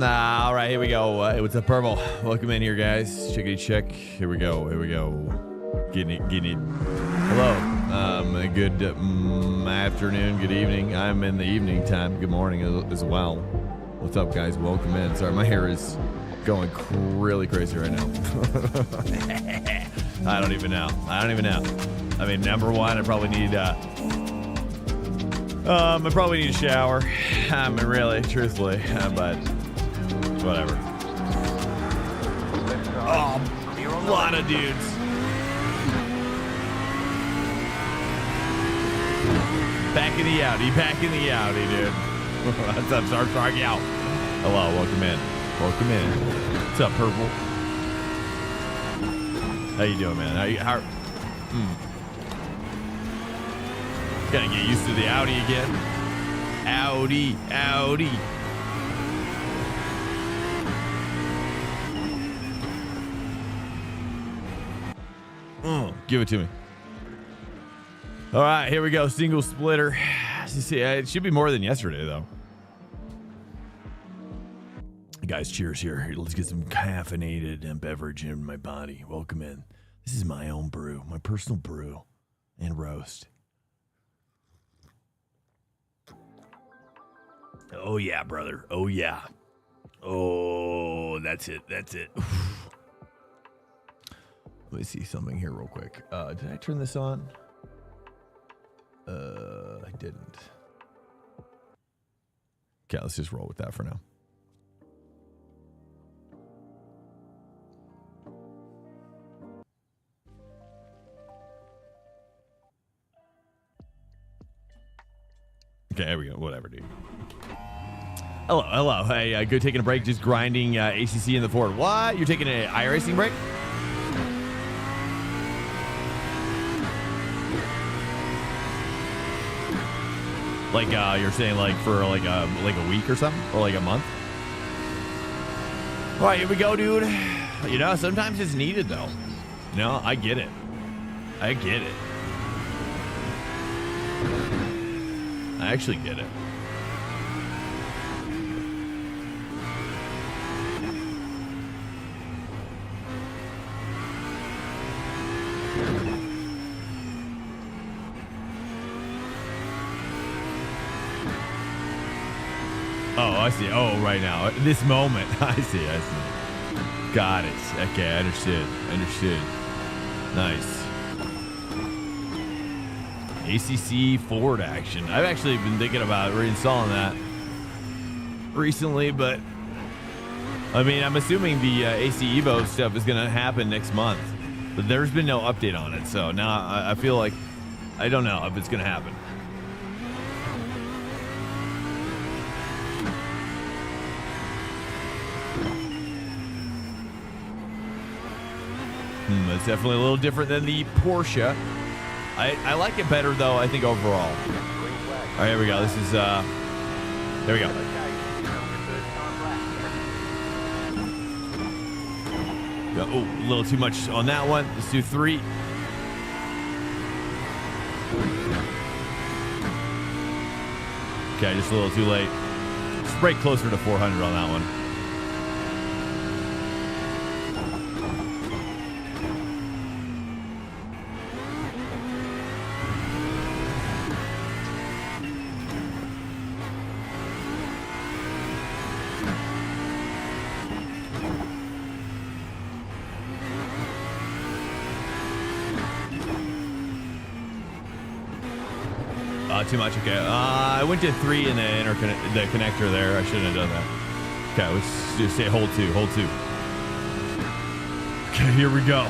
Nah, all right, here we go. What's up, Purple? Welcome in here, guys. Chickity check. Here we go. Getting it. Hello. Good afternoon, good evening. I'm in the evening time. Good morning as well. What's up, guys? Welcome in. Sorry, my hair is going really crazy right now. I don't even know. I mean, number one, I probably need a shower. I mean, really, truthfully, but whatever. Oh, a lot of dudes. Back in the Audi, dude. What's up, Sark? Yo. Hello, welcome in. What's up, Purple? How you doing, man? Gotta get used to the Audi again. Audi. Give it to me. All right, here we go. Single splitter. It should be more than yesterday, though. Guys, cheers here. Let's get some caffeinated beverage in my body. Welcome in. This is my own brew, my personal brew and roast. Oh, yeah, brother. Oh, yeah. Oh, that's it. Let me see something here real quick. Did I turn this on? I didn't. Okay, let's just roll with that for now. Okay, there we go. Whatever, dude. Hello. Hey, good taking a break. Just grinding ACC in the Ford. What? You're taking an iRacing break? Like you're saying, like for like a week or something, or like a month. All right, here we go, dude. You know, sometimes it's needed though. You know, I get it. I actually get it. Oh, I see. Oh, right now. This moment. I see. Got it. Okay, understood. Nice. ACC Ford action. I've actually been thinking about reinstalling that recently, but I mean, I'm assuming the AC Evo stuff is going to happen next month, but there's been no update on it. So now I feel like I don't know if it's going to happen. It's definitely a little different than the Porsche. I like it better though, I think, overall. All right, here we go. This is there we go. Oh, a little too much on that one. Let's do 3. Okay, just a little too late. Let's break closer to 400 on that one. Too much. Okay. I went to 3 in the connector there. I shouldn't have done that. Okay, let's just say hold 2. Okay, here we go.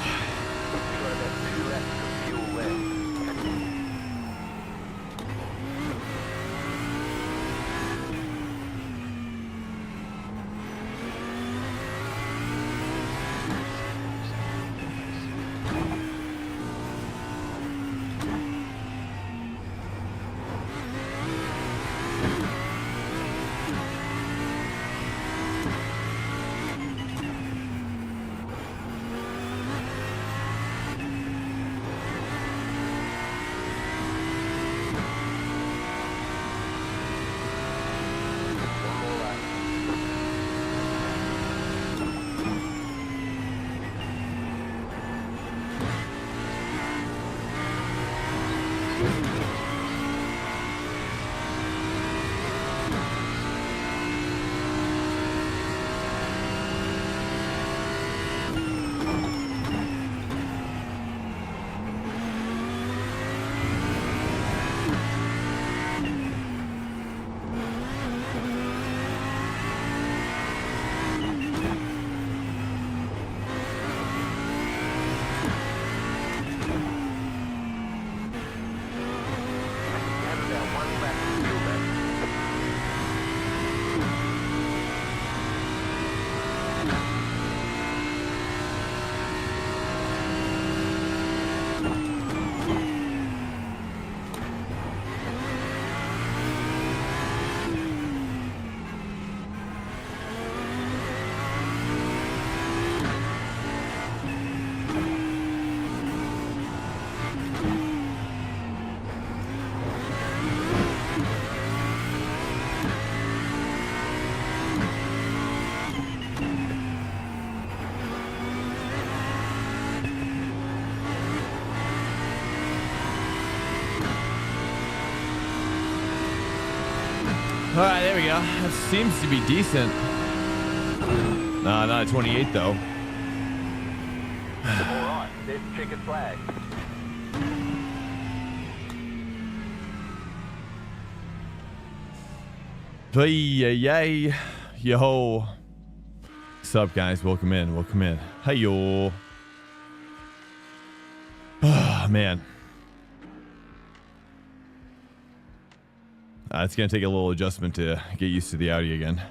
All right, there we go. That seems to be decent. Not a 28 though. All right, there's checkered flag. Yay. Yo. What's up, guys? Welcome in. Welcome in. Hey, yo. Oh, man. It's going to take a little adjustment to get used to the Audi again.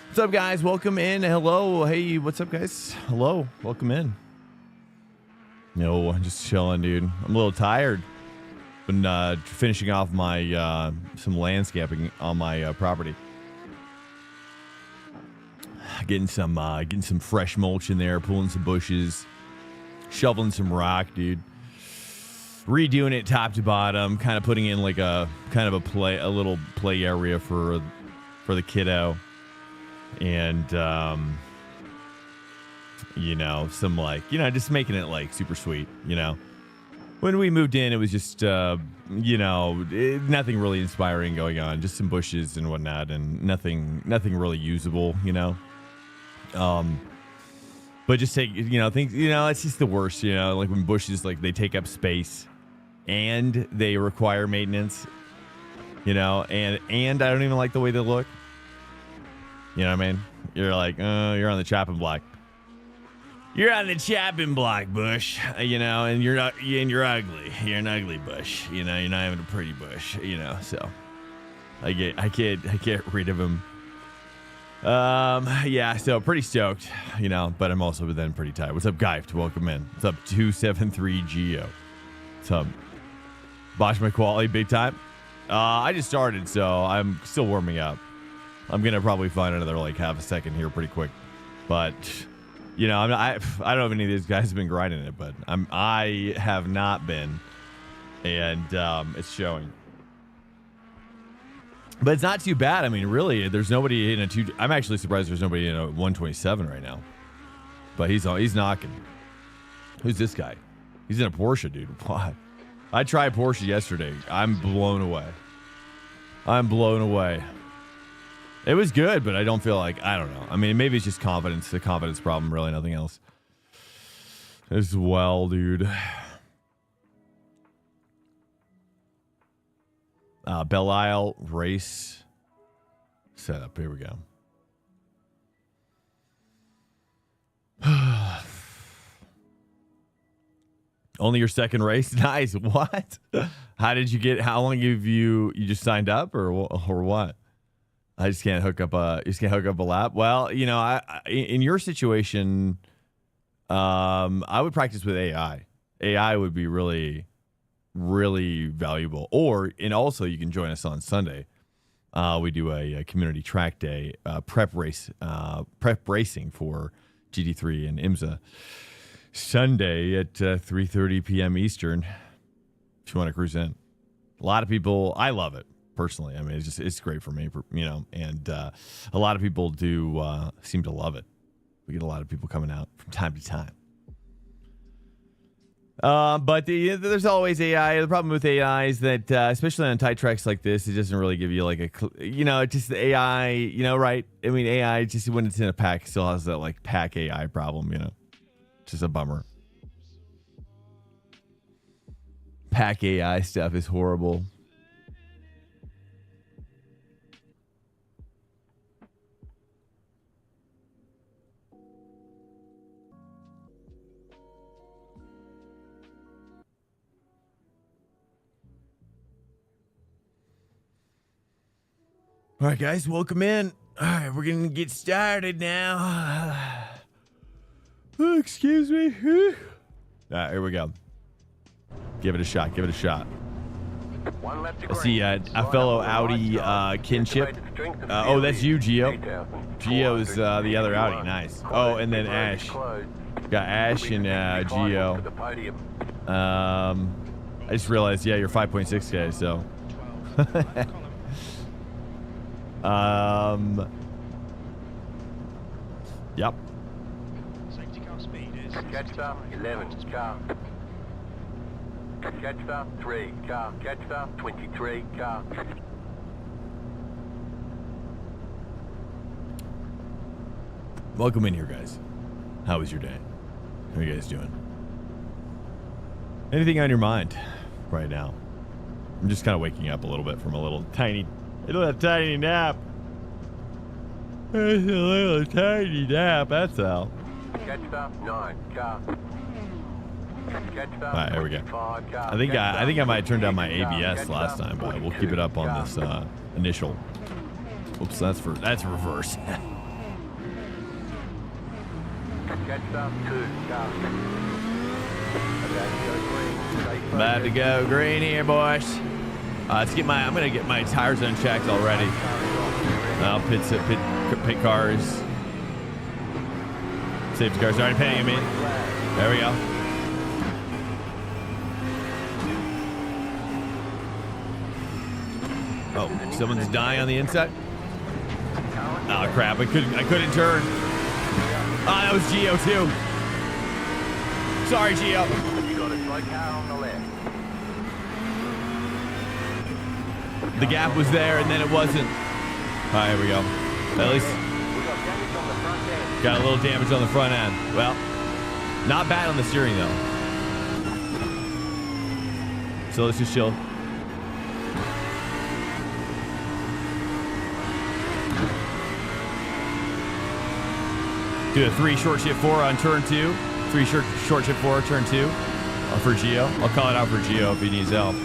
What's up, guys? Welcome in. Hello. Hey, what's up, guys? Hello. Welcome in. No, I'm just chilling, dude. I'm a little tired. Been finishing off my some landscaping on my property. Getting some fresh mulch in there, pulling some bushes, shoveling some rock, dude. Redoing it top to bottom, kind of putting in like a little play area for the kiddo. And you know, some just making it like super sweet. You know, when we moved in, it was just nothing really inspiring going on, just some bushes and whatnot, and nothing really usable, you know. But just take things, it's just the worst, like when bushes, like, they take up space and they require maintenance, and I don't even like the way they look. You know what I mean? You're like, you're on the chopping block. You're on the chopping block, Bush. And you're ugly. You're an ugly bush. You're not even a pretty bush. So I get rid of him. Yeah. So pretty stoked. But I'm also then pretty tired. What's up, Guy? Welcome in. What's up, 273 Geo? What's up? Botched my quality big time. I just started, so I'm still warming up. I'm gonna probably find another like half a second here pretty quick, but I don't know if any of these guys have been grinding it, but I have not been, and it's showing. But it's not too bad. I mean, really, there's nobody in a two. I'm actually surprised there's nobody in a 127 right now, but he's knocking. Who's this guy? He's in a Porsche, dude. What? I tried Porsche yesterday. I'm blown away. It was good, but I don't feel like, I don't know. I mean, maybe it's just confidence, the confidence problem, really, nothing else. As well, dude. Belle Isle race setup. Here we go. Only your second race? Nice. What? How long have you just signed up or what? I just can't hook up a lap. Well, in your situation, I would practice with AI. AI would be really, really valuable. And also you can join us on Sunday. We do a community track day, prep racing for GT3 and IMSA Sunday at 3:30 p.m. Eastern. If you want to cruise in, a lot of people. I love it. Personally, I mean, it's great for me, and a lot of people do seem to love it. We get a lot of people coming out from time to time. But there's always AI. The problem with AI is that, especially on tight tracks like this, it doesn't really give you like it's just the AI, right? I mean, AI, just when it's in a pack, still has that like pack AI problem, Just a bummer. Pack AI stuff is horrible. All right, guys, welcome in. All right, we're going to get started now. Oh, excuse me. All right, here we go. Give it a shot. I see a fellow Audi kinship. Oh, that's you, Gio. Gio's the other Audi. Nice. Oh, and then Ash. Got Ash and Geo. To the podium. I just realized, yeah, you're 5.6K, so. Yep. Safety car speed is Catch stop 11 car. Catch stop 3 car. Catch stop 23 car. Welcome in here, guys. How was your day? How are you guys doing? Anything on your mind right now? I'm just kind of waking up a little bit from a little tiny nap. It's a little tiny nap, that's all. Catch stop 9 car. Catch stop All right, here we go. 25 car. I think I might have turned down my Catch ABS stop last time, but we'll 42 keep it up on car. this initial. Oops, that's reverse. Catch stop 2 car. About to go green here, boys. I'm gonna get my tires unchecked already. Pit cars. Safety cars already paying me. There we go. Oh, someone's dying on the inside. Oh crap! I couldn't turn. Oh, that was Geo too. Sorry, Geo. You got a slow car on the left. The gap was there and then it wasn't. All right, here we go. At least We got damage on the front end. got a little damage on the front end. Well, not bad on the steering though. So let's just chill. Do a 3 short shift 4 on turn 2. 3 short shift 4 turn 2 for Geo. I'll call it out for Geo if he needs help.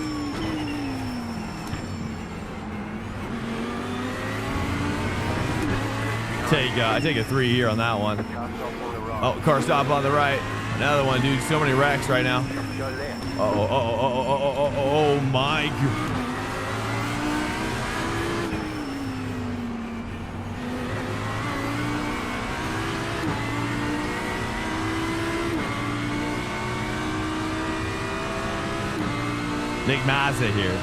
I take a 3 here on that one. Car stop on the right. Oh, car stop on the right. Another one, dude. So many wrecks right now. Go left. Oh my God. Nick Mazza here.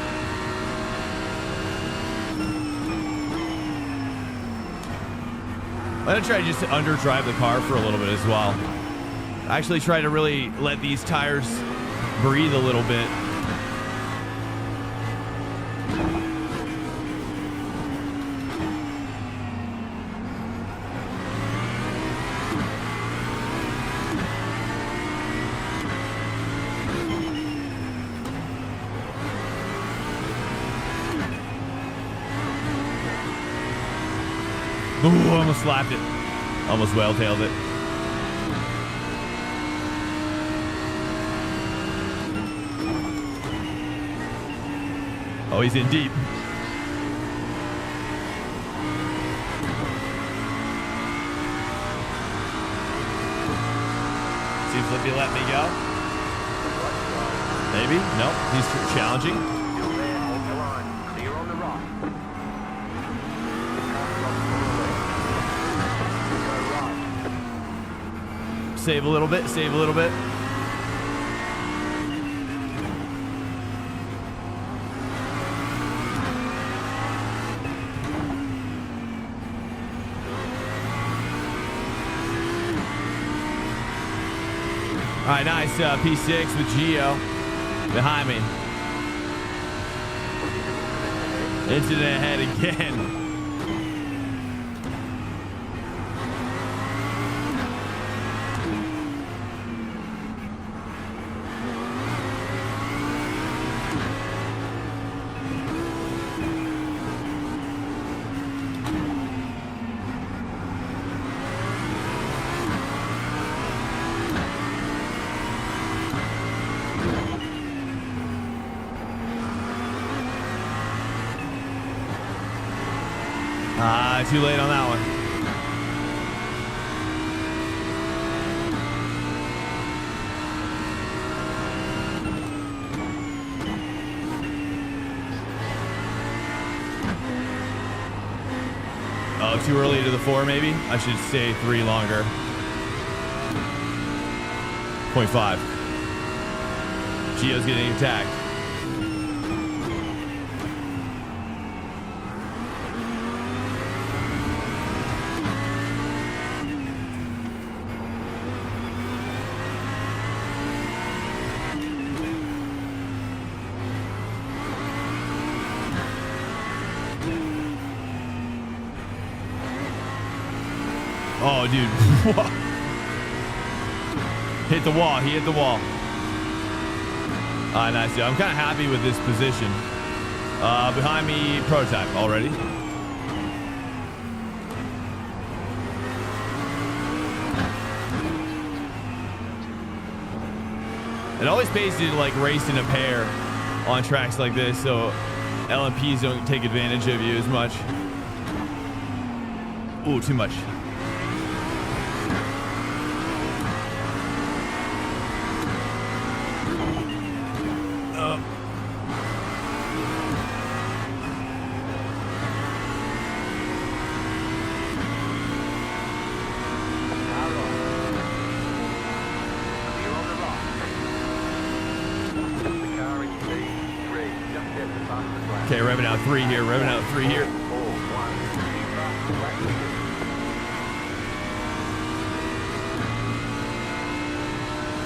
I'm gonna try just to underdrive the car for a little bit as well. Actually try to really let these tires breathe a little bit. Ooh, almost slapped it. Almost whale-tailed it. Oh, he's in deep. Seems like he let me go. Maybe? Nope. He's challenging. Still there, hold the line. Clear on the right. Save a little bit. Save a little bit. All right, nice P6 with Geo behind me. Incident ahead again. Too late on that one. Oh, too early to the 4 maybe? I should stay 3 longer. 0.5. Gio's getting attacked. Oh, dude. Hit the wall. He hit the wall. Nice. I'm kind of happy with this position. Behind me, prototype already. It always pays to like race in a pair on tracks like this, so LMPs don't take advantage of you as much. Ooh, too much. Okay, revving out 3 here, revving out 3 here.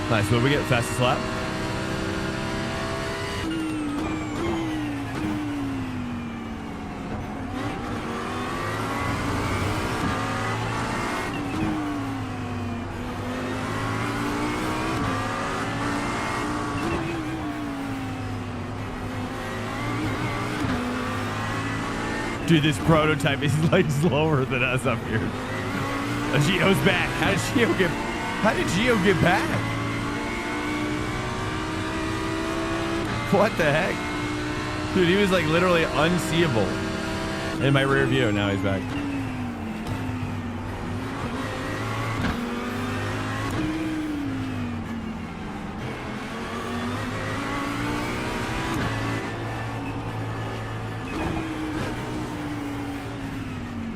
Nice, what do we get? Fastest lap? Dude, this prototype is like slower than us up here. Gio's back. How did Gio get back? What the heck? Dude, he was like literally unseeable in my rear view. Now he's back.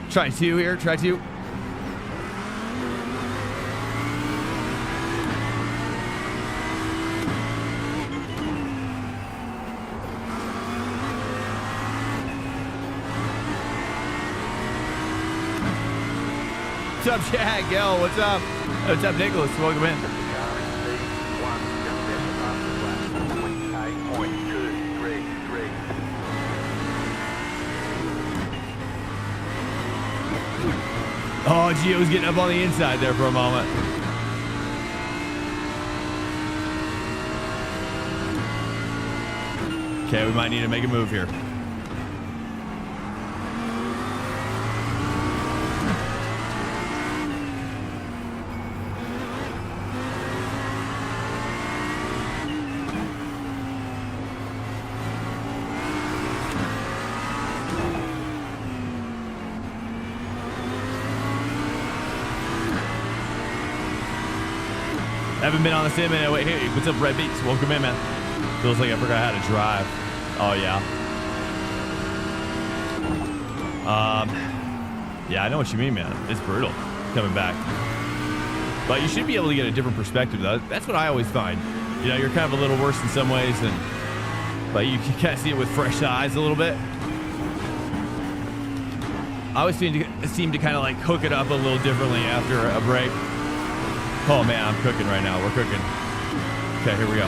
Try 2 here, try 2. What's up, Jack? Yo, what's up? What's up, Nicholas? Welcome in. Oh, Gio's getting up on the inside there for a moment. Okay, we might need to make a move here. Haven't been on the sim in. Wait, hey, what's up, Red Beats? Welcome in, man. Feels like I forgot how to drive. Oh yeah. Yeah, I know what you mean, man. It's brutal coming back. But you should be able to get a different perspective, though. That's what I always find. You know, you're kind of a little worse in some ways, but you can kind of see it with fresh eyes a little bit. I always seem to kind of like hook it up a little differently after a break. Oh man, I'm cooking right now. We're cooking. Okay, here we go.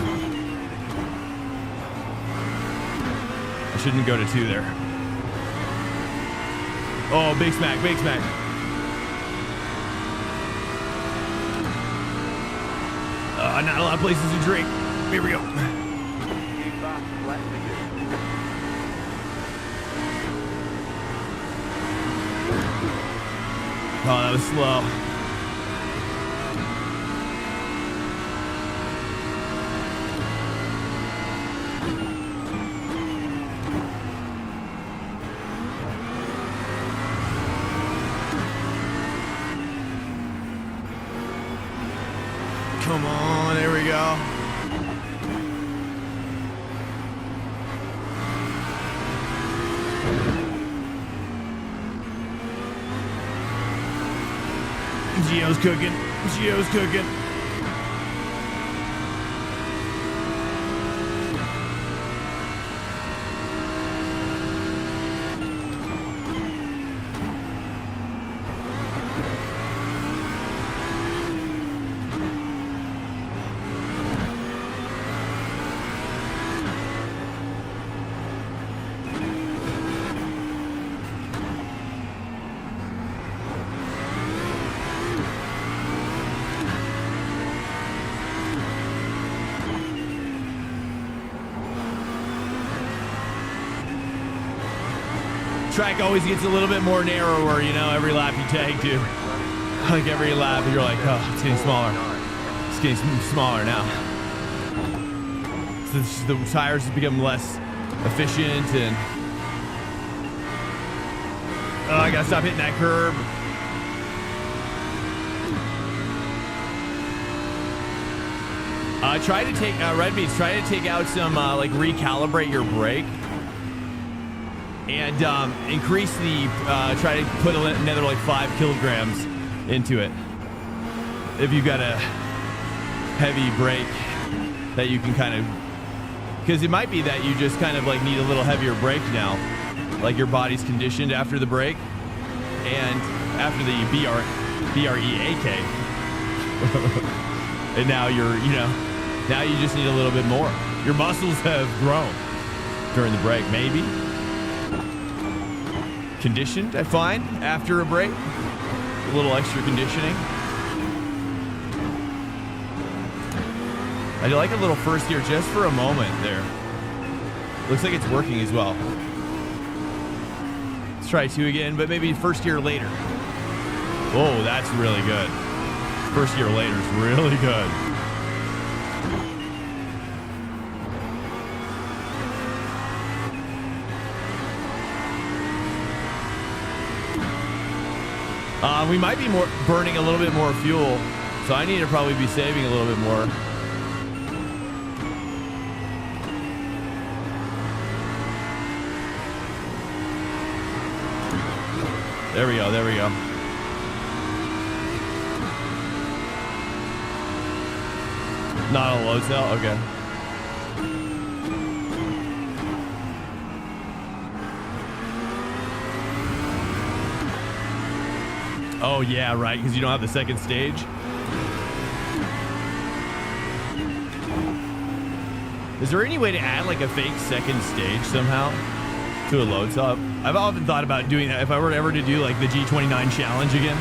I shouldn't go to 2 there. Oh, big smack, big smack. Not a lot of places to drink. Here we go. Oh, that was slow. Come on, there we go. Gio's cooking. Gio's cooking. track always gets a little bit more narrower, you know, every lap you take, dude. Like every lap, you're like, oh, it's getting smaller. It's getting smaller now. So the tires have become less efficient, and oh, I gotta stop hitting that curb. Try to take Red Beats. Try to take out some like recalibrate your brake, and increase the. Try to put another like 5 kilograms into it. If you've got a heavy brake that you can kind of, because it might be that you just kind of like need a little heavier brake now, like your body's conditioned after the brake and after the BREAK, and now now you just need a little bit more. Your muscles have grown during the brake, maybe conditioned. I find after a brake, a little extra conditioning. I like a little first gear just for a moment there. Looks like it's working as well. Let's try 2 again, but maybe first gear later. Whoa, that's really good. First gear later is really good. We might be burning a little bit more fuel, so I need to probably be saving a little bit more. There we go, there we go. Not on load cell? Okay. Oh yeah, right, because you don't have the second stage. Is there any way to add like a fake second stage somehow to a load cell? I've often thought about doing that if I were ever to do like the G29 challenge again.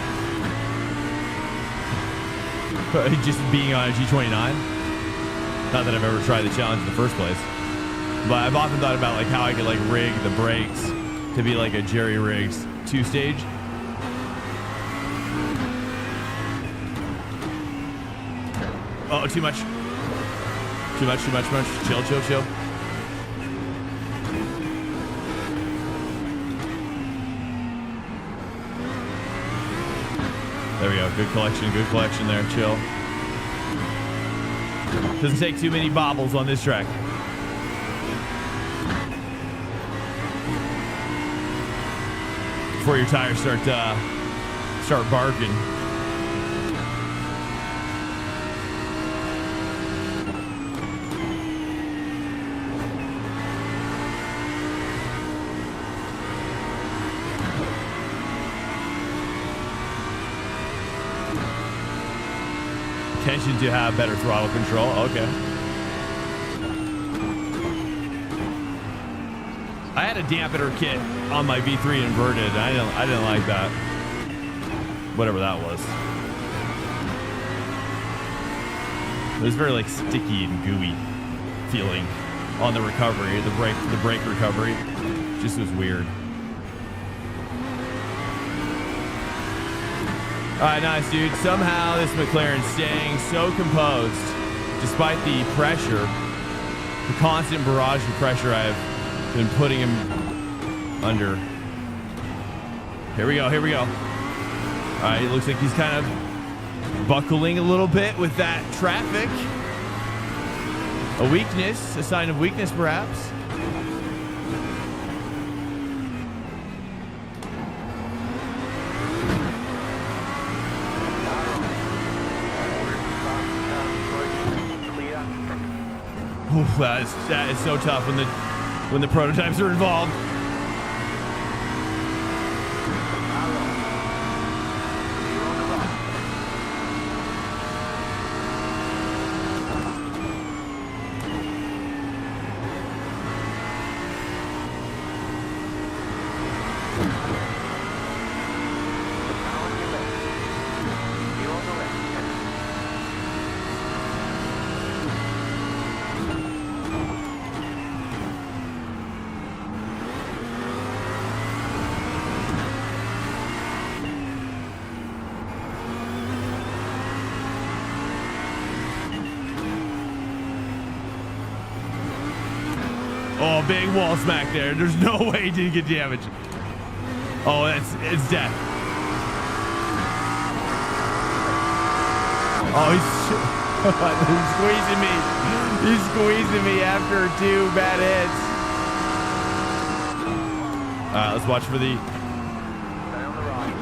Just being on a G29. Not that I've ever tried the challenge in the first place, but I've often thought about like how I could like rig the brakes to be like a Jerry Riggs 2-stage. Oh, too much. Too much. Chill. There we go. Good collection there. Chill. Doesn't take too many bobbles on this track. Before your tires start barking. Intention to have better throttle control. Okay. I had a dampener kit on my V3 inverted. I didn't like that. Whatever that was. It was very like sticky and gooey feeling on the recovery, the brake recovery. Just was weird. All right, nice, dude. Somehow this McLaren's staying so composed despite the pressure, the constant barrage of pressure I've been putting him under. Here we go. All right, it looks like he's kind of buckling a little bit with that traffic. A weakness, a sign of weakness, perhaps. Oof, that is so tough when the prototypes are involved. Oh, big wall smack there. There's no way he didn't get damage. Oh, it's death. Oh, he's squeezing me. He's squeezing me after 2 bad hits. All right, let's watch for the... Stay on the right.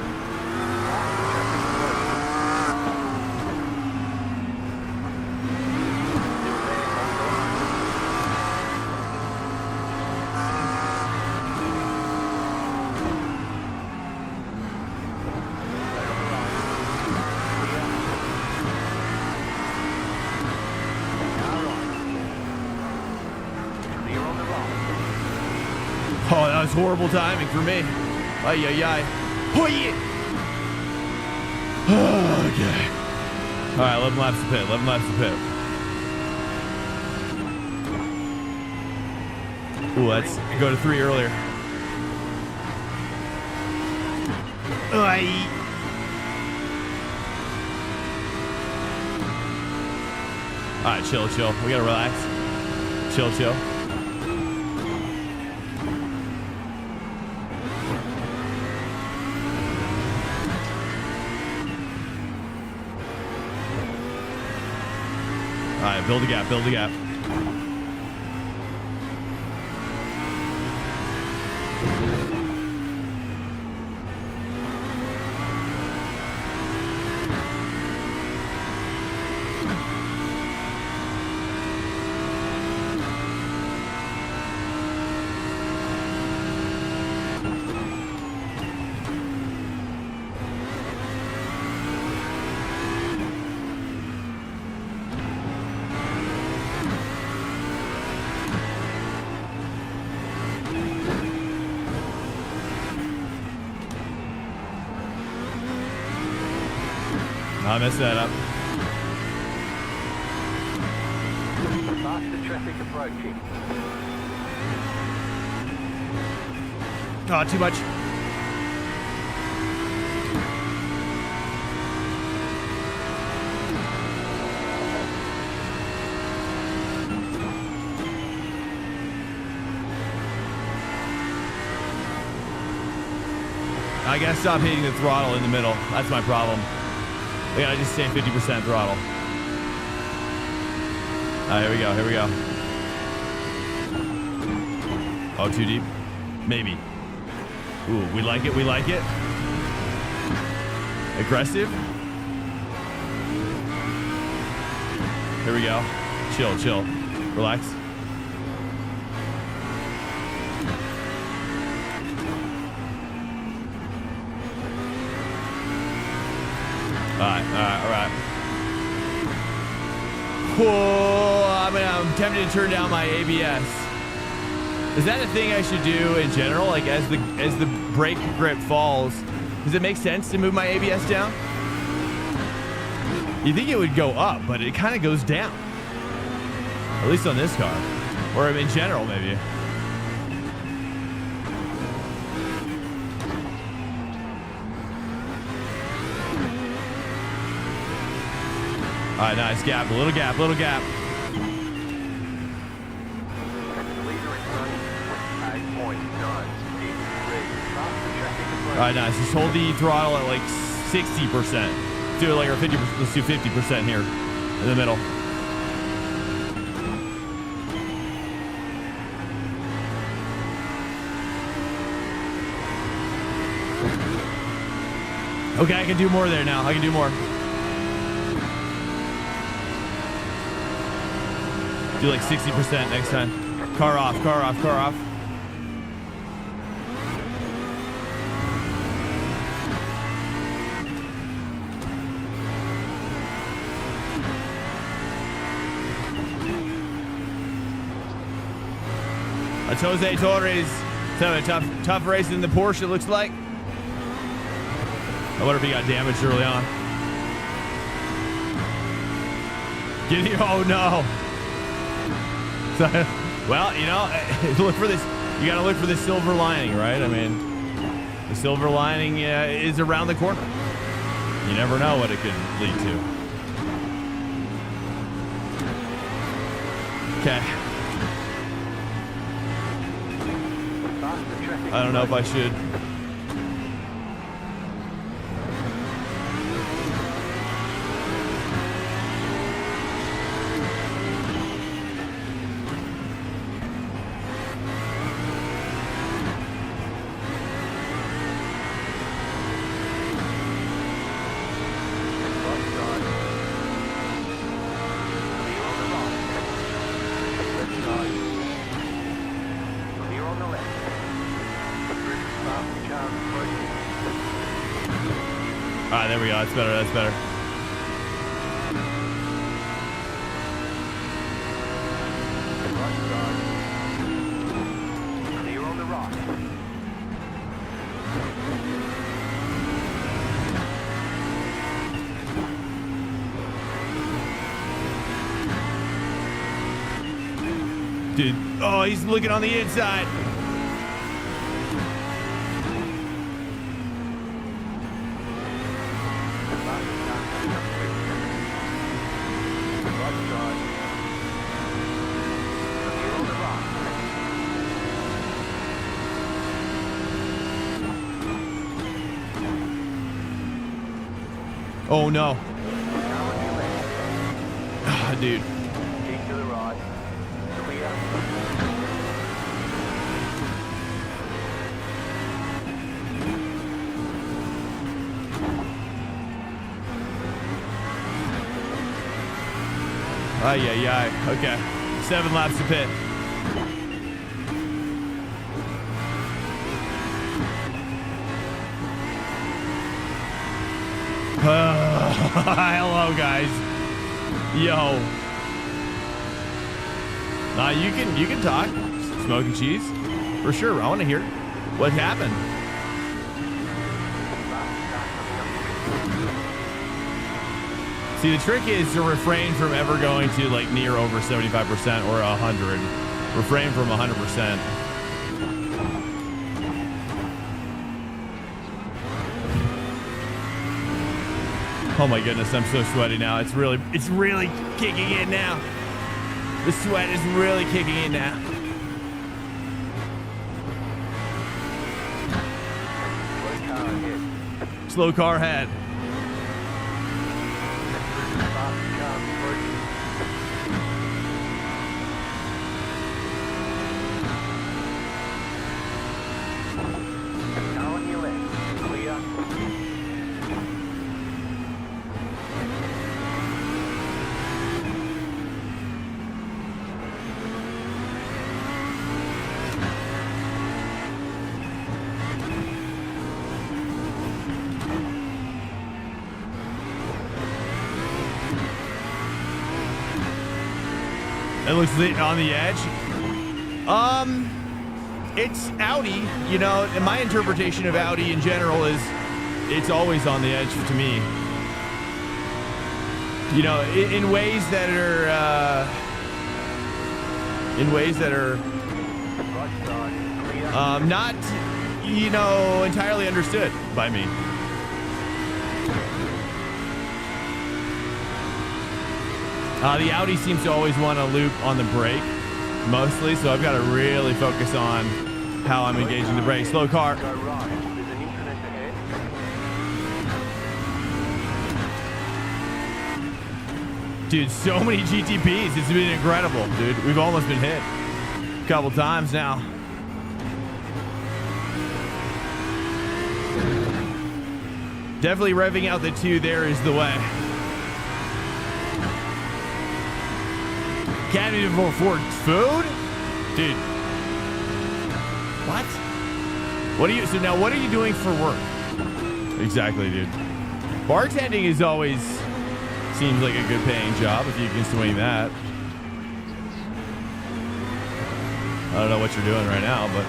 Oh, that was horrible timing for me. Ay, ay, ay. Oh, yeah. Okay. All right, 11 laps to pit. 11 laps to pit. Ooh, let's go to 3 earlier. Ay. All right, chill. We gotta relax. Chill. All right, build a gap. I messed that up. Faster traffic approaching. Oh, too much. I gotta stop hitting the throttle in the middle. That's my problem. I gotta just stay 50% throttle. All right, here we go. Oh, too deep? Maybe. Ooh, we like it. Aggressive. Here we go. Chill. Relax. All right. Whoa, I'm tempted to turn down my ABS. Is that a thing I should do in general? Like as the brake grip falls, does it make sense to move my ABS down? You think it would go up, but it kind of goes down. At least on this car. Or in general, maybe. All right, nice gap, little gap. Leader in front with 8.9. GT3. Faster traffic approaching. All right, nice. Just hold the throttle at like 60%. Do it like or 50%. Let's do 50% here in the middle. Okay, I can do more there now. I can do more. Do like 60% next time. Car off. That's Jose Torres. Tough race in the Porsche, it looks like. I wonder if he got damaged early on. Oh no. Well, you know, look for this. You got to look for the silver lining, right? I mean, the silver lining is around the corner. You never know what it could lead to. Okay. I don't know if I should. All right, there we go. That's better. That's better. Clear on the right. Dude, oh, he's looking on the inside. Oh no. Ah, dude. Keep to the right. Clear. Ay, ay, ay. Okay. 7 laps to pit. Hello, guys. Yo. You can talk. Smoking cheese. For sure. I want to hear what happened. See, the trick is to refrain from ever going to like near over 75% or 100. Refrain from 100%. Oh my goodness, I'm so sweaty now. It's really kicking in now. The sweat is really kicking in now. Slow car ahead. It looks on the edge. It's Audi, you know, and my interpretation of Audi in general is it's always on the edge to me. You know, in ways that are not, you know, entirely understood by me. The Audi seems to always want to loop on the brake, mostly, so I've got to really focus on how I'm engaging the brake. Slow car. Dude, so many GTPs. It's been incredible, dude. We've almost been hit a couple times now. Definitely revving out the 2 there is the way. Academy for food? Dude. What? What are you doing for work? Exactly, dude. Bartending is always seems like a good paying job if you can swing that. I don't know what you're doing right now, but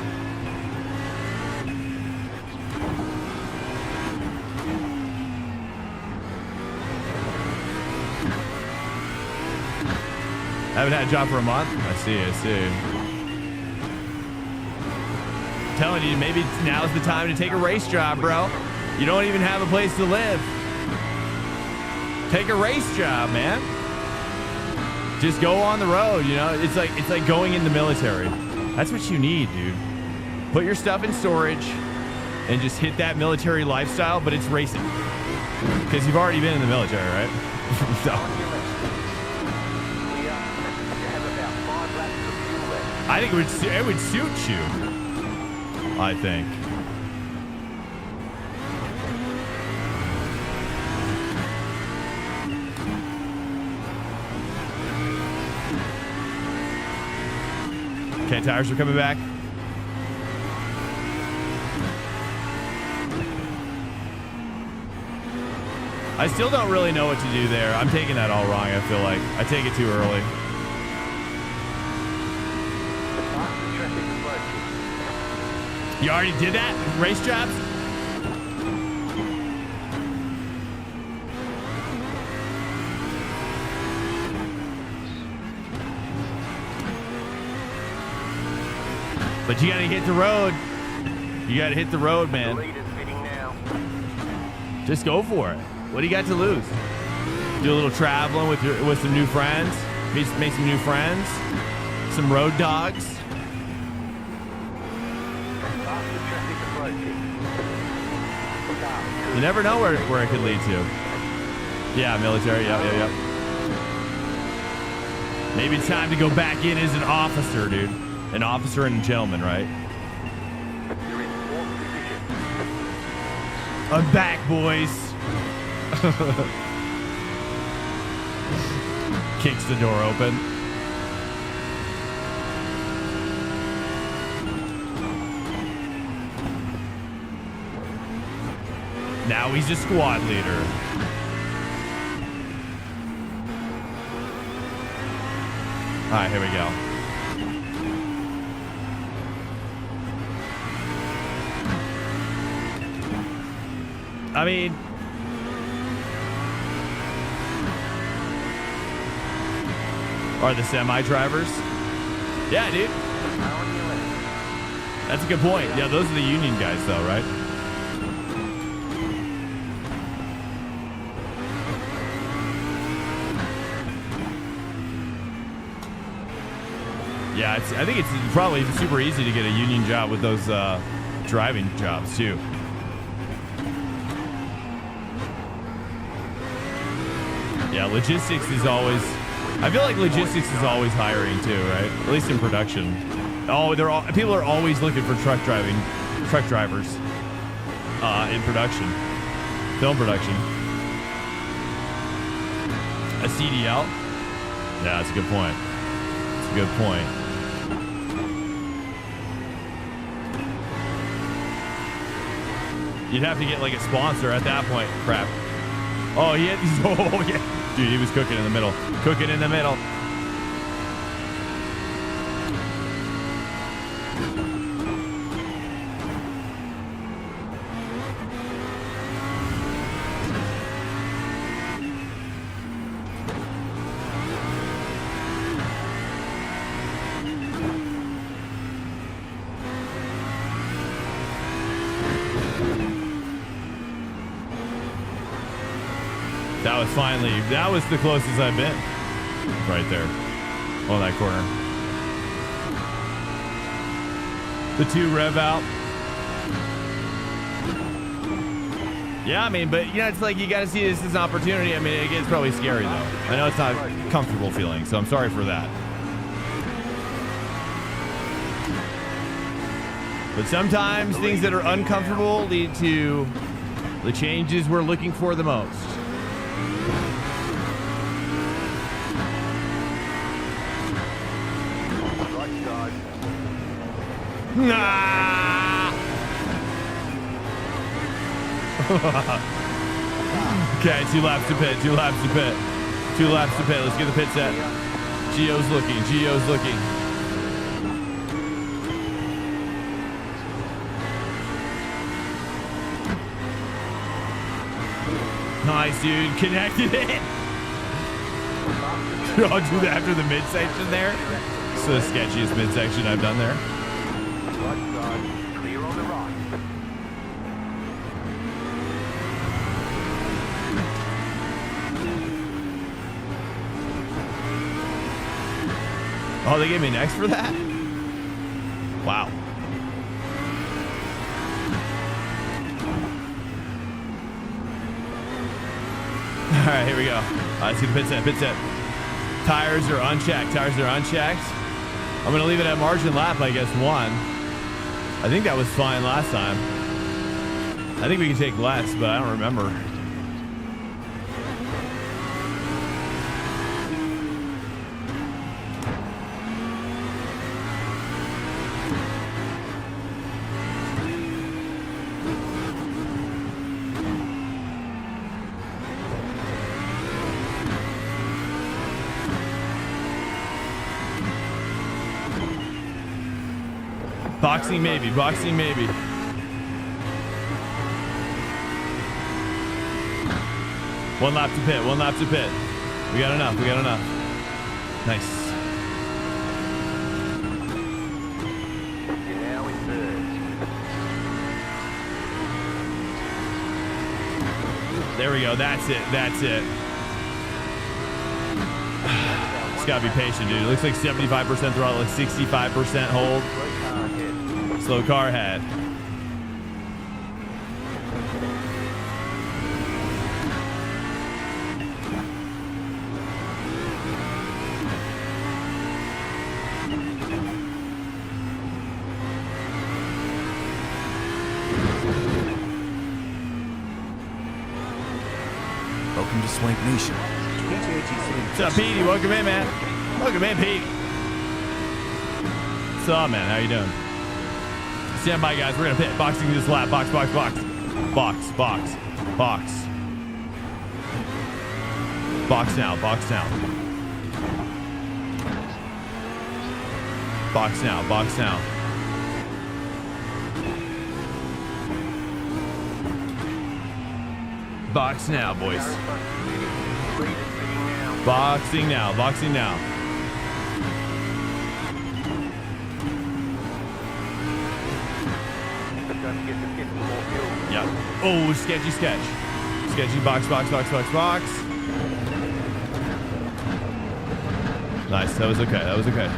haven't had a job for a month? I see. Telling you, maybe now's the time to take a race job, bro. You don't even have a place to live. Take a race job, man. Just go on the road, you know? It's like going in the military. That's what you need, dude. Put your stuff in storage and just hit that military lifestyle, but it's racing. Because you've already been in the military, right? So. I think it would suit you. I think. Okay, tires are coming back. I still don't really know what to do there. I'm taking that all wrong, I feel like. I take it too early. You already did that? Race jobs? But you gotta hit the road. You gotta hit the road, man. Just go for it. What do you got to lose? Do a little traveling with some new friends. Make some new friends. Some road dogs. You never know where it could lead to. Yeah, military. Yep. Maybe it's time to go back in as an officer, dude. An officer and a gentleman, right? I'm back, boys. Kicks the door open. Now he's a squad leader. All right, here we go. I mean, are the semi drivers? Yeah, dude. That's a good point. Yeah, those are the union guys, though, right? Yeah, I think it's probably super easy to get a union job with those driving jobs, too. Yeah, logistics is always... I feel like logistics is always hiring, too, right? At least in production. Oh, people are always looking for truck drivers in production. Film production. A CDL? Yeah, that's a good point. That's a good point. You'd have to get like a sponsor at that point. Crap. Oh, he had these. Oh, yeah. Dude, he was cooking in the middle. Cooking in the middle. That was the closest I've been. Right there. On that corner. The 2 rev out. Yeah, I mean, but, you know, it's like you got to see this as an opportunity. I mean, it gets probably scary, though. I know it's not a comfortable feeling, so I'm sorry for that. But sometimes things that are uncomfortable lead to the changes we're looking for the most. Nah. Okay, 2 laps to pit. 2 laps to pit. 2 laps to pit. Let's get the pit set. Gio's looking. Gio's looking. Nice, dude. Connected it. I'll do that after the midsection there. It's the sketchiest midsection I've done there. Clear on the right. Oh, they gave me an X for that? Wow. right, here we go. Let's see the pit set. Tires are unchecked. I'm going to leave it at margin lap, I guess, 1. I think that was fine last time. I think we can take less, but I don't remember. Boxing maybe. One lap to pit. We got enough. Nice. You're now in third. There we go. That's it. Just gotta be patient, dude. It looks like 75% throttle, like 65% hold. Slow car ahead. Welcome to Swank Nation. What's up, Petey? Welcome in, man. Pete. What's up, man? How you doing? Stand by, guys. We're gonna pit. Boxing this lap. Box. Box now. Box now, boys. Boxing now. Yep. Oh, sketchy. Box. Nice. That was okay.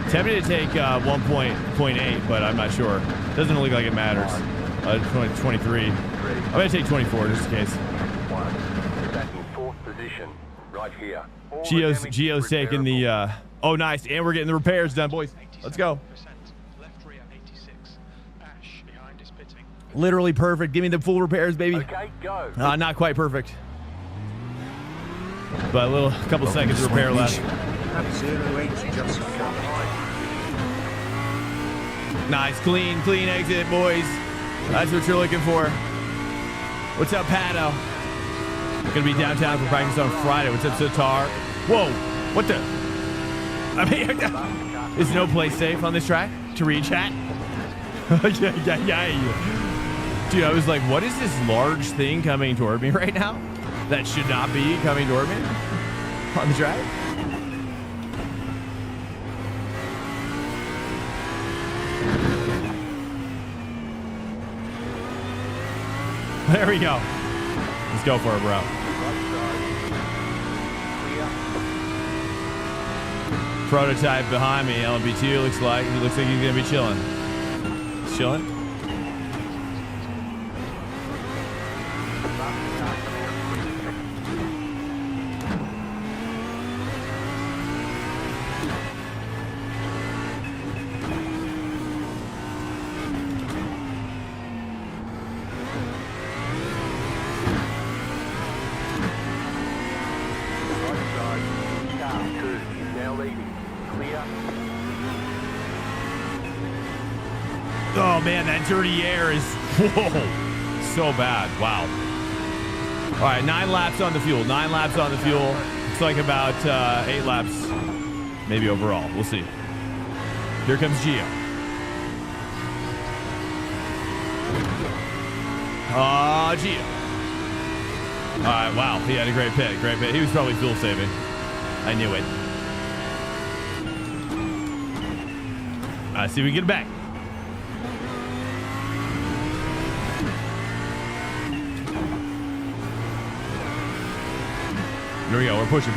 Tempted to take 1.8, but I'm not sure. Doesn't look like it matters. 23. I'm gonna take 24 just in case. Back in fourth position, right here. Gio's taking the. Oh, nice, and we're getting the repairs done, boys. Let's go. Left rear 86. Ash behind is pitting. Literally perfect. Give me the full repairs, baby. Okay, go. Not quite perfect, but a couple seconds of repair left. Nice, clean exit, boys. That's what you're looking for. What's up, Pato? Gonna be downtown for practice on Friday. What's up, Sitar? Whoa, what the? I mean, is no place safe on this track to read chat? Yeah. Dude, I was like, what is this large thing coming toward me right now? That should not be coming toward me on the track. There we go. Let's go for it, bro. Prototype behind me, LMP2 looks like he's gonna be chilling. He's chilling. Oh man, that dirty air is so bad. Wow. All right, 9 laps on the fuel. It's like about 8 laps, maybe overall. We'll see. Here comes Gio. Gio. All right, wow. He had a great pit. He was probably fuel saving. I knew it. See if we can get it back. Here we go. We're pushing.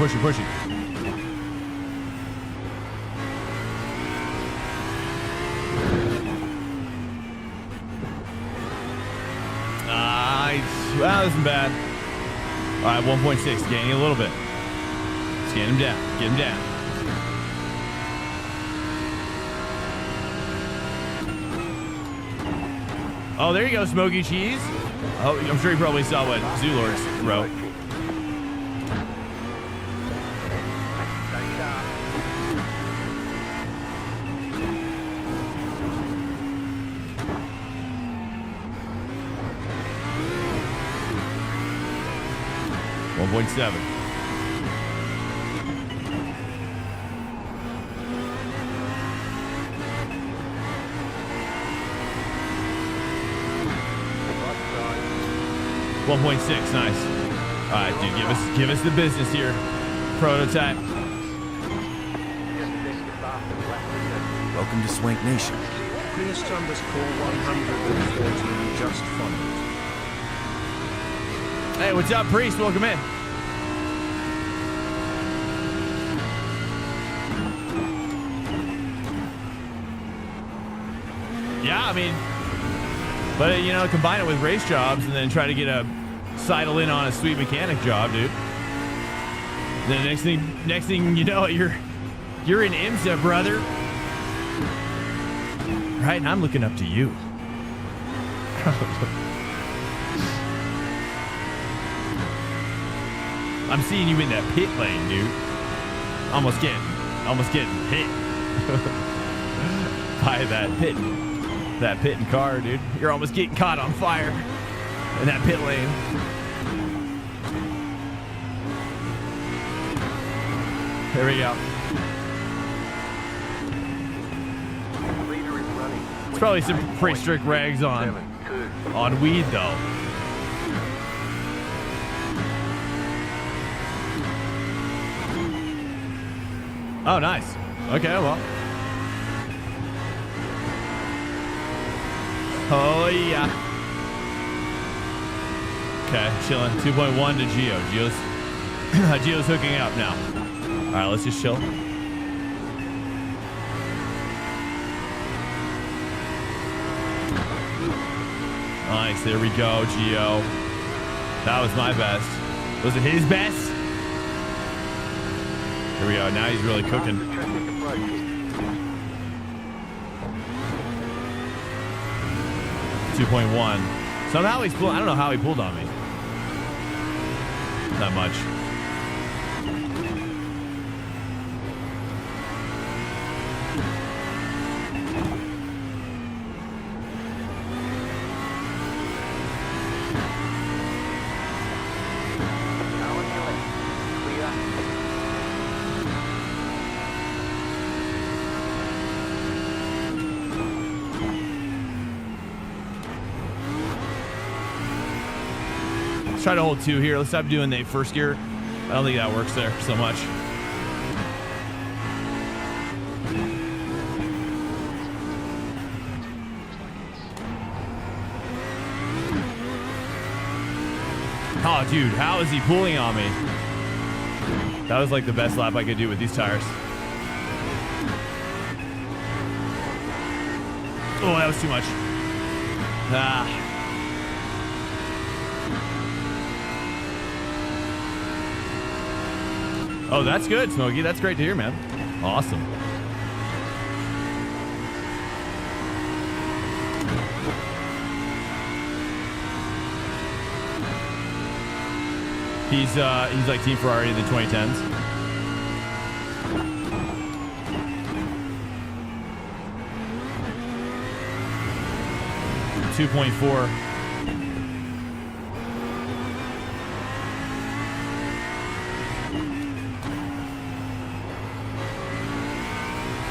That isn't bad. All right, 1.6, gaining a little bit. Let's get him down. Get him down. Oh, there you go, Smoky Cheese. Oh, I'm sure you probably saw what Zulors wrote. .7. .6, nice. All right, dude, give us the business here. Prototype. Welcome to Swank Nation. Priest _114 just followed. Hey, what's up, Priest? Welcome in. Yeah, I mean, but you know, combine it with race jobs and then try to sidle in on a sweet mechanic job, dude. Then next thing you know, you're in IMSA, brother. Right, and I'm looking up to you. I'm seeing you in that pit lane, dude. Almost getting hit by that pitting car, dude. You're almost getting caught on fire in that pit lane. Here we go. It's probably some pretty strict regs on weed, though. Oh, nice. Okay, well. Oh, yeah. Okay, chilling. 2.1 to Geo. Geo's hooking up now. All right, let's just chill. Nice, there we go, Geo. That was my best. Was it his best? Here we go. Now he's really cooking. 2.1. Somehow he's I don't know how he pulled on me. Not much. Try to hold 2 here. Let's stop doing the first gear. I don't think that works there so much. Oh, dude, how is he pulling on me? That was like the best lap I could do with these tires. Oh, that was too much. Ah. Oh, that's good, Smokey. That's great to hear, man. Awesome. He's like Team Ferrari in the 2010s. .4.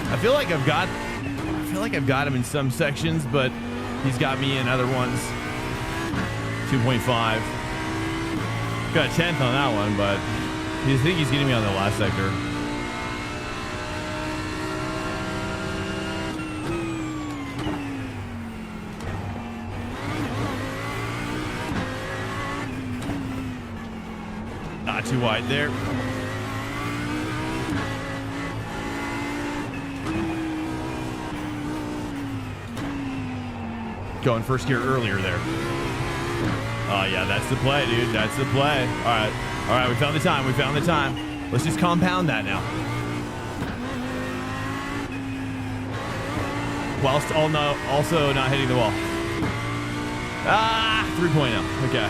I feel like I've got him in some sections, but he's got me in other ones. 2.5. Got a 10th on that one, but I think he's getting me on the last sector. Not too wide there. Going first gear earlier there. Oh, yeah, that's the play, dude. That's the play. All right, we found the time. We found the time. Let's just compound that now. Whilst also not hitting the wall. 3.0. Okay.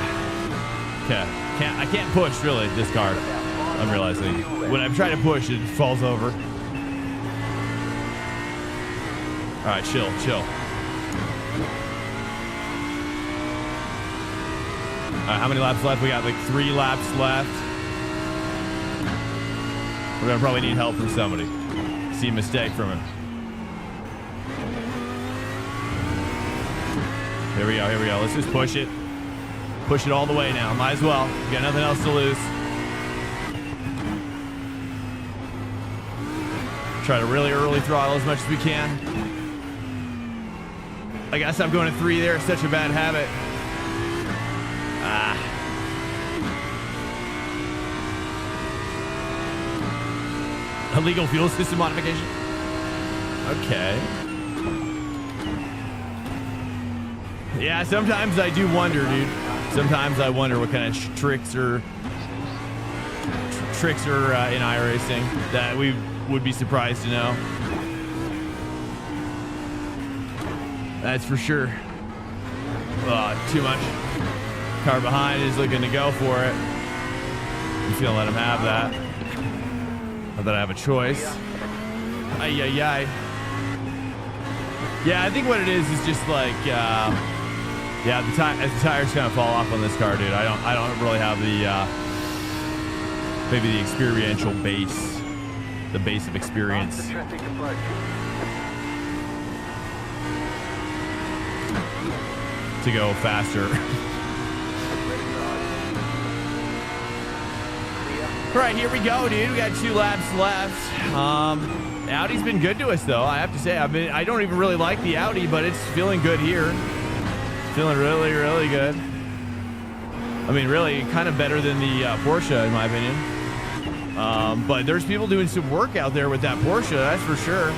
I can't push, really, this car. I'm realizing. When I'm trying to push, it falls over. All right, chill. How many laps left? We got like 3 laps left. We're gonna probably need help from somebody. See a mistake from him. Here we go. Let's just push it. Push it all the way now. Might as well. We got nothing else to lose. Try to really early throttle as much as we can. I gotta stop going to 3 there. It's such a bad habit. Illegal fuel system modification. Okay. Yeah, sometimes I do wonder, dude. Sometimes I wonder what kind of tricks are in iRacing that we would be surprised to know. That's for sure. Too much. Car behind is looking to go for it. I'm just gonna let him have that. Not that I have a choice. Ay. Yeah, I think what it is just like, as the tires kind of fall off on this car, dude. I don't really have the maybe the experiential base, the base of experience. To go faster. All right, here we go, dude. We got 2 laps left. Audi's been good to us, though. I have to say, I don't even really like the Audi, but it's feeling good here. It's feeling really, really good. I mean, really, kind of better than the Porsche, in my opinion. But there's people doing some work out there with that Porsche, that's for sure.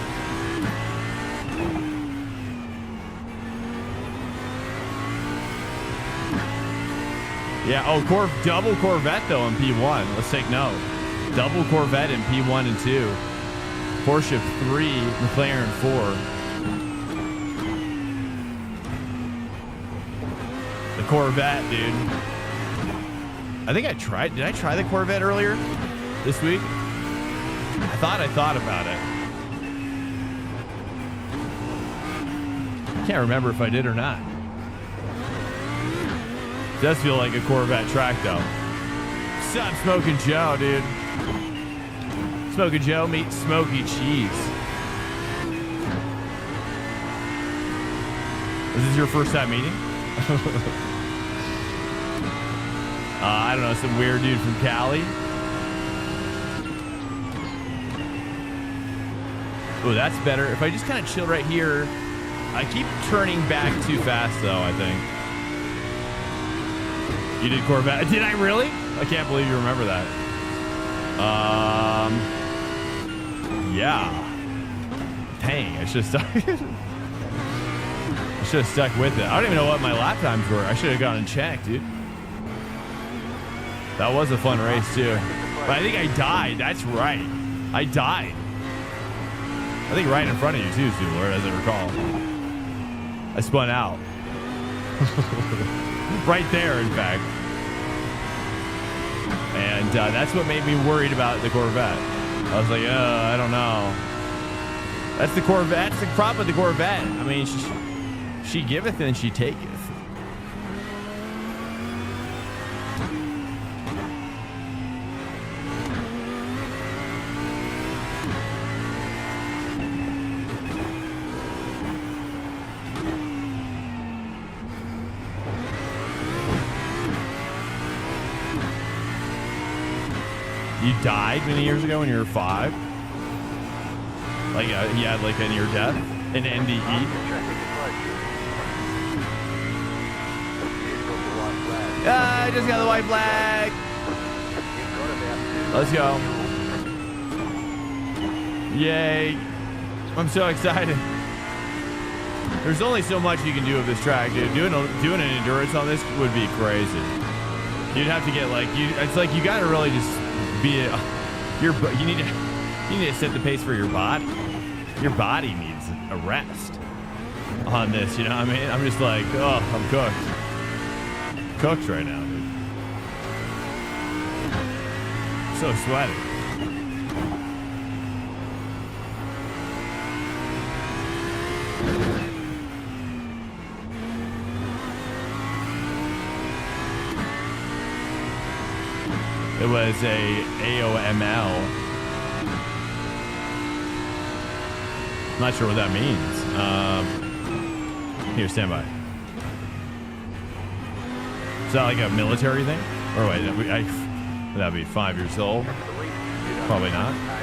Yeah, double Corvette, though, in P1. Let's take note. Double Corvette in P1 and 2. Porsche 3, McLaren 4. The Corvette, dude. Did I try the Corvette earlier this week? I thought about it. Can't remember if I did or not. Does feel like a Corvette track, though. What's up, Smoking Joe, dude? Smoking Joe meets Smoky Cheese. Is this your first time meeting? I don't know, some weird dude from Cali. Oh, that's better. If I just kind of chill right here. I keep turning back too fast, though, I think. You did Corvette. Did I really? I can't believe you remember that. Yeah. Dang, I should have stuck with it. I don't even know what my lap times were. I should have gone and checked, dude. That was a fun race, too. But I think I died. That's right. I died. I think right in front of you, too, Zulor, as I recall. I spun out. Right there, in fact. And that's what made me worried about the Corvette. I was like, I don't know. That's the Corvette. That's the problem with the Corvette. I mean, she giveth and she taketh. You died many years ago when you were 5? Like, you had like a near death? An NDE? I just got the white flag. Let's go. Yay. I'm so excited. There's only so much you can do with this track, dude. Doing an endurance on this would be crazy. You'd have to get like it's like you gotta really just be you need to set the pace for your body. Your body needs a rest on this, you know what I mean? I'm just like, oh, I'm cooked. Cooked right now, dude. So sweaty. It was a AOML. I'm not sure what that means. Here, stand by. Is that like a military thing? Or wait, that'd be 5 years old. Probably not. I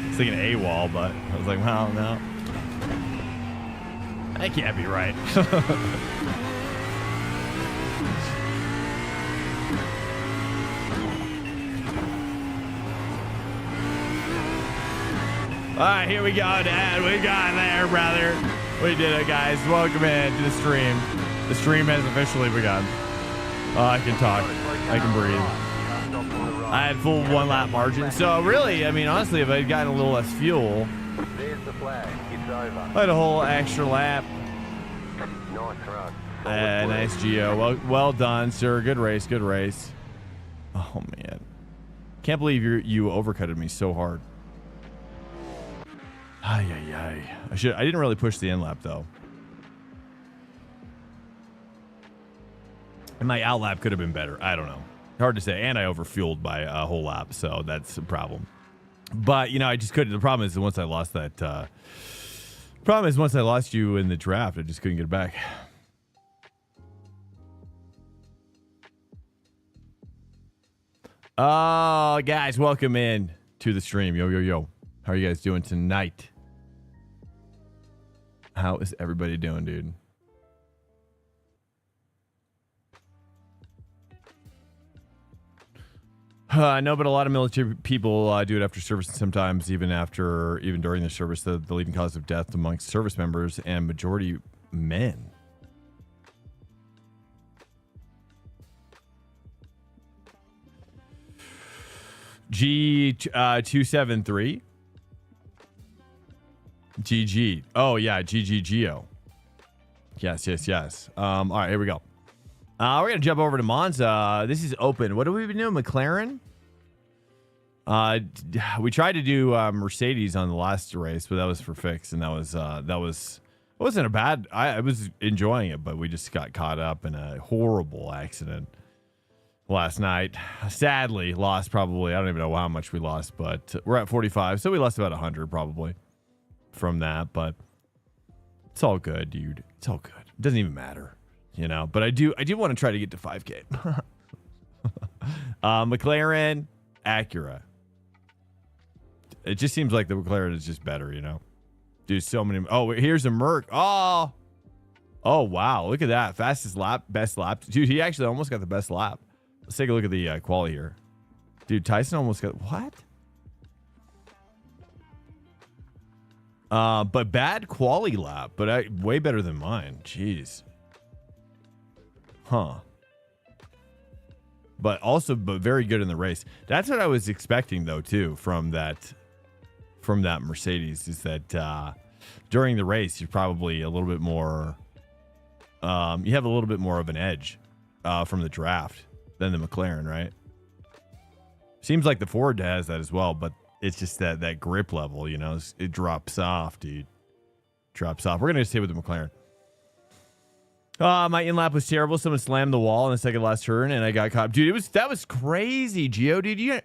was thinking AWOL, but I was like, well, no. That can't be right. All right, here we go, Dad. We got there, brother. We did it, guys. Welcome in to the stream. The stream has officially begun. Oh, I can talk. I can breathe. I had full 1 lap margin. So really, I mean, honestly, if I'd gotten a little less fuel, There's the flag. It's over. I had a whole extra lap. Nice run. Nice, Gio. Well done, sir. Good race. Good race. Oh man, can't believe you overcutted me so hard. Ay, ay, ay. I didn't really push the end lap though. And my out lap could have been better. I don't know. Hard to say. And I overfueled by a whole lap, so that's a problem. But you know, I just couldn't. The problem is once I lost that. Once I lost you in the draft, I just couldn't get it back. Oh, guys, welcome in to the stream. Yo, yo, yo. How are you guys doing tonight? How is everybody doing, dude? I know, but a lot of military people do it after service, and sometimes even during the service. The leading cause of death amongst service members and majority men. G273. GG. Oh yeah, GGGO. Yes. All right, here we go. We're gonna jump over to Monza. This is open. What have we been doing, McLaren? We tried to do Mercedes on the last race, but that was for fix, and it wasn't a bad. I was enjoying it, but we just got caught up in a horrible accident last night. Sadly, lost probably. I don't even know how much we lost, but we're at 45, so we lost about 100 probably from that. But it's all good, dude. It's all good. It doesn't even matter. You know, but I do want to try to get to 5K. McLaren, Acura. It just seems like the McLaren is just better, you know. Dude, so many. Oh, here's a Merc. Oh, wow. Look at that. Fastest lap, best lap. Dude, he actually almost got the best lap. Let's take a look at the quali here. Dude, Tyson almost got what? But bad quali lap, but way better than mine. Jeez. Huh. But very good in the race. That's what I was expecting though too from that Mercedes, is that during the race you're probably a little bit more you have a little bit more of an edge from the draft than the McLaren, right? Seems like the Ford has that as well, but it's just that grip level, you know, it drops off, dude. Drops off. We're gonna stay with the McLaren. My in lap was terrible. Someone slammed the wall in the second last turn, and I got caught. Dude, that was crazy, Gio. Dude, you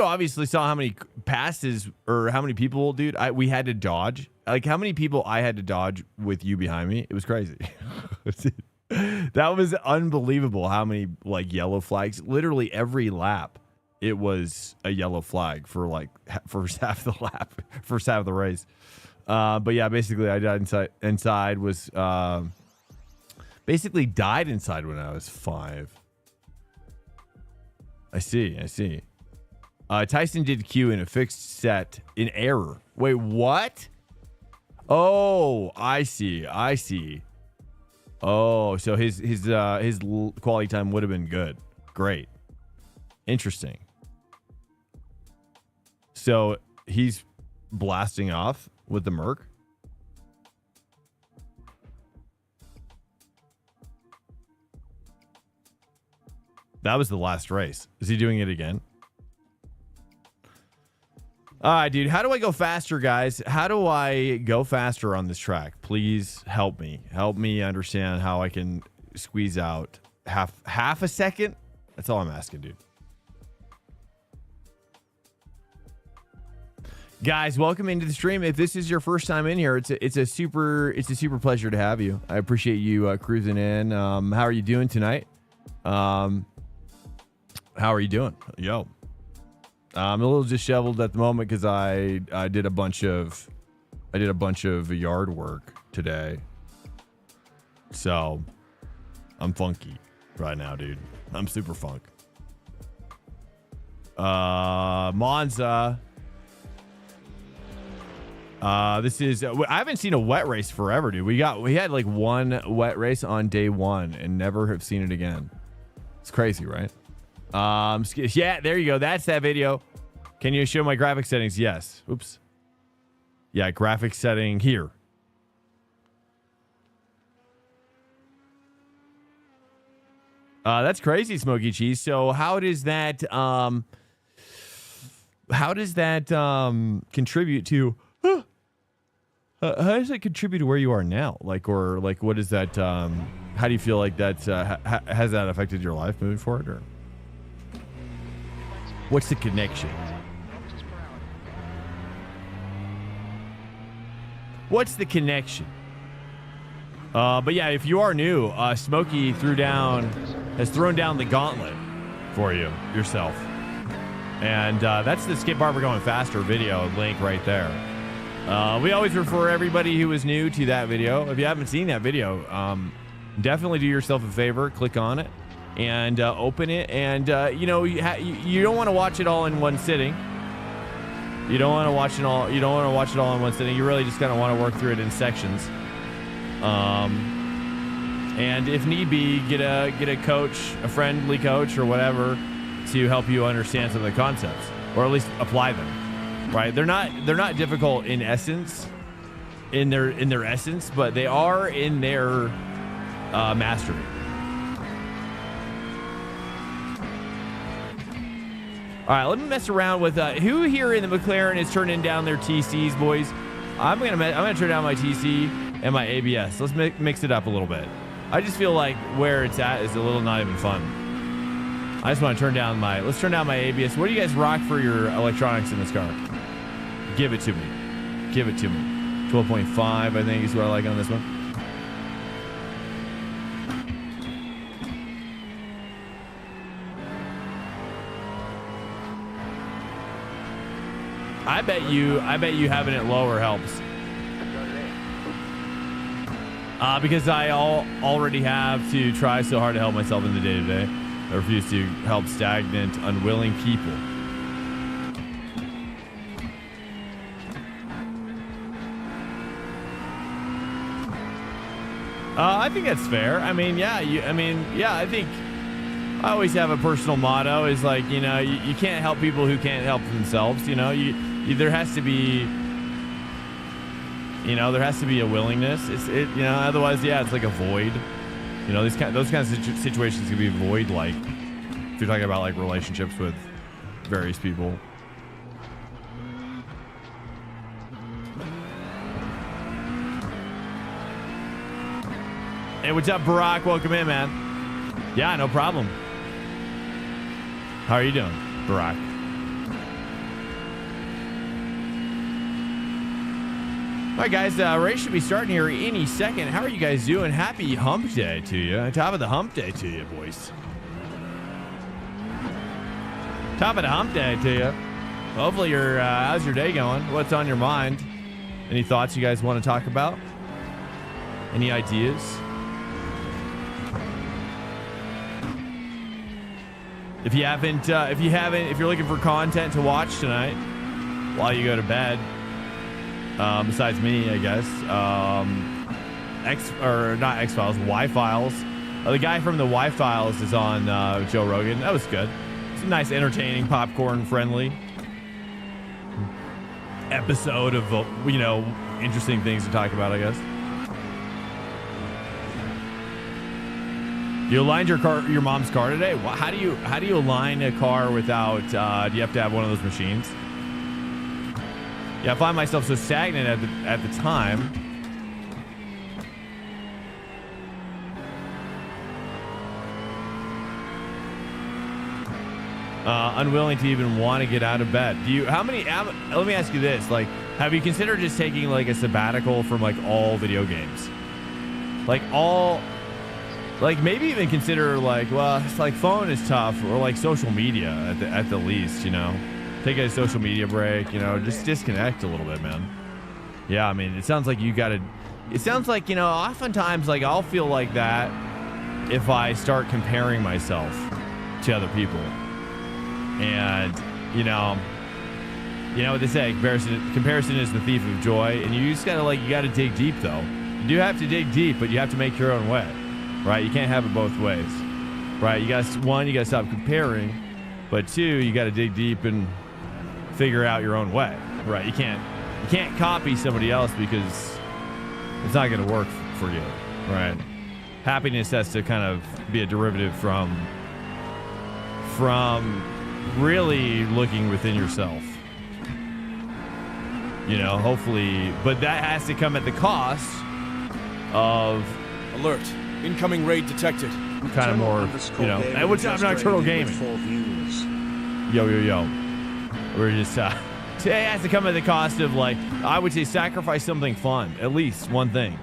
obviously saw how many passes or how many people, dude. We had to dodge. Like how many people I had to dodge with you behind me. It was crazy. That was unbelievable. How many like yellow flags? Literally every lap, it was a yellow flag for first half of the lap, first half of the race. But yeah, basically I died inside was. Basically died inside when I was 5. I see. Tyson did Q in a fixed set in error. Wait, what? Oh, I see. Oh, so his quality time would have been good. Great. Interesting. So he's blasting off with the Merc. That was the last race. Is he doing it again? All right, dude. How do I go faster, guys? How do I go faster on this track? Please help me. Help me understand how I can squeeze out half a second. That's all I'm asking, dude. Guys, welcome into the stream. If this is your first time in here, it's a super pleasure to have you. I appreciate you cruising in. How are you doing tonight? How are you doing? Yo. I'm a little disheveled at the moment because I did a bunch of yard work today. So I'm funky right now, dude. I'm super funk. Monza. This is I haven't seen a wet race forever, dude. We had like one wet race on day one and never have seen it again. It's crazy, right? Yeah, there you go. That's that video. Can you show my graphic settings? Yes. Oops. Yeah, graphic setting here. That's crazy, Smoky Cheese. So how does that contribute to how does it contribute to where you are now? Like, or like, what is that? How do you feel like that has that affected your life moving forward, or what's the connection? What's the connection? But yeah, if you are new, Smokey has thrown down the gauntlet for you yourself, and that's the Skip Barber Going Faster video link right there. We always refer everybody who is new to that video. If you haven't seen that video, definitely do yourself a favor, click on it, and open it. And you don't want to watch it all in one sitting. You don't want to watch it all. You don't want to watch it all in one sitting. You really just kind of want to work through it in sections. And if need be, get a coach, a friendly coach or whatever, to help you understand some of the concepts, or at least apply them. Right? They're not difficult in essence, in their essence, but they are in their mastery. All right, let me mess around with who here in the McLaren is turning down their TCs, boys. I'm gonna turn down my TC and my ABS. Let's mix it up a little bit. I just feel like where it's at is a little not even fun. I just want to let's turn down my ABS. What do you guys rock for your electronics in this car? Give it to me. 12.5, I think, is what I like on this one. I bet you having it lower helps. Because I already have to try so hard to help myself in the day-to-day. I refuse to help stagnant, unwilling people. I think that's fair. I think I always have a personal motto is like, you can't help people who can't help themselves. There has to be a willingness. Otherwise, it's like a void. Those kinds of situations can be void, like if you're talking about like relationships with various people. Hey, what's up, Barack? Welcome in, man. Yeah, no problem. How are you doing, Barack? All right, guys, race should be starting here any second. How are you guys doing? Happy hump day to you. Top of the hump day to you, boys. Top of the hump day to you. Hopefully how's your day going? What's on your mind? Any thoughts you guys want to talk about? Any ideas? If you're looking for content to watch tonight while you go to bed, besides me, I guess, not X-Files, Y-Files. The guy from the Y-Files is on Joe Rogan. That was good. It's a nice, entertaining, popcorn-friendly episode of, interesting things to talk about, I guess. You aligned your mom's car today? Well, how do you align a car without? Do you have to have one of those machines? Yeah, I find myself so stagnant at the time. Unwilling to even want to get out of bed. Let me ask you this. Like, have you considered just taking like a sabbatical from like all video games? Maybe even consider it's like phone is tough, or like social media at the least, take a social media break, just disconnect a little bit, man. Yeah. I mean, it sounds like oftentimes like I'll feel like that if I start comparing myself to other people. And, you know what they say, comparison is the thief of joy. And you just you gotta dig deep though. You do have to dig deep, but you have to make your own way, right? You can't have it both ways, right? You gotta stop comparing, but two, you gotta dig deep and figure out your own way, right? You can't copy somebody else because it's not gonna work for you, right? Happiness has to kind of be a derivative from really looking within yourself, hopefully, but that has to come at the cost of alert, incoming raid detected. Kind of more, hey, what's up, Nocturnal Gaming? Yo. We're just, today has to come at the cost of I would say sacrifice something fun, at least one thing,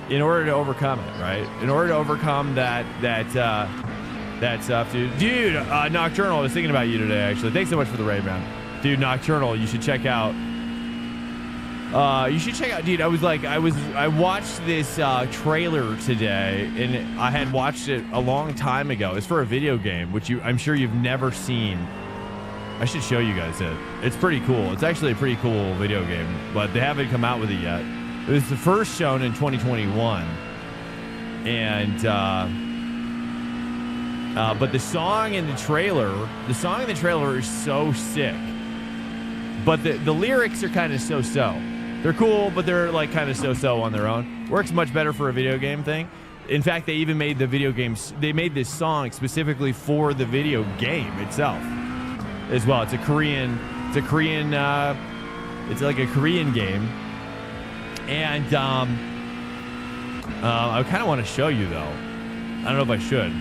in order to overcome it, right? In order to overcome that stuff, dude. Nocturnal, I was thinking about you today, actually. Thanks so much for the raid, man. Dude, Nocturnal, you should check out. Dude, I watched this trailer today, and I had watched it a long time ago. It's for a video game, which I'm sure you've never seen. I should show you guys it. It's pretty cool. It's actually a pretty cool video game, but they haven't come out with it yet. It was the first shown in 2021, and but the song in the trailer is so sick. But the lyrics are kind of so-so. They're cool, but they're kind of so-so on their own. Works much better for a video game thing. In fact, they even made the video games. They made this song specifically for the video game itself, as well. It's like a Korean game, and I kind of want to show you though. I don't know if I should.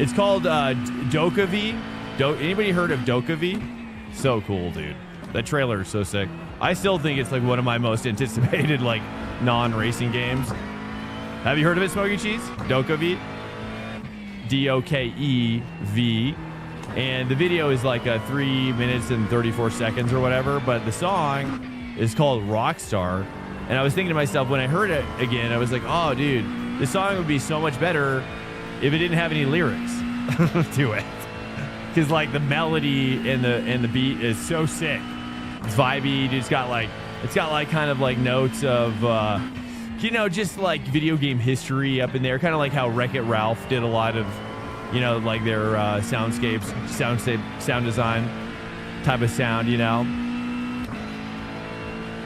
It's called Dokavi. Anybody heard of Dokavi? So cool, dude. That trailer is so sick. I still think it's one of my most anticipated non-racing games. Have you heard of it, Smokey Cheese? Dokavi. Dokev. And the video is 3 minutes and 34 seconds or whatever, but the song is called Rockstar. And I was thinking to myself, when I heard it again, I was like, oh, dude, this song would be so much better if it didn't have any lyrics to it. Because the melody and the beat is so sick. It's vibey. It's got kind of notes of just video game history up in there, kind of like how Wreck-It Ralph did a lot of their soundscapes, sound design type of sound,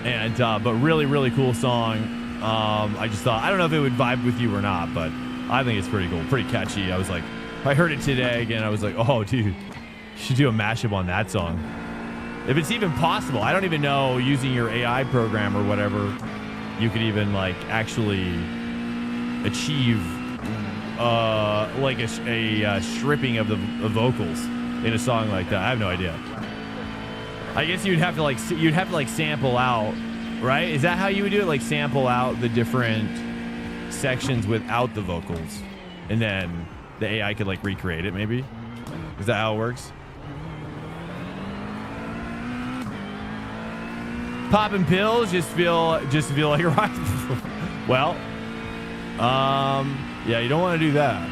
and but really cool song. I just thought, I don't know if it would vibe with you or not, but I think it's pretty cool, pretty catchy. I was I heard it today again. I was like, oh, dude, you should do a mashup on that song. If it's even possible. I don't even know, using your AI program or whatever, you could even actually achieve a stripping of the vocals in a song like that. I have no idea. I guess you'd have to sample out, right? Is that how you would do it? Sample out the different sections without the vocals, and then the AI could recreate it, maybe? Is that how it works? Popping pills, just feel like a rock. Well, yeah, you don't want to do that.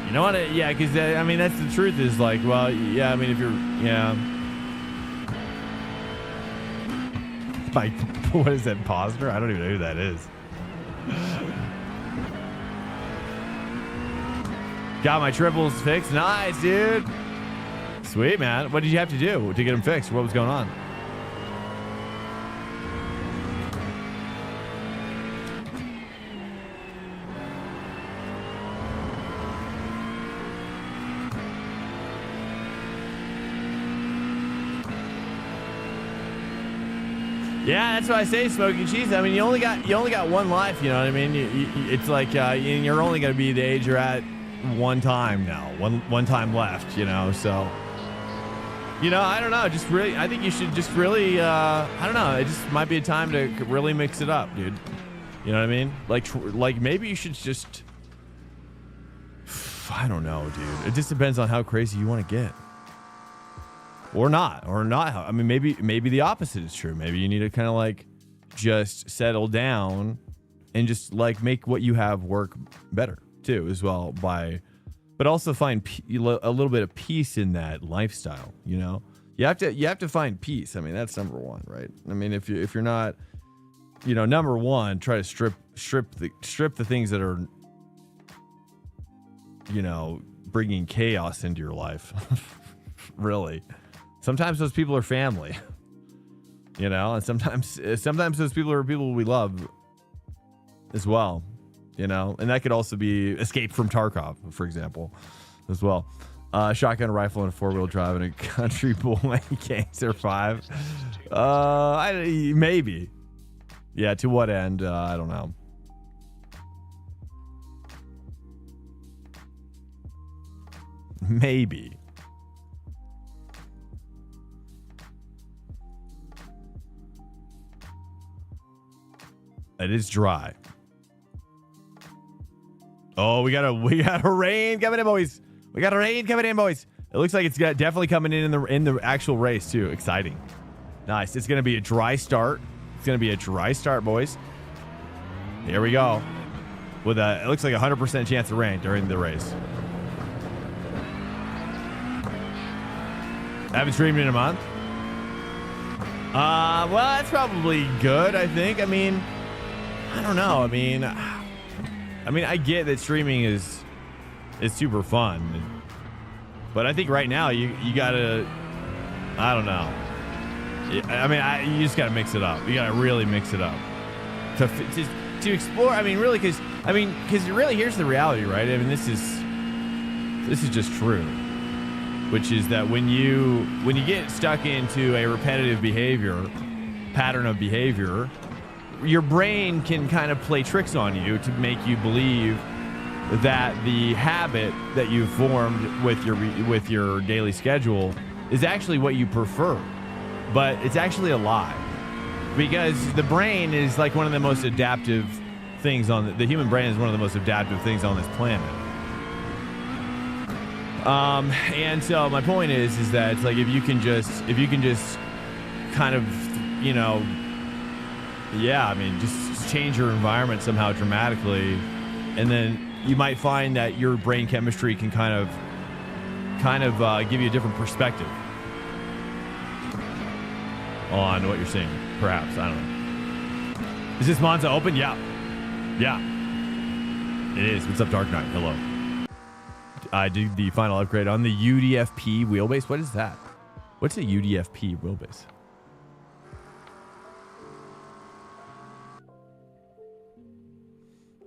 You No one, yeah, because I mean that's the truth. Is like, well, yeah, I mean if you're, yeah. Like, what is that, Posner? I don't even know who that is. Got my triples fixed. Nice, dude. Sweet, man. What did you have to do to get them fixed? What was going on? Yeah, that's what I say, Smoky Cheese. I mean, you only got one life. You know what I mean? It's like you're only going to be the age you're at one time now. One time left. You know, so I don't know. Just really, I think you should just really. I don't know. It just might be a time to really mix it up, dude. You know what I mean? Like maybe you should just. I don't know, dude. It just depends on how crazy you want to get. Or not. I mean, maybe the opposite is true. Maybe you need to kind of like just settle down and just like make what you have work better too, as well. But also find a little bit of peace in that lifestyle. You know, you have to find peace. I mean, that's number one, right? I mean, if you're not, number one, try to strip the things that are, bringing chaos into your life. Really. Sometimes those people are family, and sometimes those people are people we love as well, and that could also be Escape from Tarkov, for example, as well. Shotgun rifle and a 4-wheel drive and a country boy can't survive. Maybe. Yeah, to what end? I don't know. Maybe. It is dry. Oh, we got a rain coming in, boys. We got a rain coming in, boys. It looks like it's definitely coming in the actual race too. Exciting. Nice. It's gonna be a dry start. It's gonna be a dry start, boys. Here we go. With it looks like 100% chance of rain during the race. I haven't streamed in a month. Well, that's probably good. I think. I mean. I don't know. I mean, I get that streaming is super fun, but I think right now you gotta. I don't know. I mean, you just gotta mix it up. You gotta really mix it up to explore. I mean, really, because really, here's the reality, right? I mean, this is just true, which is that when you get stuck into a repetitive pattern of behavior. Your brain can kind of play tricks on you to make you believe that the habit that you've formed with your daily schedule is actually what you prefer, but it's actually a lie, because the brain is like one of the most adaptive things on the human brain is one of the most adaptive things on this planet. And so my point is that it's like if you can just kind of yeah, I mean, just change your environment somehow dramatically, and then you might find that your brain chemistry can kind of give you a different perspective on what you're seeing. Perhaps, I don't know. Is this Monza open? Yeah, it is. What's up, Dark Knight? Hello. I did the final upgrade on the UDFP wheelbase. What is that? What's a UDFP wheelbase?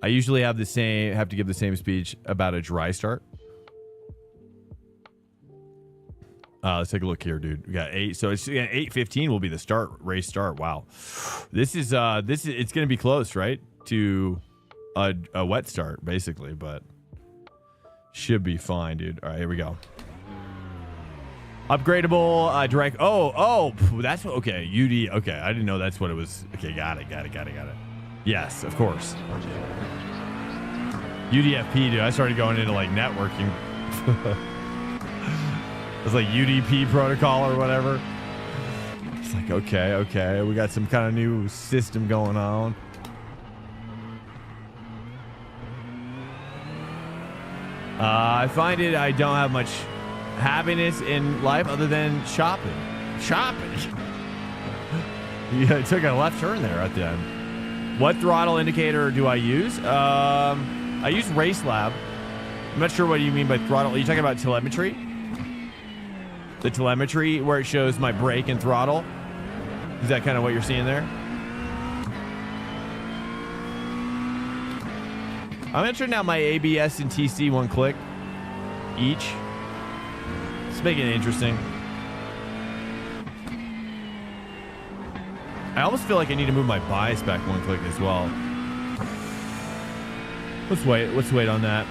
I usually have to give the same speech about a dry start. Let's take a look here, dude. We got 8. So it's 8:15 will be the race start. Wow. This is it's going to be close, right? To a wet start basically, but should be fine, dude. All right, here we go. Upgradable direct. Oh, that's okay. UD. Okay, I didn't know that's what it was. Okay, got it. Yes, of course. UDFP, dude. I started going into like networking. It's like UDP protocol or whatever. It's like, okay. We got some kind of new system going on. I find I don't have much happiness in life other than shopping. Shopping. Yeah, I took a left turn there at the end. What throttle indicator do I use? I use Race Lab. I'm not sure what you mean by throttle. Are you talking about telemetry? The telemetry where it shows my brake and throttle? Is that kind of what you're seeing there? I'm going to turn down my ABS and TC one click each. Let's make it interesting. I almost feel like I need to move my bias back one click as well. Let's wait. Let's wait on that.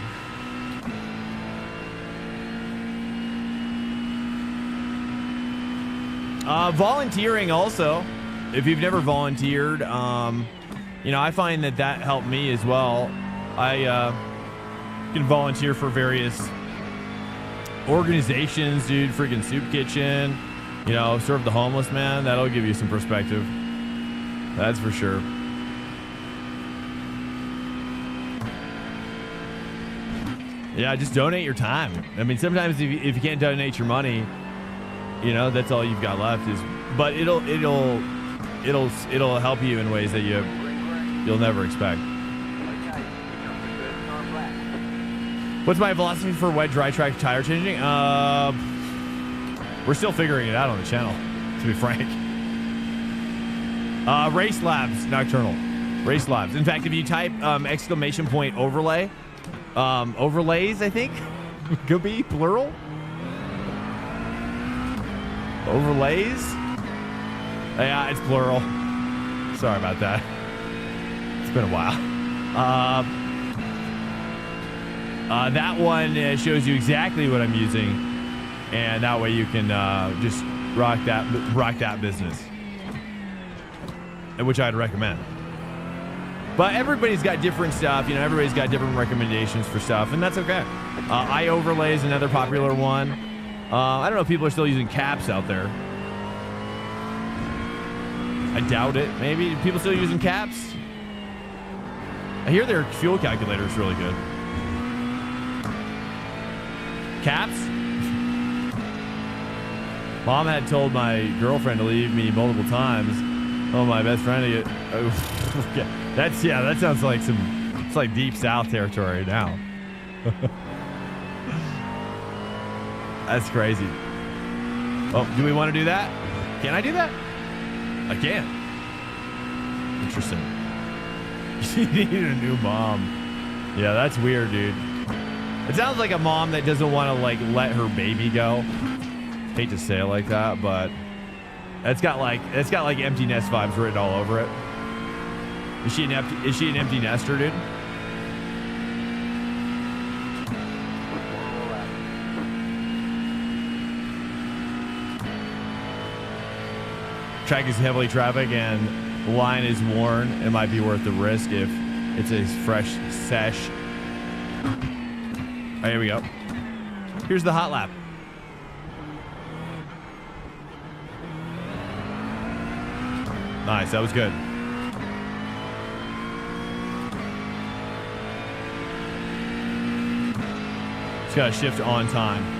Volunteering also. If you've never volunteered, you know, I find that helped me as well. I can volunteer for various organizations, dude. Freaking soup kitchen, you know, serve the homeless, man. That'll give you some perspective. That's for sure. Yeah, just donate your time. I mean, sometimes if you can't donate your money, you know, that's all you've got left is. But it'll help you in ways that you'll never expect. What's my philosophy for wet dry track tire changing? We're still figuring it out on the channel, to be frank. Race Labs Nocturnal. Race Labs. In fact, if you type exclamation point overlay, overlays, I think could be plural. Overlays. Yeah, it's plural. Sorry about that. It's been a while. That one shows you exactly what I'm using, and that way you can just rock that business, which I'd recommend. But everybody's got different stuff, you know. Everybody's got different recommendations for stuff, and that's okay. iOverlay is another popular one. I don't know if people are still using caps out there. I doubt it. Maybe people still using caps. I hear their fuel calculator is really good. Caps? Mom had told my girlfriend to leave me multiple times. Oh, my best friend to get. Oh, yeah. That sounds like it's like deep South territory now. That's crazy. Oh, do we want to do that? Can I do that? I can. Interesting. You need a new mom. Yeah, that's weird, dude. It sounds like a mom that doesn't want to like let her baby go. Hate to say it like that, but it's got like empty nest vibes written all over it. Is she an empty nester, dude? Track is heavily traffic and line is worn. It might be worth the risk if it's a fresh sesh. Oh, here we go. Here's the hot lap. Nice, that was good. Just gotta shift on time.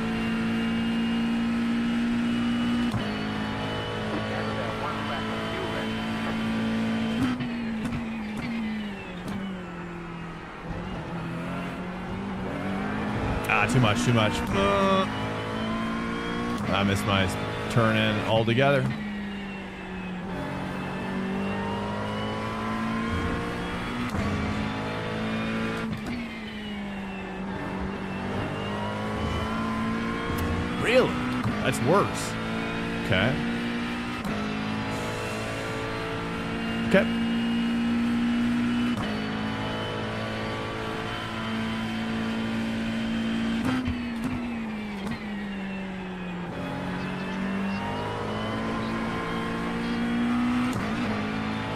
Too much. I missed my turn in altogether. Really? That's worse. Okay.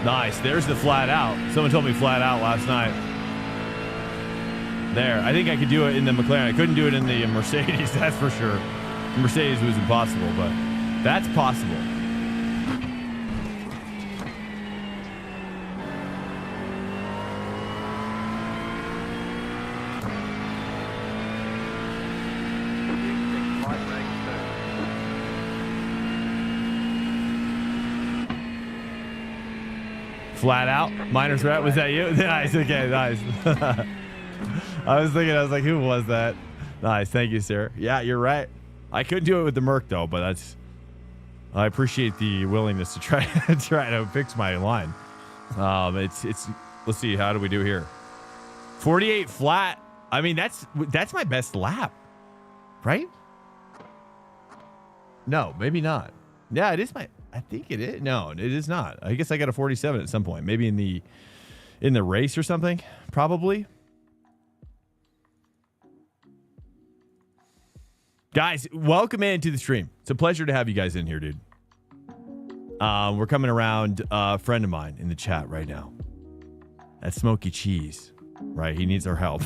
Nice. There's the flat out. Someone told me flat out last night. There. I think I could do it in the McLaren. I couldn't do it in the Mercedes, that's for sure. The Mercedes was impossible, but that's possible. Flat out. Minor threat. Was that you? Nice. Okay. Nice. I was like, who was that? Nice. Thank you, sir. Yeah, you're right. I couldn't do it with the Merc though, but I appreciate the willingness to try to fix my line. It's. Let's see. How do we do here? 48 flat. I mean, that's my best lap, right? No, maybe not. Yeah, it is my. I think it is. No, it is not. I guess I got a 47 at some point. Maybe in the race or something. Probably. Guys, welcome into the stream. It's a pleasure to have you guys in here, dude. We're coming around a friend of mine in the chat right now. That's Smoky Cheese, right? He needs our help.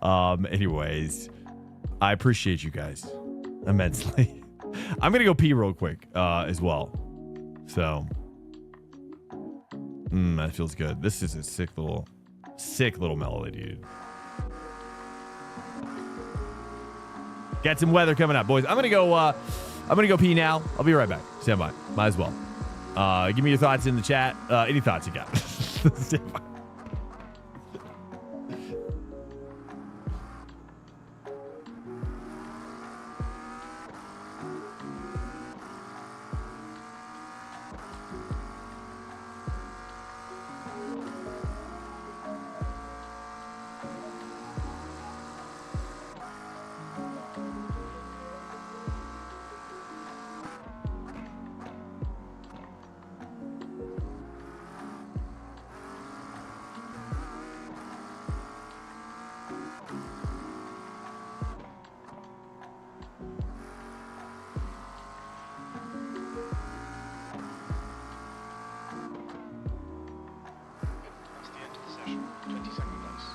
Anyways, I appreciate you guys immensely. I'm gonna go pee real quick as well. So, that feels good. This is a sick little melody, dude. Got some weather coming up, boys. I'm gonna go pee now. I'll be right back. Stand by. Might as well. Give me your thoughts in the chat. Any thoughts you got? Stand by. That's the end of the session. 22nd place.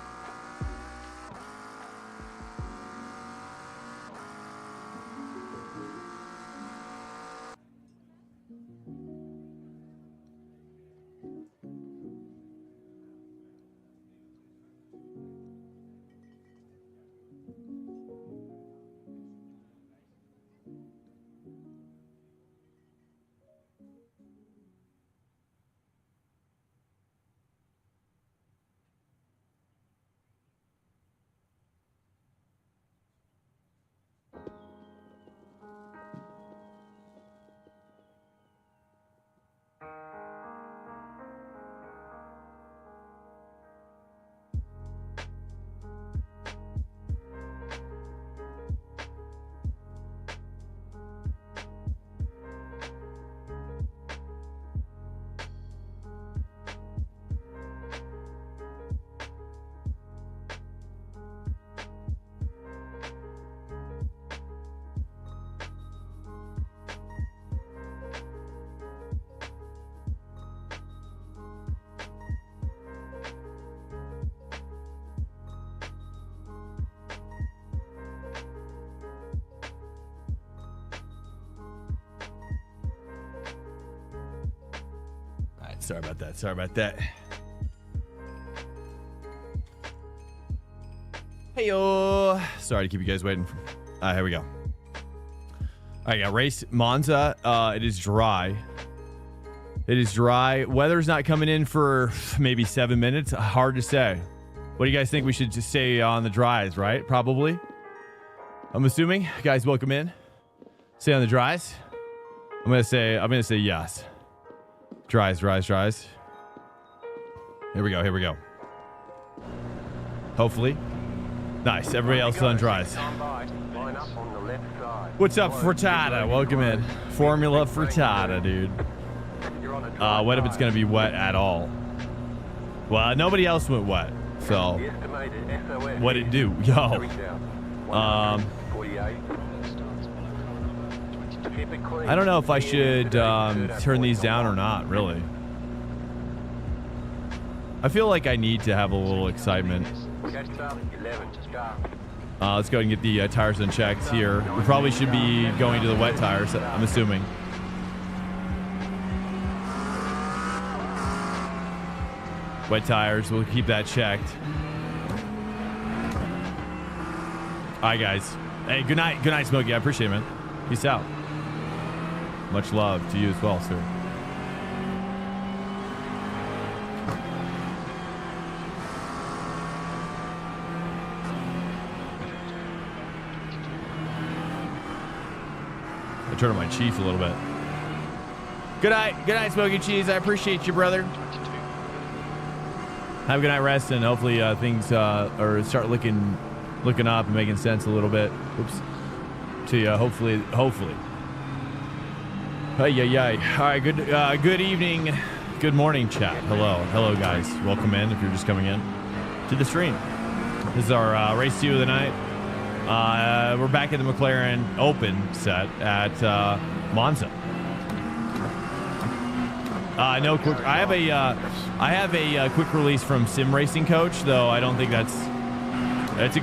Sorry about that. Hey-yo. Sorry to keep you guys waiting. Here we go. All right, got race Monza. It is dry. Weather's not coming in for maybe 7 minutes. Hard to say. What do you guys think we should just say on the dries, right? Probably. I'm assuming. Guys, welcome in. Say on the dries. I'm gonna say yes. Dries. Here we go. Hopefully. Nice. Everybody else on dries. What's up, Frittata? Welcome in. Formula Frittata, dude. What if it's going to be wet at all? Well, nobody else went wet. So, what'd it do? Yo. I don't know if I should turn these down or not, really. I feel like I need to have a little excitement. Let's go ahead and get the tires unchecked here. We probably should be going to the wet tires, I'm assuming. Wet tires, we'll keep that checked. All right, guys. Hey, good night, Smokey. I appreciate it, man. Peace out. Much love to you as well, sir. I turned on my chief a little bit. Good night, Smoky Cheese. I appreciate you, brother. 22. Have a good night, rest, and hopefully things or start looking up and making sense a little bit. Oops. To you, hopefully. Hey, yeah. All right, good evening, good morning, chat. Hello, guys. Welcome in if you're just coming in to the stream. This is our race 2 of the night. We're back at the McLaren Open set at Monza. No quick. I have a quick release from Sim Racing Coach, though I don't think it's a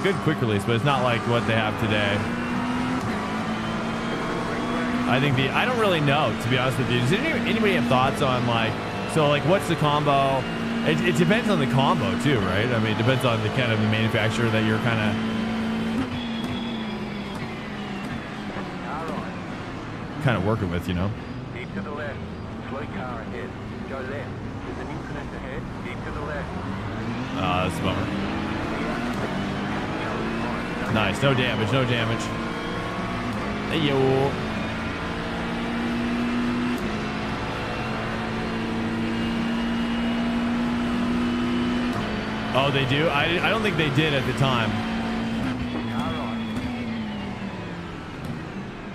good quick release, but it's not like what they have today. I don't really know, to be honest with you. Does anybody have thoughts on what's the combo? It depends on the combo too, right? I mean, it depends on the kind of the manufacturer that you're kind of working with, you know. Keep to the left. Slow car ahead. Go left. There's an incident ahead. Keep to the left. That's a bummer. Nice. No damage. Hey, yo. Oh, they do? I don't think they did at the time. Car right.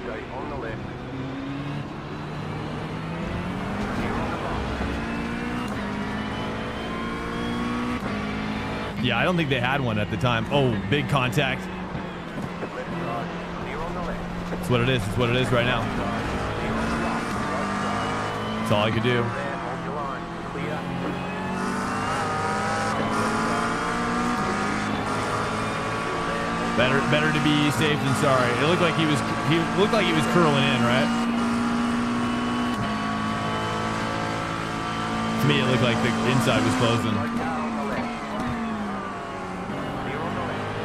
Stay on the left. You're on the right. Yeah, I don't think they had one at the time. Oh, big contact. Left side. Clear on the left. That's what it is. It's what it is right now. Clear on the right. Right side. That's all I could do. There, hold your line. Clear. Better to be safe than sorry. It looked like he was curling in, right? To me, it looked like the inside was closing. Right car on the left. Clear on the left.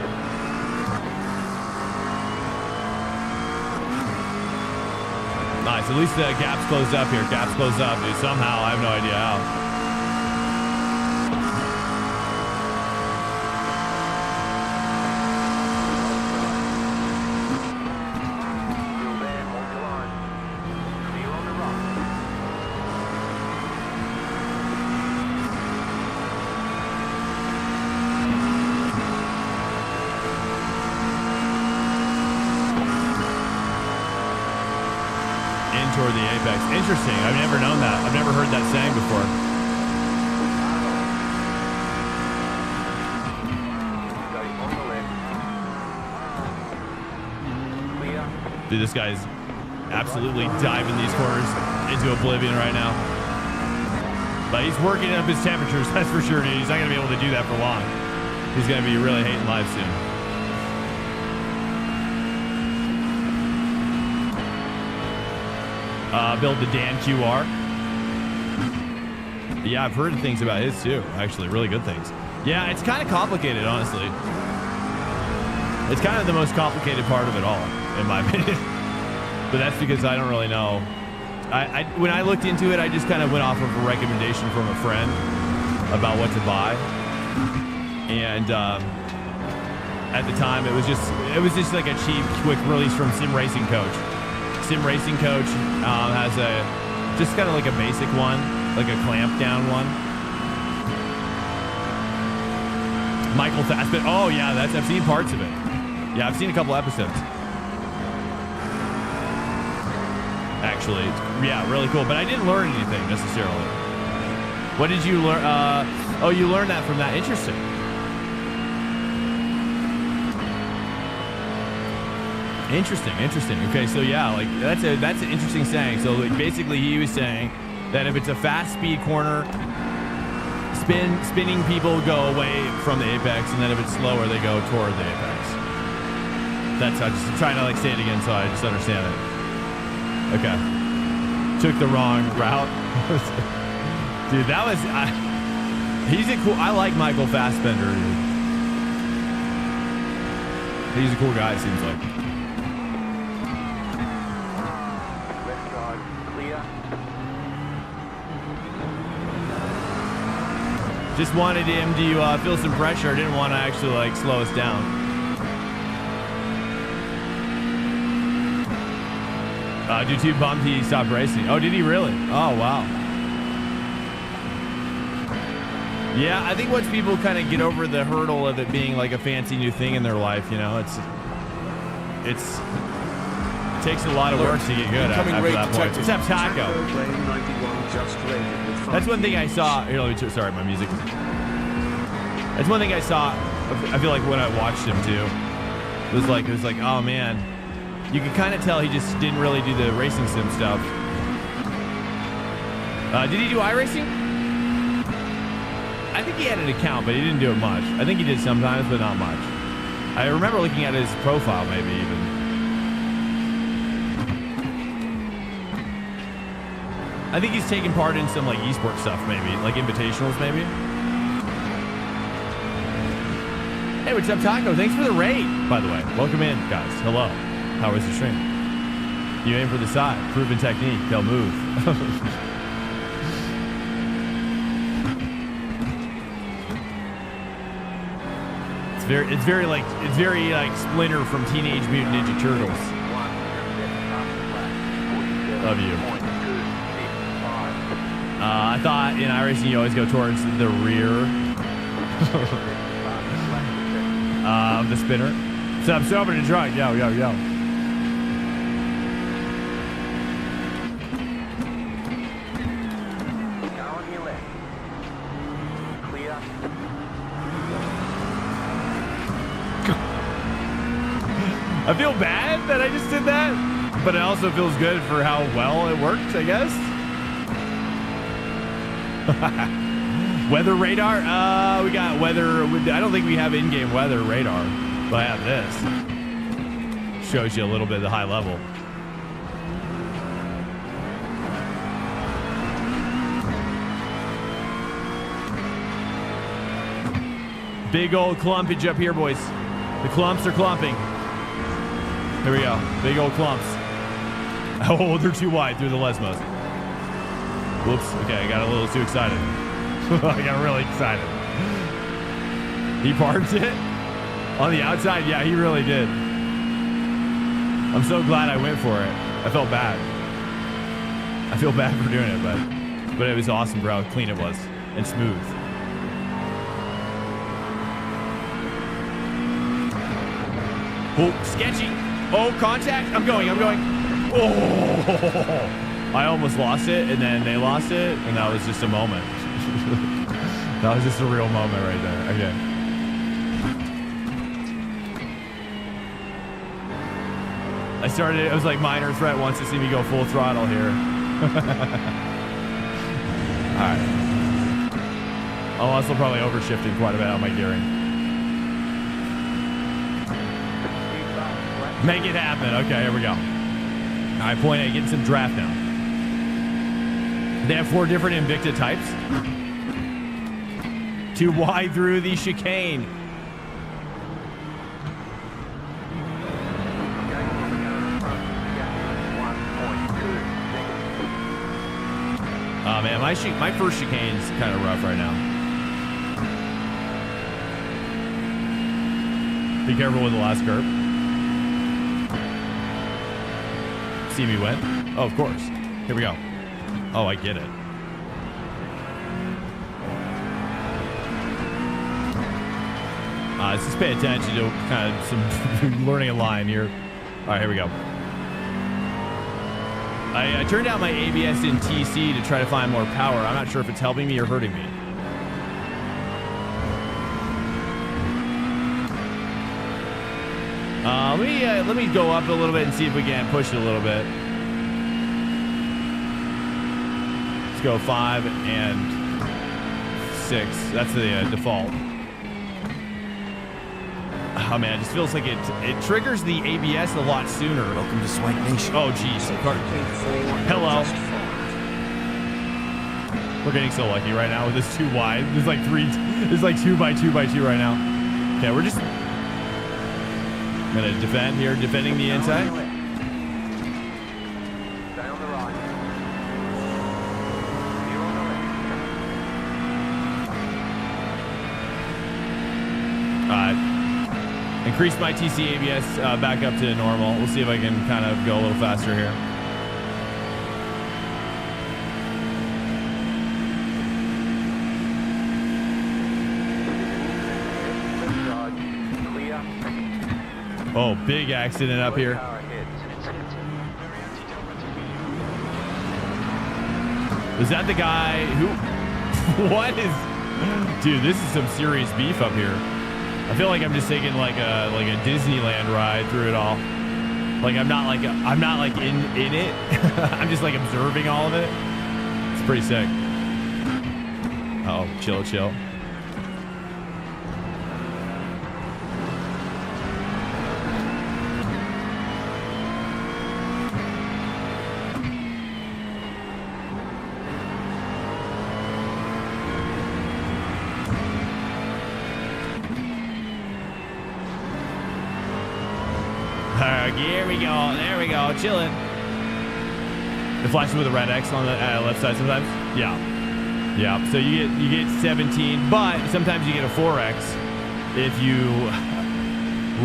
Nice. At least the gap's closed up here. Gap's closed up, dude. Somehow, I have no idea how. Still there, hold your line. Clear on the right. In toward the apex. Interesting. I've never known that. I've never heard that saying before. Stay on the left. Clear. Dude, this guy's absolutely diving these corners into oblivion right now. But he's working up his temperatures, that's for sure, dude. He's not going to be able to do that for long. He's going to be really hating life soon. Build the Dan QR. Yeah, I've heard things about his too, actually, really good things. Yeah, it's kind of complicated, honestly. It's kind of the most complicated part of it all, in my opinion. But that's because I don't really know. When I looked into it, I just kind of went off of a recommendation from a friend about what to buy. And at the time, it was just like a cheap, quick release from Sim Racing Coach. Sim Racing Coach has just kind of like a basic one, like a clamp down one. Michael Fassbender. Oh yeah, I've seen parts of it. Yeah, I've seen a couple episodes. Actually, yeah, really cool. But I didn't learn anything necessarily. What did you learn? Oh, you learned that from that. Interesting. Interesting. Okay, so yeah, like that's an interesting saying. So like, basically, he was saying that if it's a fast speed corner, spinning people go away from the apex, and then if it's slower, they go toward the apex. That's how. Just trying to like say it again, so I just understand it. Okay, took the wrong route, dude. That was. He's a cool. I like Michael Fassbender. Dude. He's a cool guy. It seems like. Just wanted him to feel some pressure. Didn't want to actually like slow us down. Dude, too bummed he stopped racing. Oh, did he really? Oh, wow. Yeah, I think once people kind of get over the hurdle of it being like a fancy new thing in their life, you know, it takes a lot of work to get good after that point. Except Taco. That's one thing I saw. Here, let me. Sorry, my music. That's one thing I saw. I feel like when I watched him too, it was like, oh man, you could kind of tell he just didn't really do the racing sim stuff. Did he do iRacing? I think he had an account, but he didn't do it much. I think he did sometimes, but not much. I remember looking at his profile, maybe even. I think he's taken part in some like esports stuff, maybe like invitationals, maybe. Hey, what's up, Taco? Thanks for the raid, by the way. Welcome in, guys. Hello. How was the stream? You aim for the side. Proven technique. They'll move. It's very like Splinter from Teenage Mutant Ninja Turtles. Love you. I thought in iRacing you always go towards the rear of the spinner. So I'm sober to drunk. Yo. I feel bad that I just did that, but it also feels good for how well it worked, I guess. Weather radar? We got weather. I don't think we have in-game weather radar, but I have this. Shows you a little bit of the high level. Big old clumpage up here, boys. The clumps are clumping. Here we go. Big old clumps. Oh, they're too wide through the Lesmos. Whoops. Okay, I got a little too excited. I got really excited. He parked it on the outside. Yeah, he really did. I'm so glad I went for it. I felt bad. I feel bad for doing it, but it was awesome, bro. How clean it was and smooth. Oh, sketchy. Oh, contact. I'm going. Oh, I almost lost it, and then they lost it, and that was just a moment. That was just a real moment right there. Okay. It was like minor threat wants to see me go full throttle here. All right. I'm also probably overshifting quite a bit on my gearing. Make it happen. Okay, here we go. All right, point A, getting some draft now. They have 4 different Invicta types. Too wide through the chicane. Oh man, my first chicane's kind of rough right now. Be careful with the last curve. See me win? Oh, of course. Here we go. Oh, I get it. Let's just pay attention to kind of some learning a line here. All right, here we go. I turned out my ABS in TC to try to find more power. I'm not sure if it's helping me or hurting me. Let me go up a little bit and see if we can push it a little bit. Let's go 5 and 6. That's the default. Oh man, it just feels like it triggers the ABS a lot sooner. Welcome to Swank Nation. Oh geez. Hello. We're getting so lucky right now with this too wide. There's like 2 by 2 by 2 right now. Okay, we're just gonna defend here, defending the inside. Stay on the right. You're on the left. Increase my TC ABS back up to normal. We'll see if I can kind of go a little faster here. Oh, big accident up here. Car ahead. Is that the guy who... What is... Dude, this is some serious beef up here. I feel like I'm just taking like a Disneyland ride through it all. Like I'm not like in it. I'm just like observing all of it. It's pretty sick. Oh, chill. Here we go. There we go. Chilling. It flashes with a red X on the left side sometimes. Yeah. So you get 17, but sometimes you get a 4X if you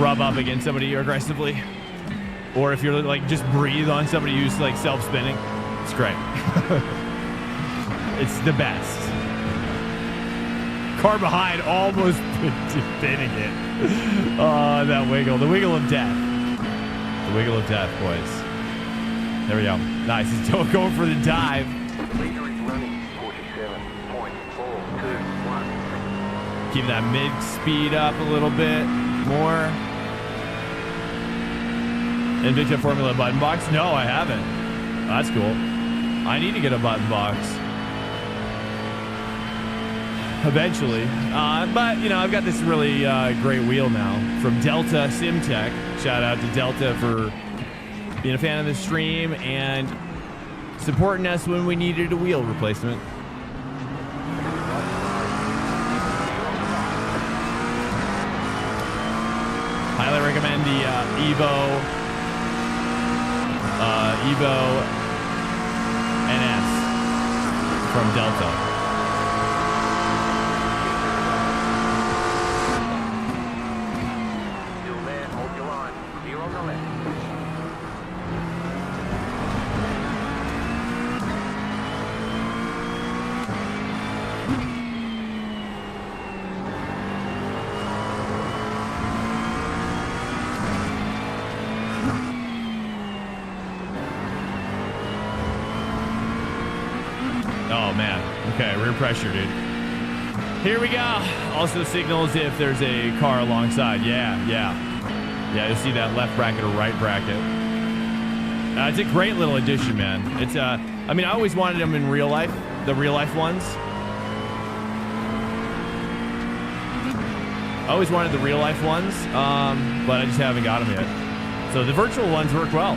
rub up against somebody aggressively, or if you're like just breathe on somebody who's like self-spinning. It's great. It's the best. Car behind almost spinning it. Oh, that wiggle. The wiggle of death. The wiggle of death, boys. There we go. Nice. He's going for the dive. Leader is running 47.421. Keep that mid speed up a little bit more. Invicta Formula button box? No, I haven't. That's cool. I need to get a button box. Eventually. But, you know, I've got this really great wheel now from Delta SimTech. Shout out to Delta for being a fan of the stream and supporting us when we needed a wheel replacement. Highly recommend the Evo NS from Delta. Pressure, dude. Here we go. Also signals if there's a car alongside. Yeah. You'll see that left bracket or right bracket. It's a great little addition, man. It's I mean, I always wanted them in real life, the real life ones. I always wanted the real life ones, but I just haven't got them yet. So the virtual ones work well.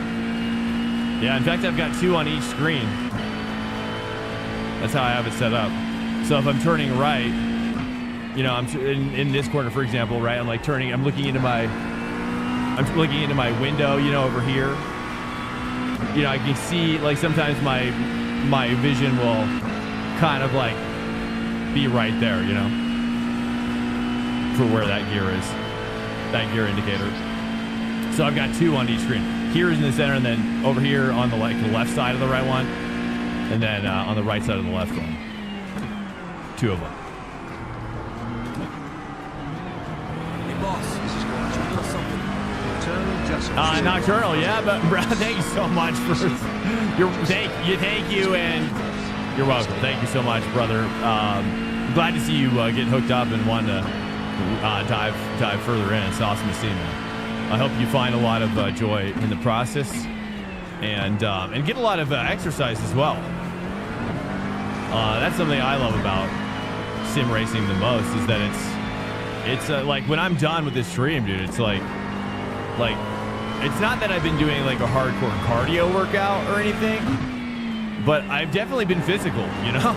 Yeah, in fact, I've got 2 on each screen. That's how I have it set up. So if I'm turning right, you know, I'm in this corner, for example, right? I'm like turning. I'm looking into my window, you know, over here. You know, I can see like sometimes my vision will kind of like be right there, you know, for where that gear is, that gear indicator. So I've got 2 on each screen. Here is in the center, and then over here on the left side of the right one. And then on the right side of the left one. 2 of them. Hey, boss. This is going to do something. Nocturnal, yeah, but thank you so much for thank you, and you're welcome. Thank you so much, brother. Glad to see you get hooked up and want to dive further in. It's awesome to see, man. I hope you find a lot of joy in the process, and get a lot of exercise as well. That's something I love about sim racing the most, is that it's like when I'm done with this stream, dude, it's like it's not that I've been doing like a hardcore cardio workout or anything, but I've definitely been physical, you know?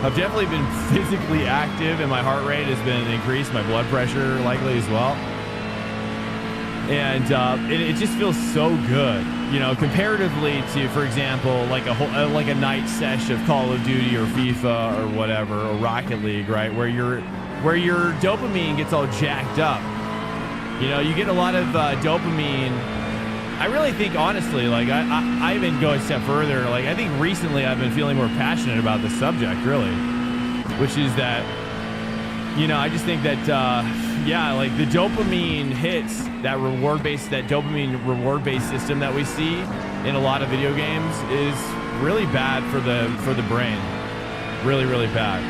I've definitely been physically active, and my heart rate has been increased, my blood pressure likely as well. And it just feels so good, you know, comparatively to, for example, like a night sesh of Call of Duty or FIFA or whatever, or Rocket League, right, where your dopamine gets all jacked up. You know, you get a lot of dopamine. I really think, honestly, like I even go a step further. Like I think recently I've been feeling more passionate about the subject, really, which is that, you know, I just think that, yeah, like the dopamine hits that dopamine reward-based system that we see in a lot of video games is really bad for the brain. Really, really bad.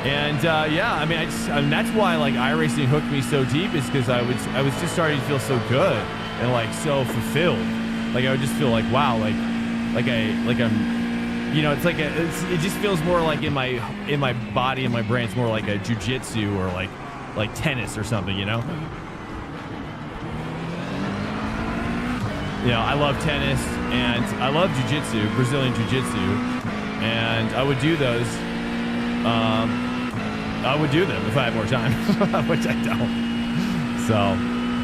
And yeah, I mean, that's why like iRacing hooked me so deep, is because I was just starting to feel so good and like so fulfilled. Like I would just feel like, wow, like I'm, you know, it's like it just feels more like in my body and my brain, it's more like a jiu-jitsu or like tennis or something, you know? You know, I love tennis and I love jiu-jitsu, Brazilian jiu-jitsu, and I would do those. I would do them if I had more time, which I don't. So,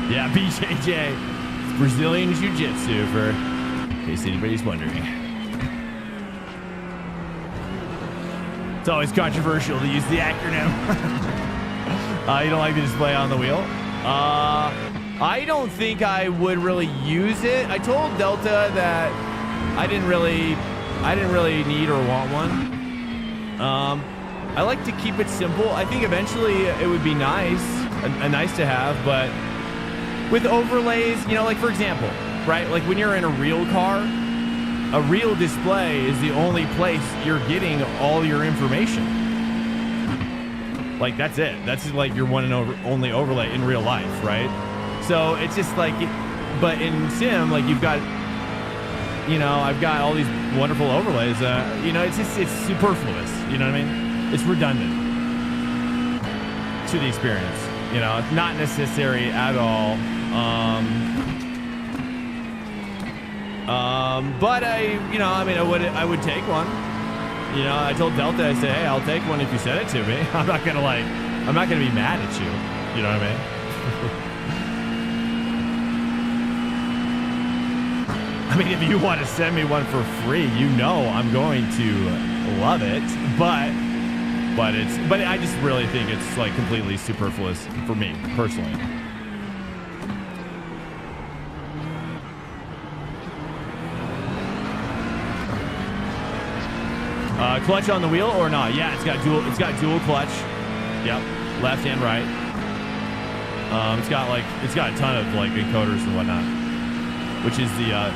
yeah, BJJ, it's Brazilian jiu-jitsu, for in case anybody's wondering. It's always controversial to use the acronym. You don't like the display on the wheel? I don't think I would really use it. I told Delta that I didn't really need or want one. I like to keep it simple. I think eventually it would be nice, a nice to have, but with overlays, you know, like for example, right? Like when you're in a real car, a real display is the only place you're getting all your information. Like that's it. That's like your one and only overlay in real life, right? So it's just like, but in sim, like you've got, you know, I've got all these wonderful overlays. You know, it's superfluous. You know what I mean? It's redundant to the experience. You know, it's not necessary at all. But I would take one. You know, I told Delta, I said, hey, I'll take one if you send it to me. I'm not gonna be mad at you. You know what I mean? I mean, if you want to send me one for free, you know I'm going to love it. But I just really think it's like completely superfluous for me personally. Clutch on the wheel or not? Yeah, it's got dual clutch. Yep, left and right. It's got a ton of like encoders and whatnot, which is an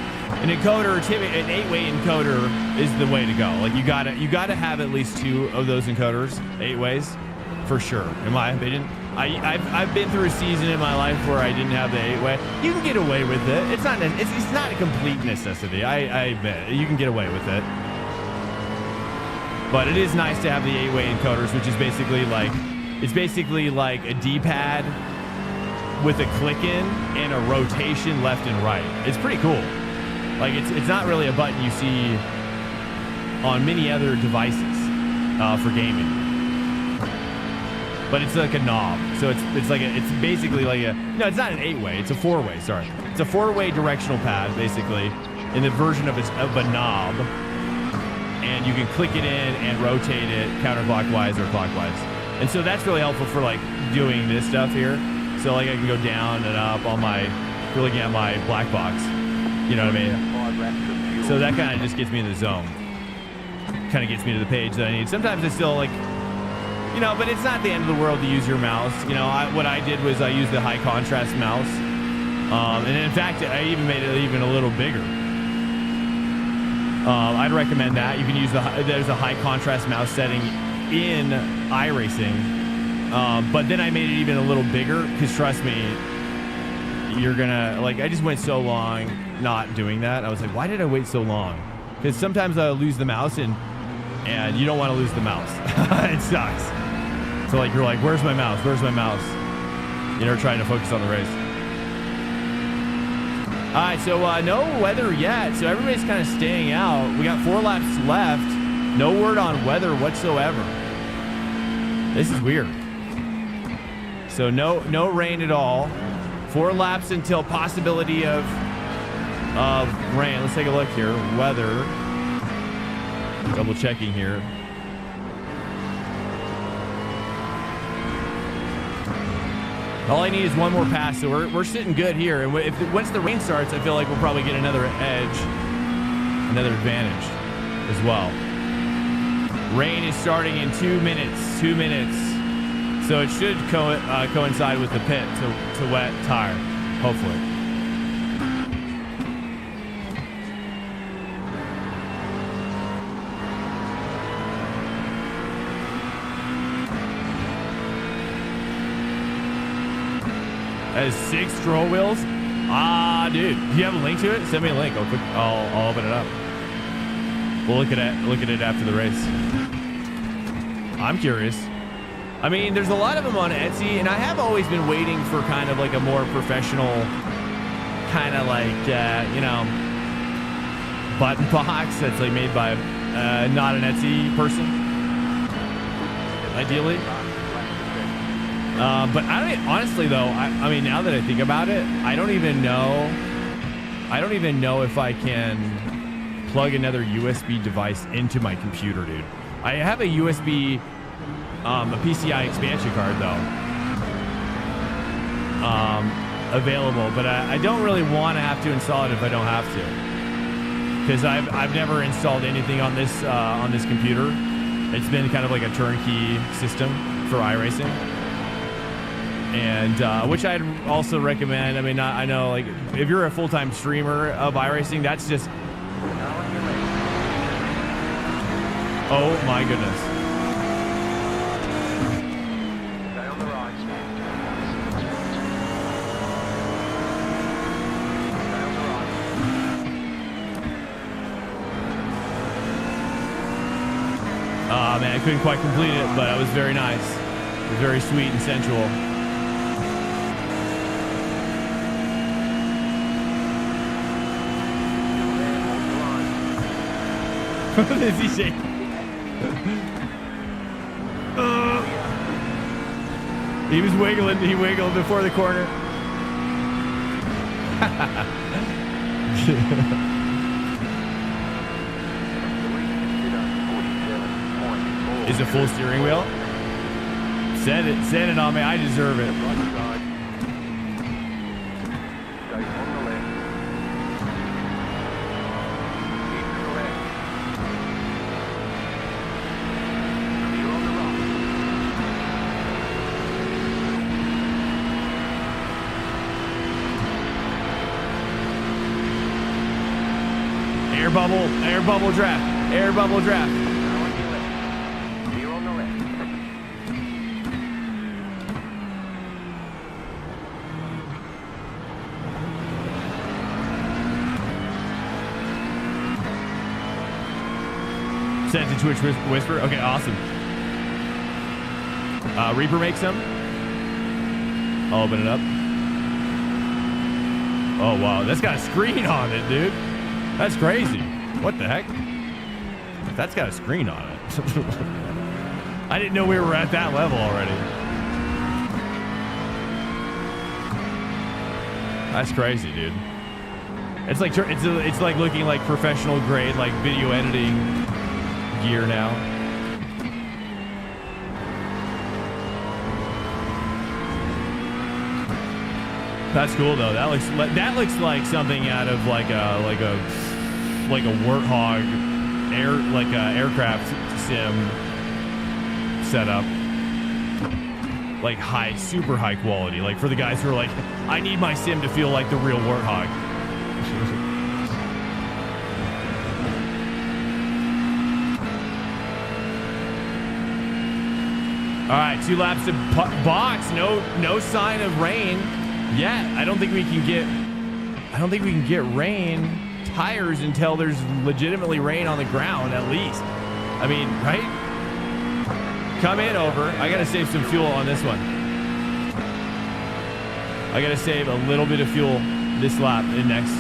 encoder. An 8-way encoder is the way to go. Like you gotta have at least 2 of those encoders, 8 ways, for sure. In my opinion, I've been through a season in my life where I didn't have the 8-way. You can get away with it. It's not a complete necessity. I admit you can get away with it. But it is nice to have the 8-way encoders, which is basically like a D-pad with a click in and a rotation left and right. It's pretty cool. Like it's not really a button you see on many other devices for gaming. But it's like a knob. So it's basically like it's not an 8-way, it's a 4-way, sorry. It's a 4-way directional pad basically in the version of a knob. And you can click it in and rotate it counterclockwise or clockwise. And so that's really helpful for like doing this stuff here. So like I can go down and up on if you're looking at my black box. You know what I mean? So that kind of just gets me in the zone. Kind of gets me to the page that I need. Sometimes I still like, you know, but it's not the end of the world to use your mouse. You know, what I did was I used the high contrast mouse. And in fact, I even made it even a little bigger. I'd recommend that. You can use there's a high contrast mouse setting in iRacing. But then I made it even a little bigger because trust me, you're gonna I just went so long not doing that. I was like, why did I wait so long? Because sometimes I'll lose the mouse and you don't want to lose the mouse. It sucks. So like you're like, where's my mouse? Where's my mouse? You're trying to focus on the race. All right, so no weather yet. So everybody's kind of staying out. We got 4 laps left. No word on weather whatsoever. This is weird. So no rain at all. 4 laps until possibility of rain. Let's take a look here. Weather. Double checking here. All I need is one more pass, so we're sitting good here. And once the rain starts, I feel like we'll probably get another edge, another advantage as well. Rain is starting in 2 minutes. 2 minutes. So it should coincide with the pit to wet tire, hopefully. Has 6 stroll wheels. Ah, dude, do you have a link to it? Send me a link. I'll open it up. We'll look at it after the race. I'm curious. I mean, there's a lot of them on Etsy, and I have always been waiting for kind of like a more professional kind of like, you know, button box that's like made by not an Etsy person, ideally. But I don't, honestly though, I mean, now that I think about it, I don't even know if I can plug another USB device into my computer, dude. I have a USB, a PCI expansion card though, available, but I don't really want to have to install it if I don't have to, because I've never installed anything on this computer. It's been kind of like a turnkey system for iRacing, and which I'd also recommend. I mean, I know, like, if you're a full-time streamer of iRacing, that's just, oh my goodness. Man, I couldn't quite complete it, but it was very nice. It was very sweet and sensual. What is he saying? He was wiggling. He wiggled before the corner. Is it full steering wheel? Send it on me. I deserve it. Air bubble draft. Air bubble draft. Sent to Twitch Whisper. Okay, awesome. Reaper makes some. I'll open it up. Oh, wow. That's got a screen on it, dude. That's crazy. What the heck? That's got a screen on it. I didn't know we were at that level already. That's crazy, dude. It's like looking like professional grade, like video editing gear now. That's cool though. That looks like something out of like a Warthog aircraft sim setup. Like super high quality. Like for the guys who are like, I need my sim to feel like the real Warthog. All right, 2 laps of box. No sign of rain yet. I don't think we can get rain tires until there's legitimately rain on the ground, at least. I mean, right? Come in over. I gotta save some fuel on this one. I gotta save a little bit of fuel this lap and next.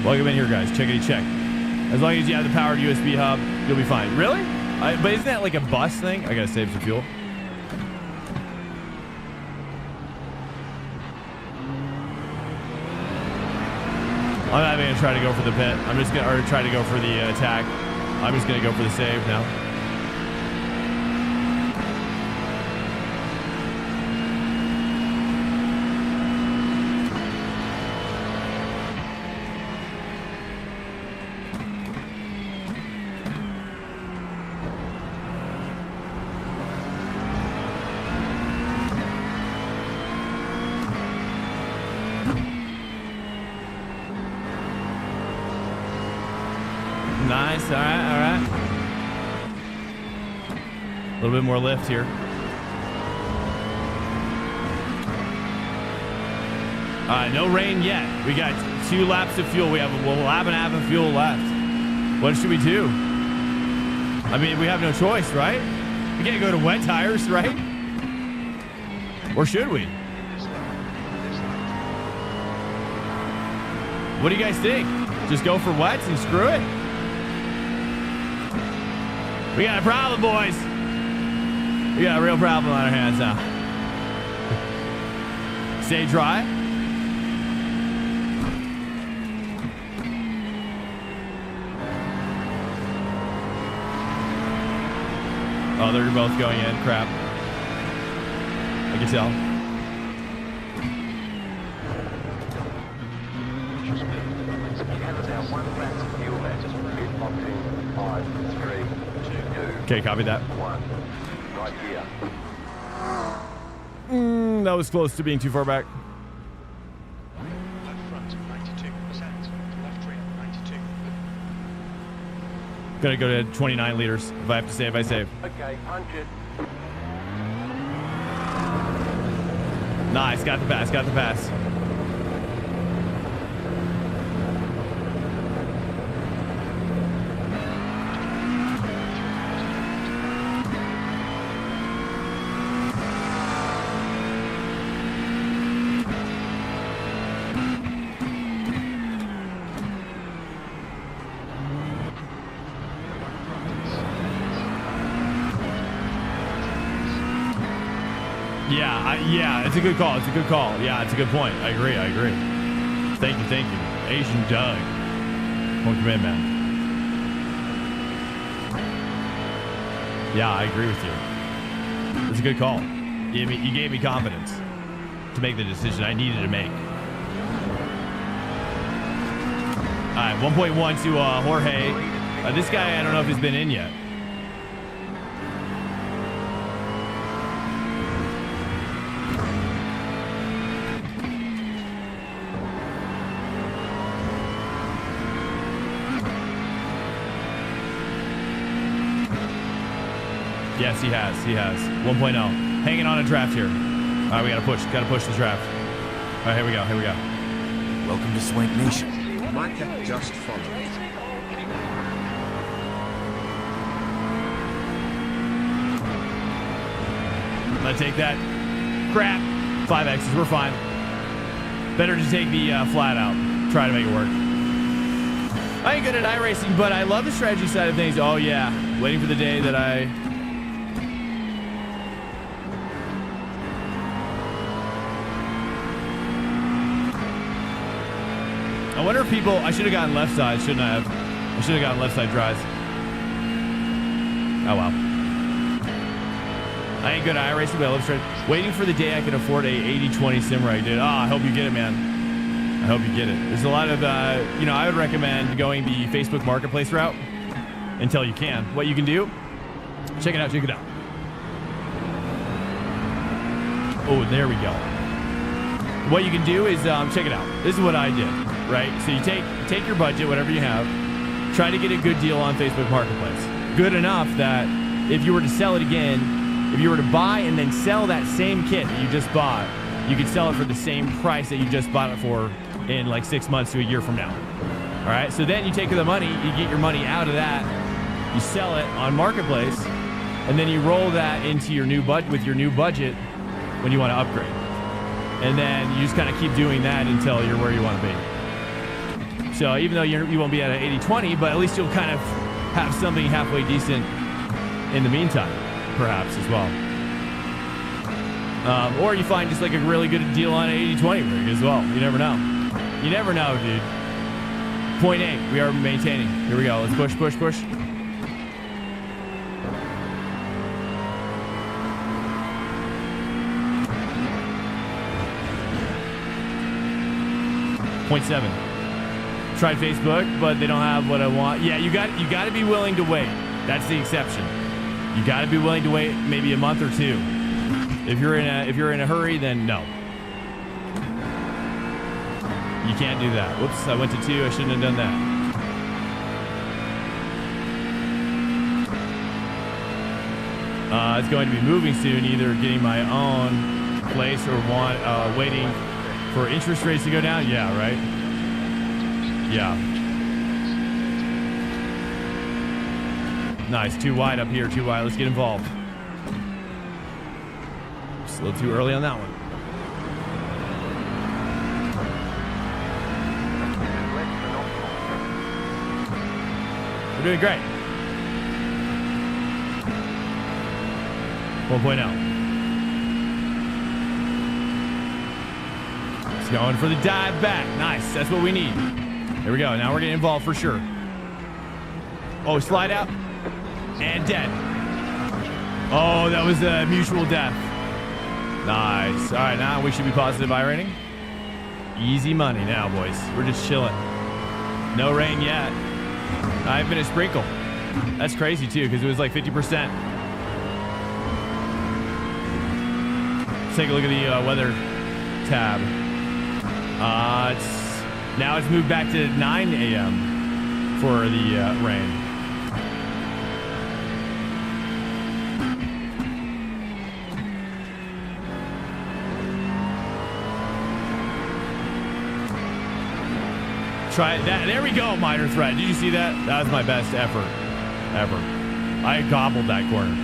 Welcome in here, guys. Checkity check. As long as you have the powered USB hub, you'll be fine. Really? But isn't that like a bus thing? I gotta save some fuel. I'm not even gonna try to go for the pit. I'm just gonna try to go for the attack. I'm just gonna go for the save now. Nice. All right. All right. A little bit more lift here. All right. No rain yet. We got 2 laps of fuel. We have a lap and a half of fuel left. What should we do? I mean, we have no choice, right? We can't go to wet tires, right? Or should we? What do you guys think? Just go for wets and screw it? We got a problem, boys. We got a real problem on our hands now. Stay dry. Oh, they're both going in. Crap. I can tell. Okay, copy that. Right here. That was close to being too far back. Left front 92%. Left rear 92. Gonna go to 29 liters. If I have to save, I save. Okay, punch it. Nice, got the pass, got the pass. Yeah, it's a good call. It's a good call. Yeah, it's a good point. I agree. Thank you. Asian Doug. Welcome in, man. Yeah, I agree with you. It's a good call. You gave me confidence to make the decision I needed to make. All right, 1.1 to Jorge. This guy, I don't know if he's been in yet. Yes, he has. 1.0. Hanging on a draft here. All right, we gotta push the draft. All right, here we go. Welcome to Swank Nation. Micah just followed. Let's take that. Crap. 5X's, we're fine. Better to take the flat out. Try to make it work. I ain't good at iRacing, but I love the strategy side of things. Oh, yeah. Waiting for the day that I... I wonder if people... I should have gotten left side, shouldn't I have? I should have gotten left side drives. Oh, well. I ain't good at iRacing, but I love strategy. Waiting for the day I can afford a 80-20 sim rig, dude. I hope you get it, man. I hope you get it. There's a lot of, I would recommend going the Facebook Marketplace route until you can. What you can do, check it out. Oh, there we go. What you can do is, check it out. This is what I did, right? So you take your budget, whatever you have, try to get a good deal on Facebook Marketplace. Good enough that if you were to sell it again, if you were to buy and then sell that same kit that you just bought, you could sell it for the same price that you just bought it for in like 6 months to a year from now. All right, so then you take the money, you get your money out of that, you sell it on Marketplace, and then you roll that into your new budget with your new budget when you want to upgrade. And then you just kind of keep doing that until you're where you want to be. So even though you won't be at an 80-20, but at least you'll kind of have something halfway decent in the meantime, perhaps as well. Or you find just like a really good deal on an 80-20 rig as well. You never know. You never know, dude. 0.8, we are maintaining. Here we go. Let's push. 0.7. Tried Facebook, but they don't have what I want. Yeah, you got to be willing to wait. That's the exception. You got to be willing to wait maybe a month or two. If you're in a hurry, then no. You can't do that. Whoops, I went to 2. I shouldn't have done that. It's going to be moving soon, either getting my own place or waiting for interest rates to go down. Yeah, right? Yeah. Nice. 2 wide up here. 2 wide. Let's get involved. Just a little too early on that one. We're doing great. 1.0. It's going for the dive back. Nice. That's what we need. There we go. Now we're getting involved for sure. Oh, slide out. And dead. Oh, that was a mutual death. Nice. All right, now we should be positive iRating. Easy money now, boys. We're just chilling. No rain yet. I've been a sprinkle. That's crazy, too, because it was like 50%. Let's take a look at the weather tab. Now it's moved back to 9 a.m. for the rain. Try that. There we go, minor threat. Did you see that? That was my best effort ever. I gobbled that corner.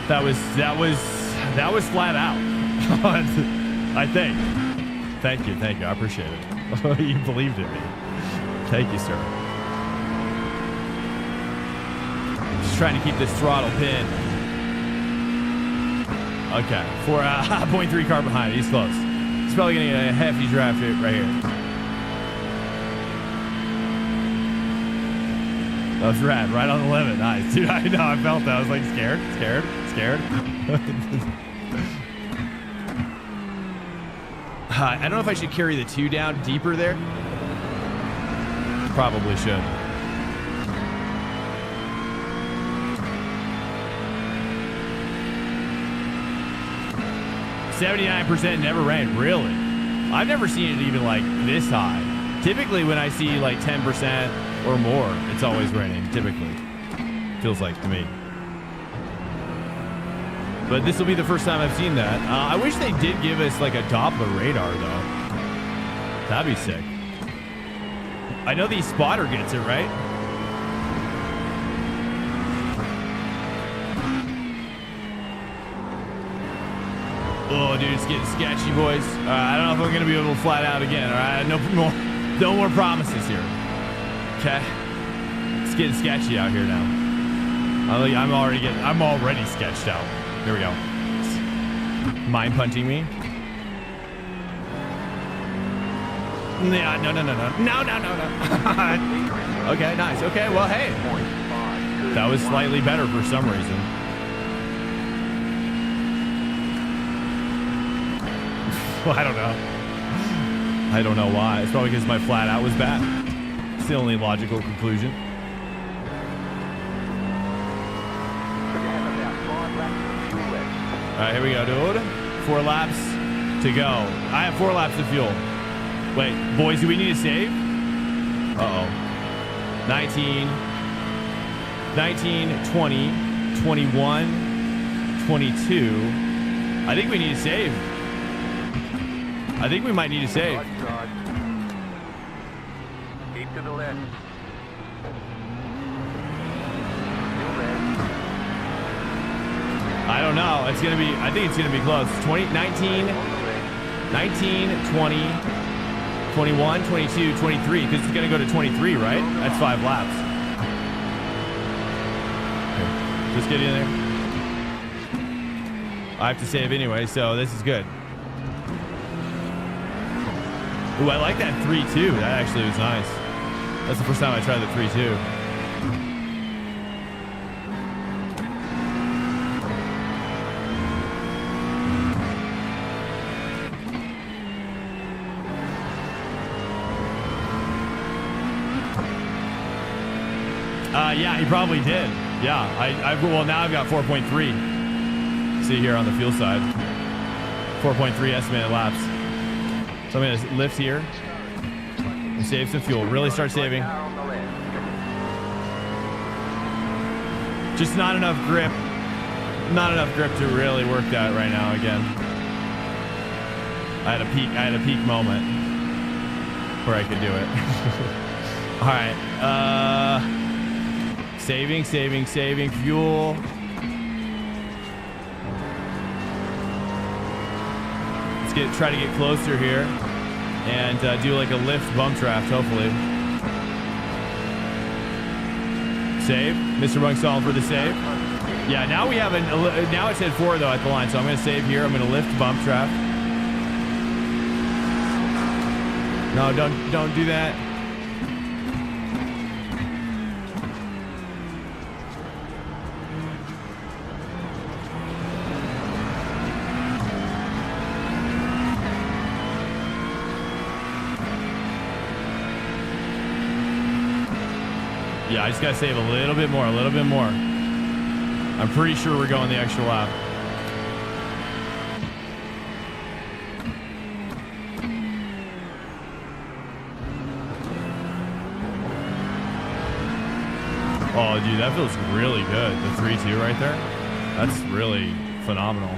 That was flat out. I think. Thank you. I appreciate it. You believed in me. Thank you, sir. Just trying to keep this throttle pinned. Okay, 4.3 car behind. He's close. He's probably gonna get a hefty draft right here. That was rad, right on the limit. Nice. Dude, I know, I felt that. I was like scared. I don't know if I should carry the 2 down deeper there. Probably should. %79% never rained. Really? I've never seen it even like this high. Typically when I see like 10% or more, it's always raining, typically. Feels like to me. But this will be the first time I've seen that. I wish they did give us like a Doppler radar, though. That'd be sick. I know the spotter gets it, right? Oh, dude, it's getting sketchy, boys. I don't know if I'm going to be able to flat out again, all right? No more promises here. Okay? It's getting sketchy out here now. I'm already sketched out. Here we go. Mind punching me. Yeah, no. Okay, nice. Okay, well, hey. That was slightly better for some reason. I don't know why. It's probably because my flat out was bad. It's the only logical conclusion. All right, here we go, dude. 4 laps to go. I have 4 laps of fuel. Wait, boys, do we need to save? Uh-oh. 19, 20, 21, 22. I think we need to save. I think we might need to save. Keep to the left. I don't know. I think it's going to be close. 19, 20, 21, 22, 23, because it's going to go to 23, right? That's 5 laps. Here, just get in there. I have to save anyway, so this is good. Ooh, I like that 3-2. That actually was nice. That's the first time I tried the 3-2. Yeah, he probably did. Yeah, well, now I've got 4.3. See here on the fuel side. 4.3 estimated laps. So I'm gonna lift here and save some fuel. Really start saving. Car on the left. Just not enough grip. Not enough grip to really work that right now again. I had a peak moment where I could do it. All right. Saving fuel. Let's try to get closer here and do like a lift bump draft, hopefully. Save. Mr. Bungsall for the save. Yeah, now we have now it's at 4 though at the line, so I'm going to save here. I'm going to lift bump draft. No, don't do that. Yeah, I just got to save a little bit more, I'm pretty sure we're going the extra lap. Oh, dude, that feels really good. The 3-2 right there. That's really phenomenal.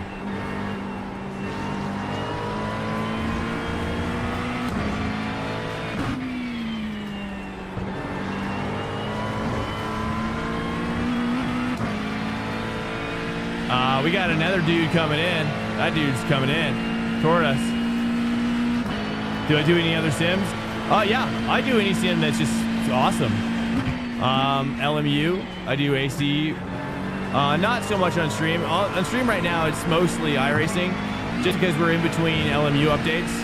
We got another dude coming in. That dude's coming in toward us. Do I do any other sims? Yeah, I do any sim that's just awesome. LMU, I do AC. Not so much on stream. On stream right now, it's mostly iRacing, just because we're in between LMU updates.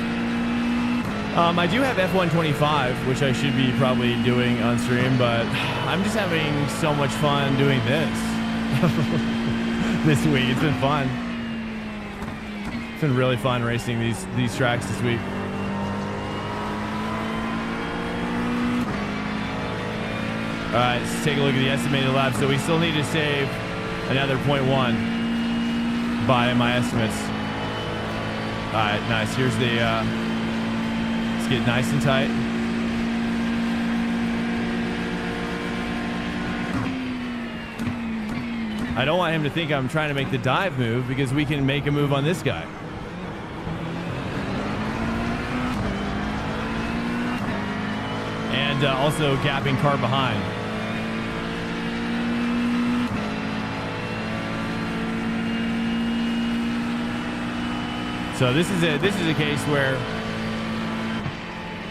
I do have F125, which I should be probably doing on stream, but I'm just having so much fun doing this. This week. It's been fun. It's been really fun racing these tracks this week. All right, let's take a look at the estimated laps. So we still need to save another 0.1 by my estimates. All right, nice. Here's the, let's get nice and tight. I don't want him to think I'm trying to make the dive move because we can make a move on this guy. And also gapping car behind. So this is a case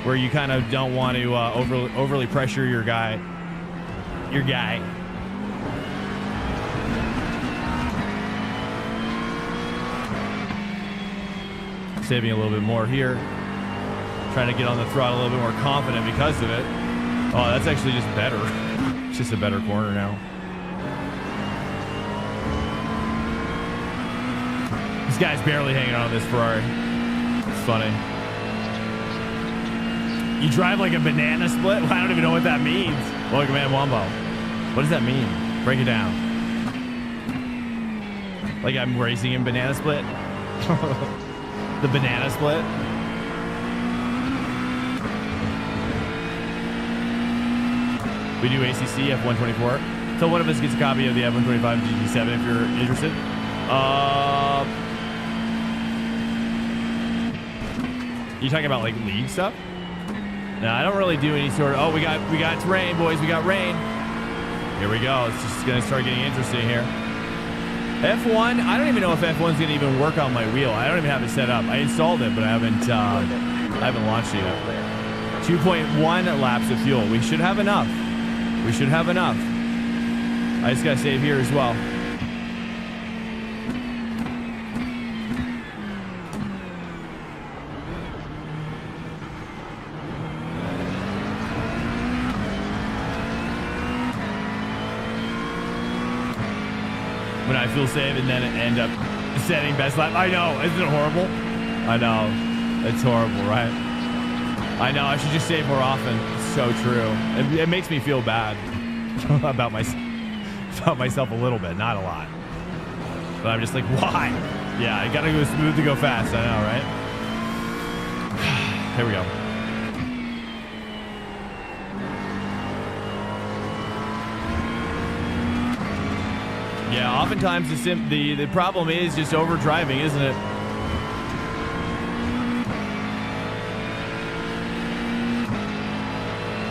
where you kind of don't want to overly pressure your guy. Saving a little bit more here. Trying to get on the throttle a little bit more confident because of it. Oh, that's actually just better. It's just a better corner now. This guy's barely hanging on this Ferrari. It's funny. You drive like a banana split? Well, I don't even know what that means. Welcome, man, Wombo. What does that mean? Break it down. Like I'm racing in banana split? The banana split. We do ACC F124. So one of us gets a copy of the F125 GT7 if you're interested. You talking about like league stuff? No, I don't really do any sort of. Oh, we got it's rain, boys. We got rain. Here we go. It's just gonna start getting interesting here. F1, I don't even know if F1's gonna even work on my wheel. I don't even have it set up. I installed it, but I haven't launched it yet. 2.1 laps of fuel. We should have enough. I just gotta save here as well. When I fuel save and then end up setting best lap. I know, isn't it horrible? I know, it's horrible, right? I know, I should just save more often. It's so true. It makes me feel bad about myself a little bit, not a lot. But I'm just like, why? Yeah, I gotta go smooth to go fast. I know, right? Here we go. Yeah, oftentimes the problem is just overdriving, isn't it?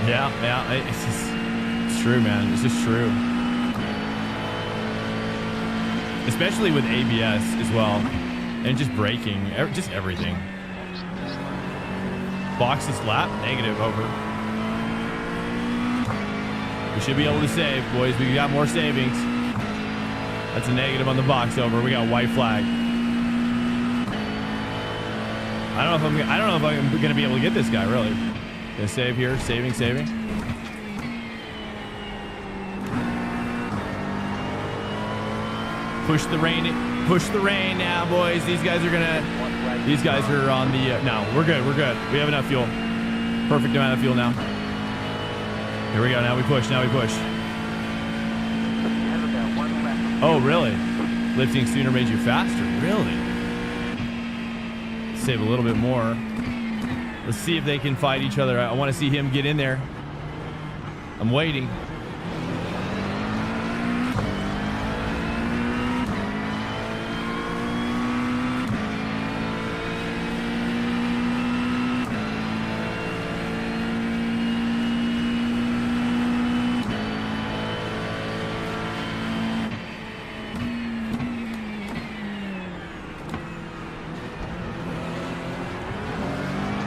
Yeah, it's true, man. It's just true. Especially with ABS as well, and just braking, just everything. Box this lap, negative over. We should be able to save, boys. We got more savings. That's a negative on the box over. We got a white flag. I don't know if I'm gonna be able to get this guy, really. Gonna save here, saving. Push the rain now, boys. These guys are on the, no, we're good. We have enough fuel. Perfect amount of fuel now. Here we go, now we push. Oh, really? Lifting sooner made you faster, really? Save a little bit more. Let's see if they can fight each other. I want to see him get in there. I'm waiting.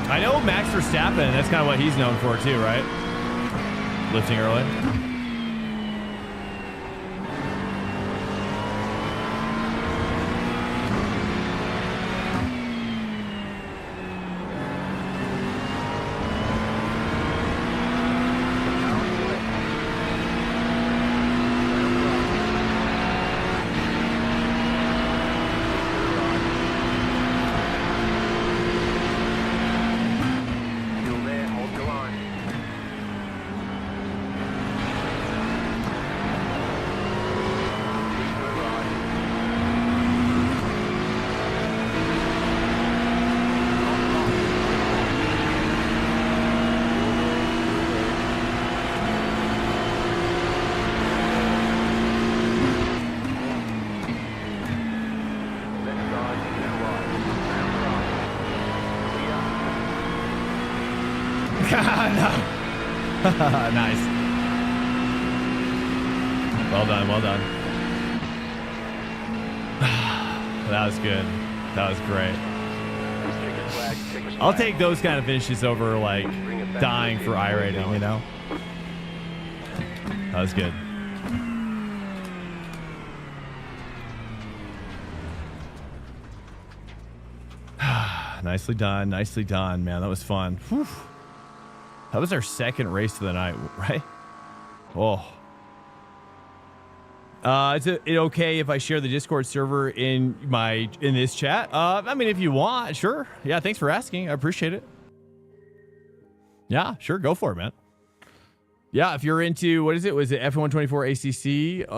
I know Max Verstappen, that's kind of what he's known for too, right? Lifting early. Nice. Well done. That was good. That was great. I'll take those kind of finishes over like dying for iRacing, you know? That was good. Nicely done, man. That was fun. Whew. That was our second race of the night, right? Oh. Is it okay if I share the Discord server in this chat? I mean, if you want, sure. Yeah, thanks for asking. I appreciate it. Yeah, sure. Go for it, man. Yeah, if you're into, what is it? Was it F124 ACC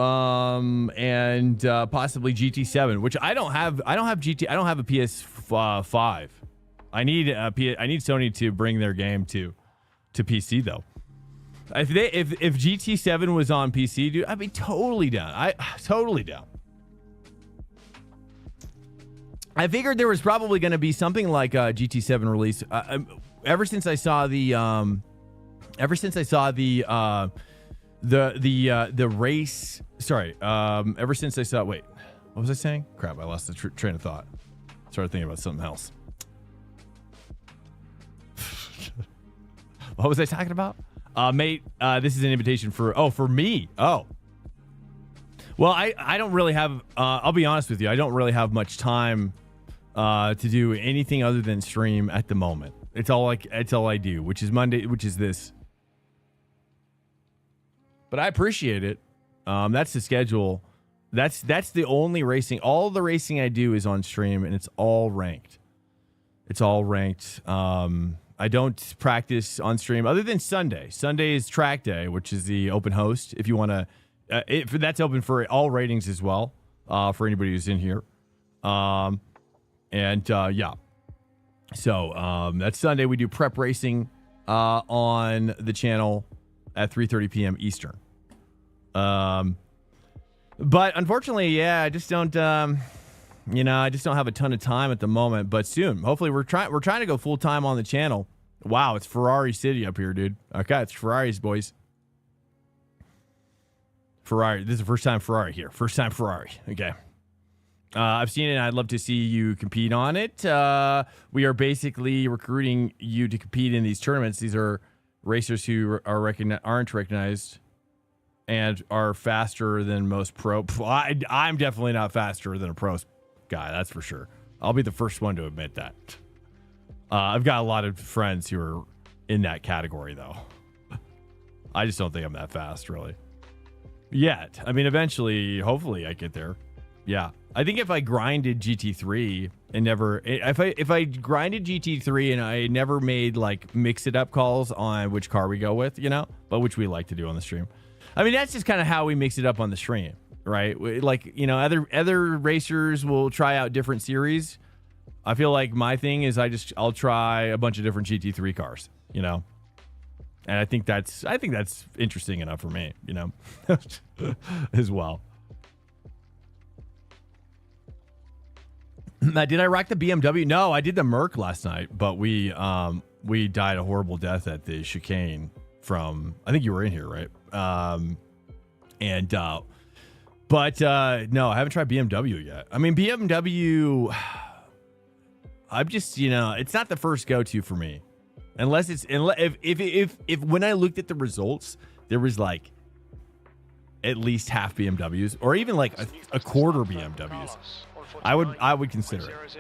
and possibly GT7, which I don't have a PS5. I need Sony to bring their game to PC though. If GT7 was on PC, dude, I'd be totally down. Totally down. I figured there was probably going to be something like a GT7 release. Ever since I saw the race. Sorry. Ever since I saw. Wait, what was I saying? Crap! I lost the train of thought. Started thinking about something else. What was I talking about? Mate, this is an invitation for me. Oh. Well, I don't really have, I'll be honest with you. I don't really have much time to do anything other than stream at the moment. It's all I do, which is Monday, which is this. But I appreciate it. That's the schedule. That's the only racing. All the racing I do is on stream, and it's all ranked. I don't practice on stream other than Sunday. Sunday is track day, which is the open host. If you want to, that's open for all ratings as well, for anybody who's in here. Yeah. So that's Sunday. We do prep racing on the channel at 3:30 p.m. Eastern. But unfortunately, yeah, I just don't, I just don't have a ton of time at the moment. But soon, hopefully, we're trying to go full time on the channel. Wow, it's Ferrari City up here, dude. Okay, it's Ferraris, boys. Ferrari. This is the first time Ferrari here. First time Ferrari. Okay. I've seen it, and I'd love to see you compete on it. We are basically recruiting you to compete in these tournaments. These are racers who aren't recognized and are faster than most pro. I'm definitely not faster than a pro guy, that's for sure. I'll be the first one to admit that. I've got a lot of friends who are in that category, though. I just don't think I'm that fast, really. Yet. I mean, eventually, hopefully I get there. Yeah. I think if I grinded GT3 and never... If I grinded GT3 and I never made, like, mix-it-up calls on which car we go with, but which we like to do on the stream. I mean, that's just kind of how we mix it up on the stream, right? Like, other racers will try out different series. I feel like my thing is I'll try a bunch of different GT3 cars, and I think that's interesting enough for me, as well. Did I rock the BMW? No, I did the Merc last night, but we died a horrible death at the chicane from, I think you were in here, right? But no, I haven't tried BMW yet. I mean, BMW, I'm just, it's not the first go-to for me. Unless if when I looked at the results, there was like at least half BMWs or even like a quarter BMWs. I would consider it.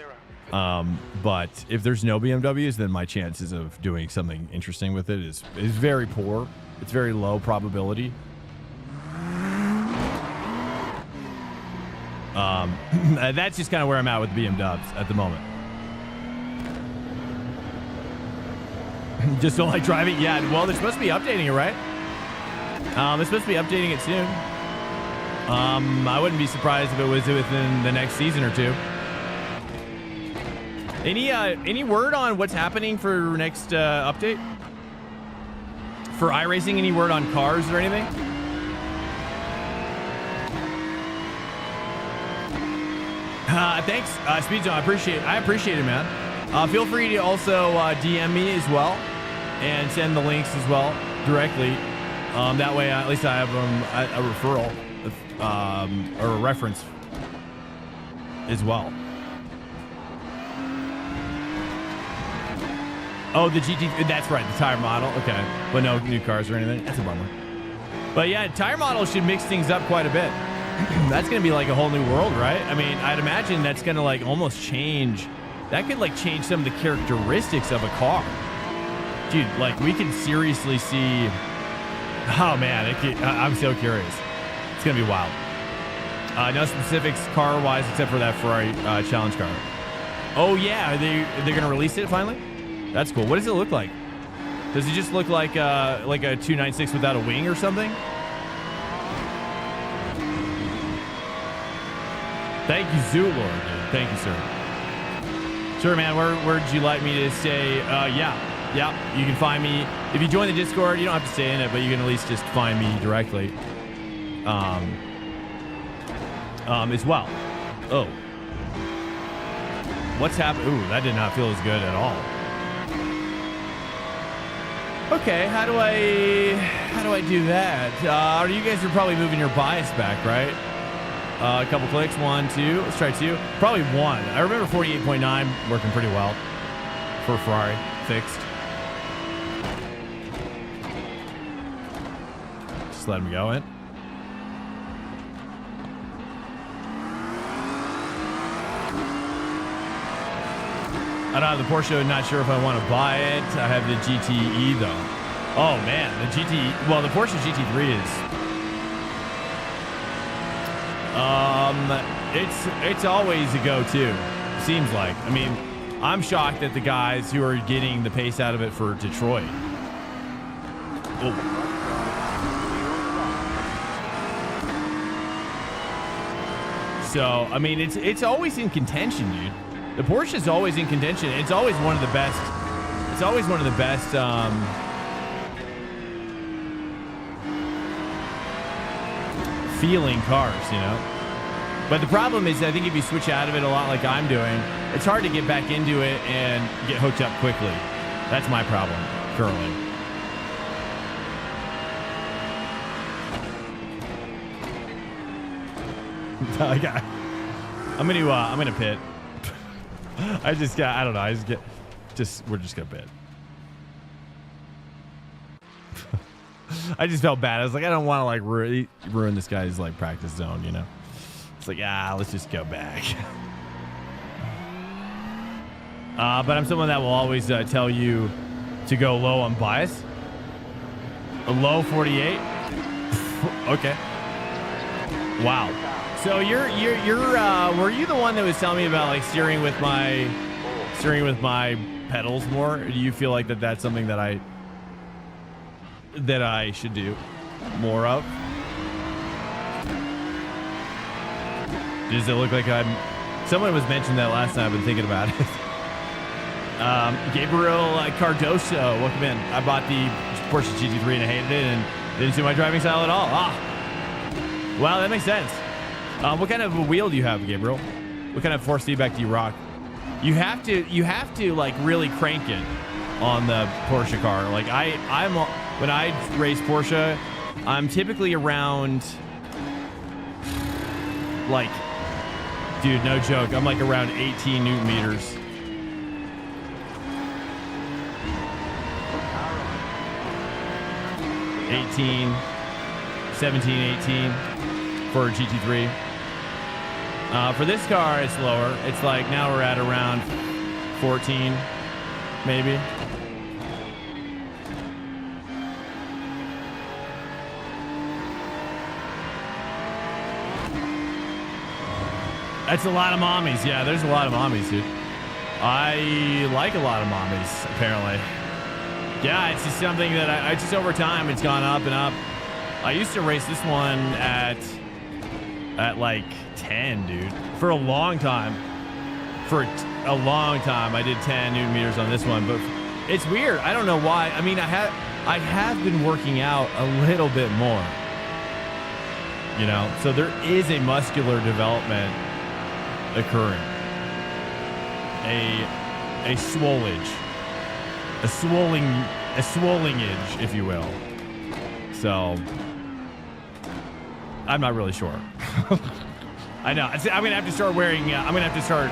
But if there's no BMWs, then my chances of doing something interesting with it is very poor. It's very low probability. That's just kind of where I'm at with BMWs at the moment. Just don't like driving? Yeah, well, they're supposed to be updating it, right? They're supposed to be updating it soon. I wouldn't be surprised if it was within the next season or two. Any word on what's happening for next update? For iRacing, any word on cars or anything? Thanks, Speedzone. I appreciate it, man. Feel free to also DM me as well and send the links as well directly. That way, at least I have a referral or a reference as well. Oh, the GT, that's right, the tire model. Okay, but no new cars or anything. That's a bummer. But yeah, tire model should mix things up quite a bit. That's going to be like a whole new world, right? I mean, I'd imagine that's going to like almost change. That could like change some of the characteristics of a car. Dude, like we can seriously see. Oh man, I'm so curious. It's going to be wild. No specifics car-wise except for that Ferrari challenge car. Oh yeah, they're going to release it finally? That's cool. What does it look like? Does it just look like a 296 without a wing or something? Thank you, Zulord, dude. Thank you, sir. Sure, man. Where would you like me to stay? Yeah. You can find me if you join the Discord. You don't have to stay in it, but you can at least just find me directly. As well. Oh, what's happened? Ooh, that did not feel as good at all. Okay, how do I do that? You guys are probably moving your bias back, right? A couple clicks, 1, 2. Let's try 2. Probably 1. I remember 48.9 working pretty well for Ferrari. Fixed. Just let him go in. I don't have the Porsche. Not sure if I want to buy it. I have the GTE though. Oh man, the GTE. Well, the Porsche GT3 is. It's always a go-to. Seems like. I mean, I'm shocked at the guys who are getting the pace out of it for Detroit. Oh. So I mean, it's always in contention, dude. The Porsche is always in contention. It's always one of the best. It's always one of the best feeling cars, you know. But the problem is, I think if you switch out of it a lot like I'm doing, it's hard to get back into it and get hooked up quickly. That's my problem currently. I'm gonna pit. I don't know. We're just gonna pit. I just felt bad. I was like, I don't want to like ruin this guy's like practice zone, you know. It's like, let's just go back. But I'm someone that will always tell you to go low on bias. A low 48. Okay. Wow. So you're were you the one that was telling me about like steering with my pedals more? Or do you feel like that's something that I should do more of? Does it look like someone was mentioning that last time? I've been thinking about it. Gabriel Cardoso, welcome in. I bought the Porsche GT3 and I hated it and didn't suit my driving style at all. Wow, that makes sense. What kind of a wheel do you have, Gabriel? What kind of force feedback do you rock? You have to like really crank it on the Porsche car. Like when I race Porsche, I'm typically around like, dude, no joke, I'm like around 18 Newton meters. 17, 18 for a GT3. For this car, it's lower. It's like now we're at around 14, maybe. That's a lot of mommies. Yeah, there's a lot of mommies, dude. I like a lot of mommies, apparently. Yeah, it's just something that I just over time, it's gone up and up. I used to race this one at like 10, dude. For a long time. I did 10 Newton meters on this one, but it's weird. I don't know why. I mean, I have been working out a little bit more, you know, so there is a muscular development occurring, a swollingage, if you will. So I'm not really sure. I know. I'm gonna have to start wearing. I'm gonna have to start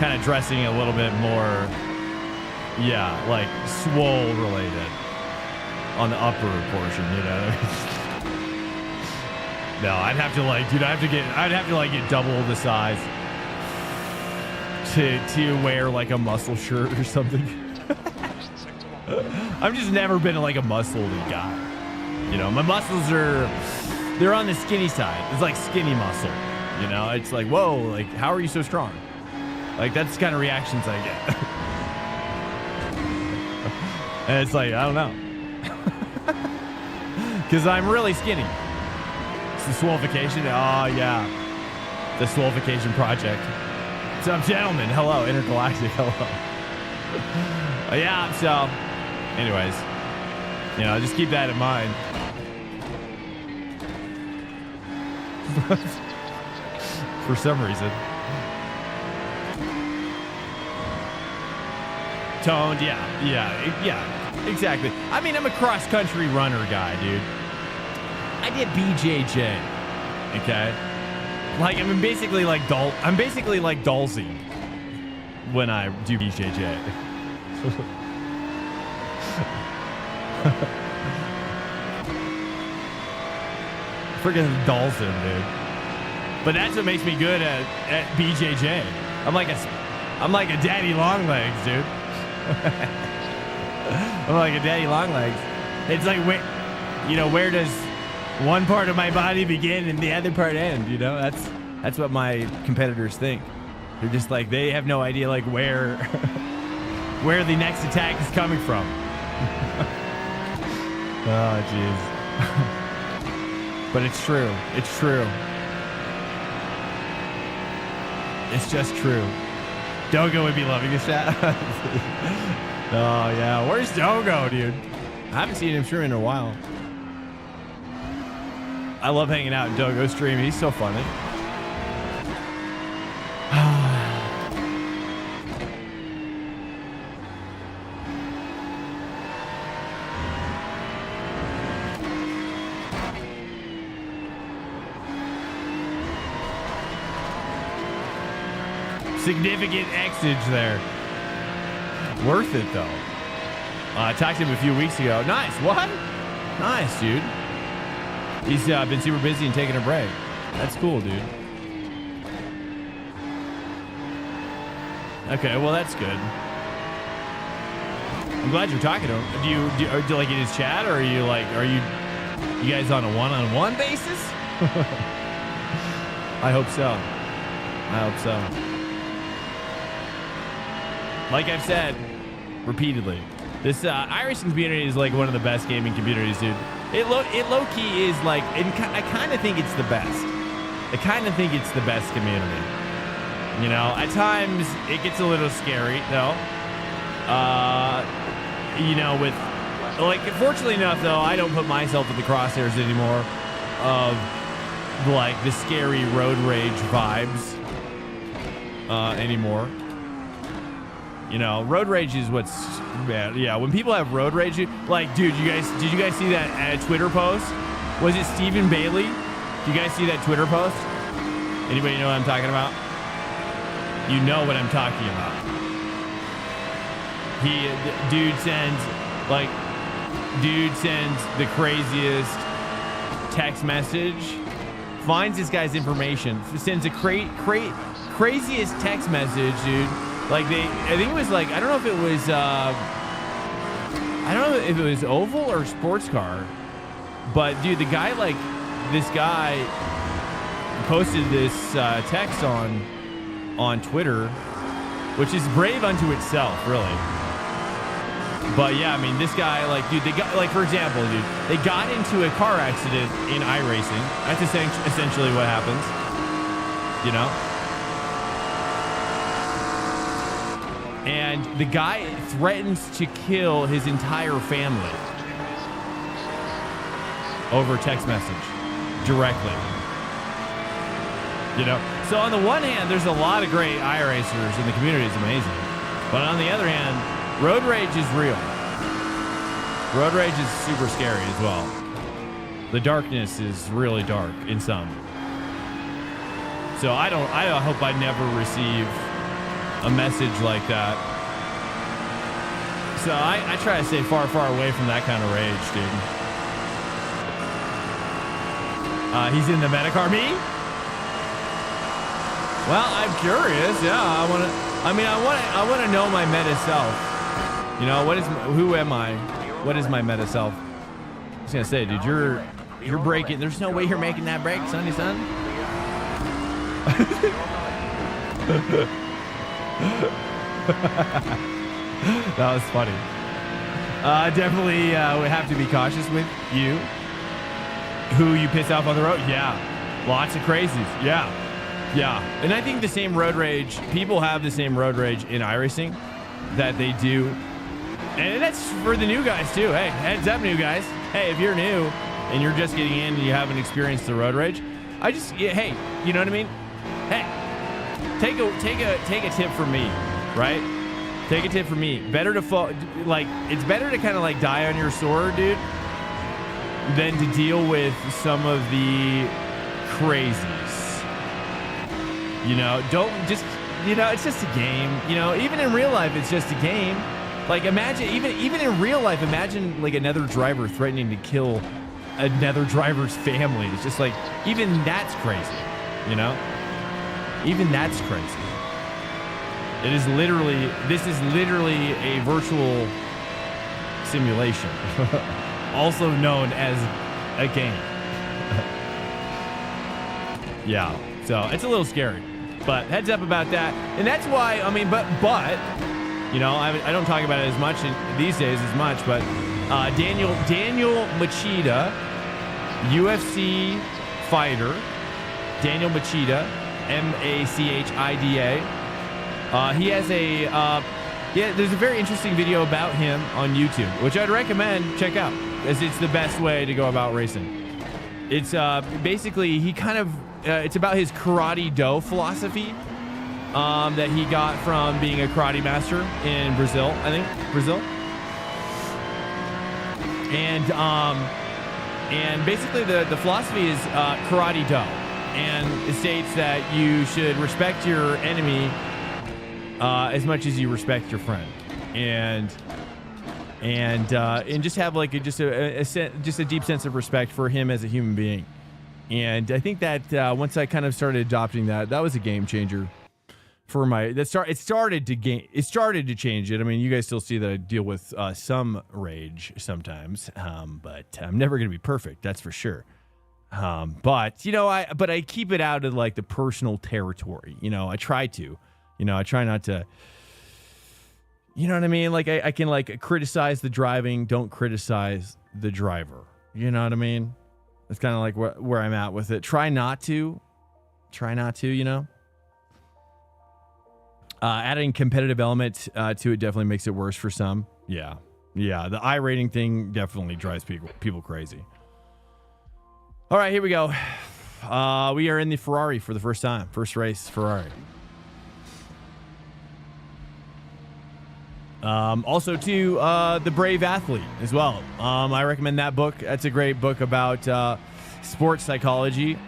kind of dressing a little bit more. Yeah, like swole related on the upper portion. You know. No, I'd have to like, dude. I'd have to like get double the size to wear like a muscle shirt or something. I've just never been like a muscly guy. You know, my muscles they're on the skinny side. It's like skinny muscle. You know, it's like, whoa, like, how are you so strong? Like, that's the kind of reactions I get. And it's like, I don't know. Because I'm really skinny. It's the swollification. Oh, yeah. The swollification project. What's up, gentlemen? Hello, Intergalactic. Hello. Yeah, so, anyways, you know, just keep that in mind. For some reason. Toned, yeah, exactly. I mean, I'm a cross-country runner guy, dude. I did BJJ, okay? Like, I'm basically like Dalsy when I do BJJ. Freaking Dalton, dude. But that's what makes me good at BJJ. I'm like a daddy long legs, dude. I'm like a daddy long legs. It's like, where does one part of my body begin and the other part end? You know, that's what my competitors think. They're just like, they have no idea like where the next attack is coming from. Oh, jeez. But it's true. It's true. It's just true. Dogo would be loving his chat. Oh, yeah. Where's Dogo, dude? I haven't seen him stream in a while. I love hanging out in Dogo's stream. He's so funny. Significant Xage there. Worth it, though. I talked to him a few weeks ago. Nice. What? Nice, dude. He's been super busy and taking a break. That's cool, dude. Okay, well, that's good. I'm glad you're talking to him. Do you like in his chat, or are you guys on a one-on-one basis? I hope so. I hope so. Like I've said repeatedly, this iRacing community is like one of the best gaming communities, dude. It low-key is like, I kind of think it's the best. I kind of think it's the best community. You know, at times it gets a little scary, though. You know, with, like, fortunately enough, though, I don't put myself in the crosshairs anymore of, like, the scary road rage vibes anymore. You know, road rage is what's bad. Yeah, when people have road rage, like, dude, did you guys see that Twitter post? Was it Stephen Bailey? Do you guys see that Twitter post? Anybody know what I'm talking about? You know what I'm talking about. Dude sends the craziest text message, finds this guy's information, sends a craziest text message, dude. Like I think it was like, I don't know if it was Oval or Sports Car, but dude, this guy posted this text on Twitter, which is brave unto itself, really. But yeah, I mean, this guy, like, dude, they got, like, for example, dude, they got into a car accident in iRacing. That's essentially what happens, you know? And the guy threatens to kill his entire family over text message directly. You know? So on the one hand, there's a lot of great iRacers and the community is amazing. But on the other hand, road rage is real. Road rage is super scary as well. The darkness is really dark in some. So I hope I never receive a message like that. So I try to stay far, far away from that kind of rage, dude. He's in the Metacar. Me? Well, I'm curious. Yeah, I want to know my meta self. You know, who am I? What is my meta self? I was gonna say, dude, you're breaking. There's no way you're making that break, sonny son. That was funny. Definitely would have to be cautious with you. Who you piss off on the road? Yeah, lots of crazies. Yeah. And I think the same road rage, people have the same road rage in iRacing that they do. And that's for the new guys too. Hey, heads up, new guys. Hey, if you're new and you're just getting in and you haven't experienced the road rage, hey, you know what I mean? Hey, take a tip from me, right? Take a tip from me. Better to fall, like, it's better to kind of like die on your sword, dude, than to deal with some of the crazies. You know, don't just, you know, it's just a game. You know, even in real life, it's just a game. Like, imagine, even in real life, imagine like another driver threatening to kill another driver's family. It's just like, even that's crazy, you know? Even that's crazy. This is literally a virtual simulation, also known as a game. Yeah, so it's a little scary, but heads up about that. And that's why, I mean, but you know, I don't talk about it as much these days as much, but Daniel Machida, UFC fighter, Daniel Machida, Machida, He has there's a very interesting video about him on YouTube, which I'd recommend check out, as it's the best way to go about racing. It's basically it's about his karate do philosophy that he got from being a karate master in Brazil, I think. Brazil. And basically the philosophy is karate do. And it states that you should respect your enemy as much as you respect your friend. And just have like a deep sense of respect for him as a human being. And I think that once I kind of started adopting that was a game changer for it started to change it. I mean, you guys still see that I deal with some rage sometimes, but I'm never going to be perfect, that's for sure. But I keep it out of like the personal territory. I try to, I try not to, you know what I mean? Like I can like criticize the driving, don't criticize the driver. You know what I mean? It's kind of like where I'm at with it. Try not to, adding competitive element to it definitely makes it worse for some. Yeah. The iRating thing definitely drives people crazy. All right, here we go. We are in the Ferrari for the first time. First race, Ferrari. Also, too, The Brave Athlete as well. I recommend that book. That's a great book about sports psychology.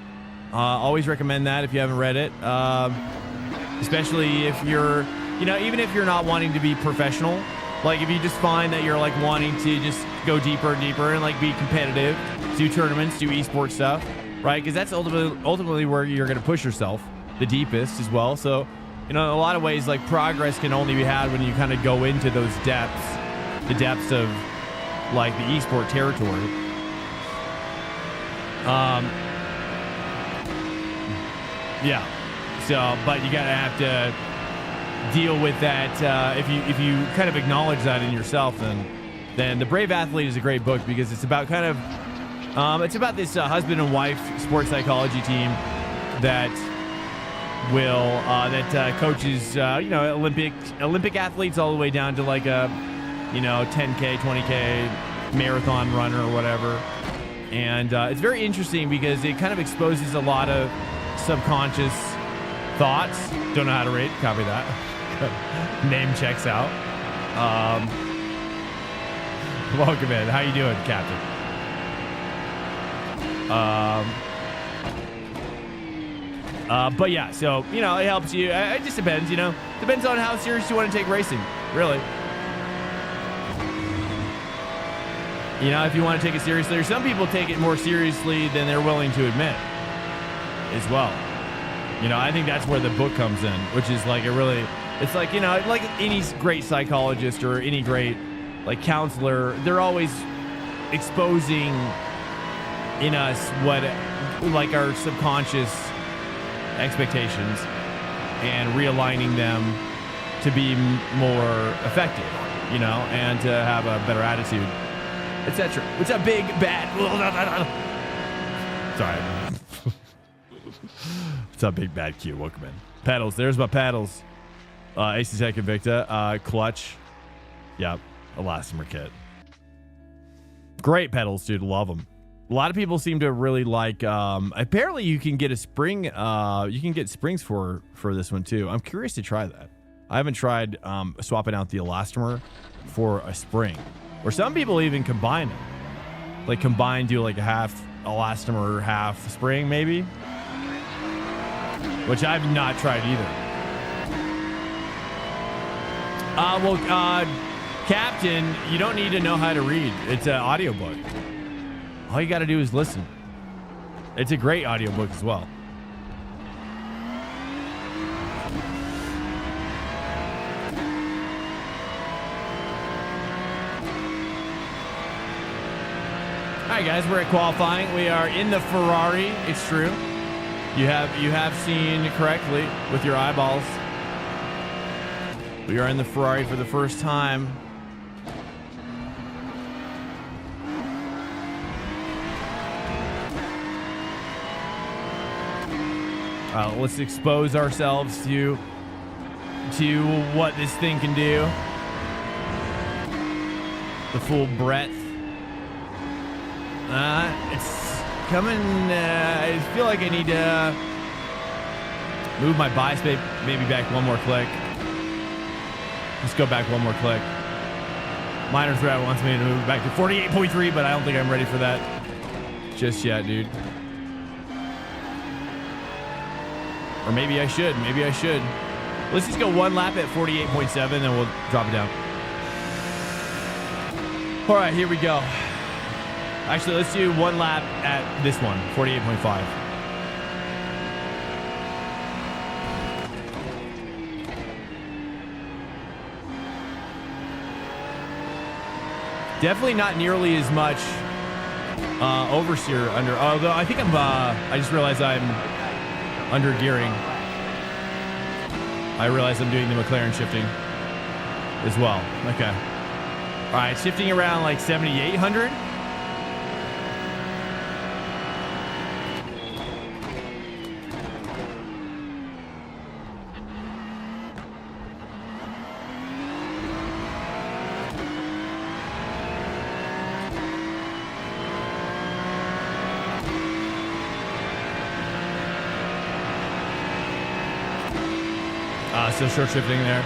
Always recommend that if you haven't read it. Especially if you're, even if you're not wanting to be professional. Like, if you just find that you're, like, wanting to just go deeper and deeper and, like, be competitive, do tournaments, do esports stuff, right? Because that's ultimately where you're going to push yourself the deepest as well. So, in a lot of ways, like, progress can only be had when you kind of go into those depths, the depths of, like, the esport territory. Yeah. So, but you gotta have to deal with that. If you kind of acknowledge that in yourself, then The Brave Athlete is a great book, because it's about kind of it's about this husband and wife sports psychology team that coaches Olympic athletes all the way down to like a 10K, 20K marathon runner or whatever. And it's very interesting because it kind of exposes a lot of subconscious thoughts. Don't know how to rate. Copy that. Name checks out. Welcome in. How you doing, Captain? But yeah, so it helps you. It just depends. Depends on how serious you want to take racing. Really. If you want to take it seriously, or some people take it more seriously than they're willing to admit as well. I think that's where the book comes in, which is like it's like, like any great psychologist or any great like counselor, they're always exposing in us what like our subconscious expectations and realigning them to be more effective, and to have a better attitude, etc. What's up, big bad? Sorry. What's up, big bad Q? Welcome in. Pedals. There's my pedals. AC Tech Invicta. Clutch. Yep. Elastomer kit. Great pedals, dude. Love them. A lot of people seem to really like. Apparently, you can get a spring. You can get springs for this one too. I'm curious to try that. I haven't tried swapping out the elastomer for a spring. Or some people even combine it. Like do like a half elastomer, half spring, maybe. Which I've not tried either. Captain, you don't need to know how to read. It's an audiobook. All you got to do is listen. It's a great audiobook as well. All right, guys, we're at qualifying. We are in the Ferrari. It's true. You have seen correctly with your eyeballs. We are in the Ferrari for the first time. Let's expose ourselves to to what this thing can do. The full breadth. It's coming. I feel like I need to move my bias maybe back one more click. Let's go back one more click. Minor threat wants me to move back to 48.3, but I don't think I'm ready for that just yet, dude. Or maybe I should. Maybe I should. Let's just go one lap at 48.7 and we'll drop it down. All right, here we go. Actually, let's do one lap at this one, 48.5. Definitely not nearly as much oversteer under. Although I think I just realized I'm under gearing. I realize I'm doing the McLaren shifting as well. Okay. All right, shifting around like 7,800. Still short shifting there.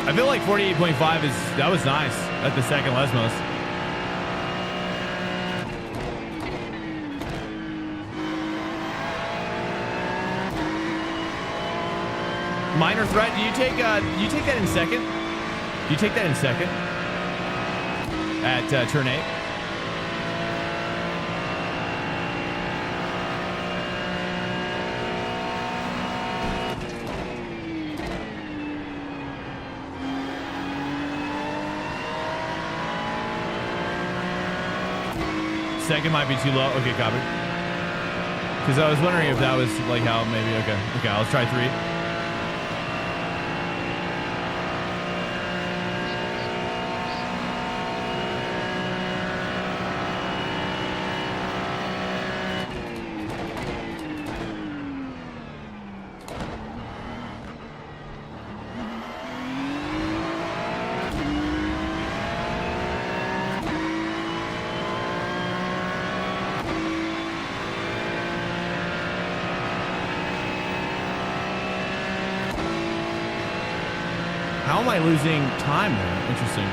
I feel like 48.5 that was nice at the second Lesmos. Minor threat. Do you take that in second? Do you take that in second at turn 8? Second might be too low. Okay, copy. Because I was wondering if that was like how maybe. Okay, let's try 3. How am I losing time there? Interesting.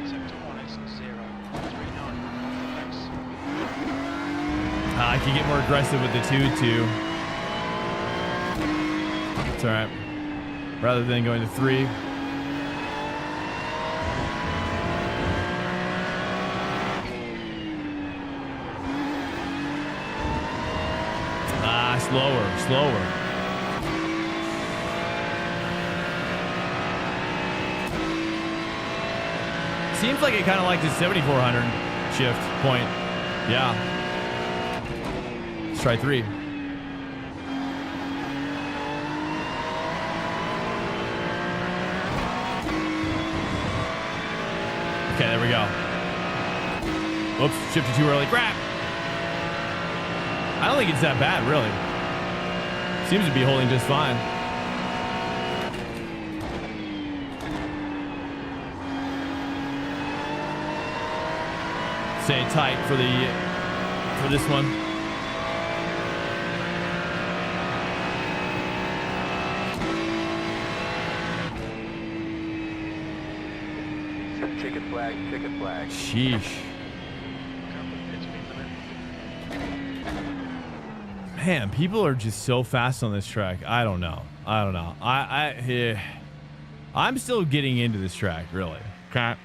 Sector 1 is 0.39. Thanks. I can get more aggressive with the 2-2. It's all right. Rather than going to 3. Slower. Seems like it kind of liked his 7,400 shift point. Yeah. Let's try 3. Okay, there we go. Whoops, shifted too early. Crap. I don't think it's that bad, really. Seems to be holding just fine. Stay tight for this one. Ticket flag, ticket flag. Sheesh. Man, people are just so fast on this track. I don't know. I'm still getting into this track, really. Okay.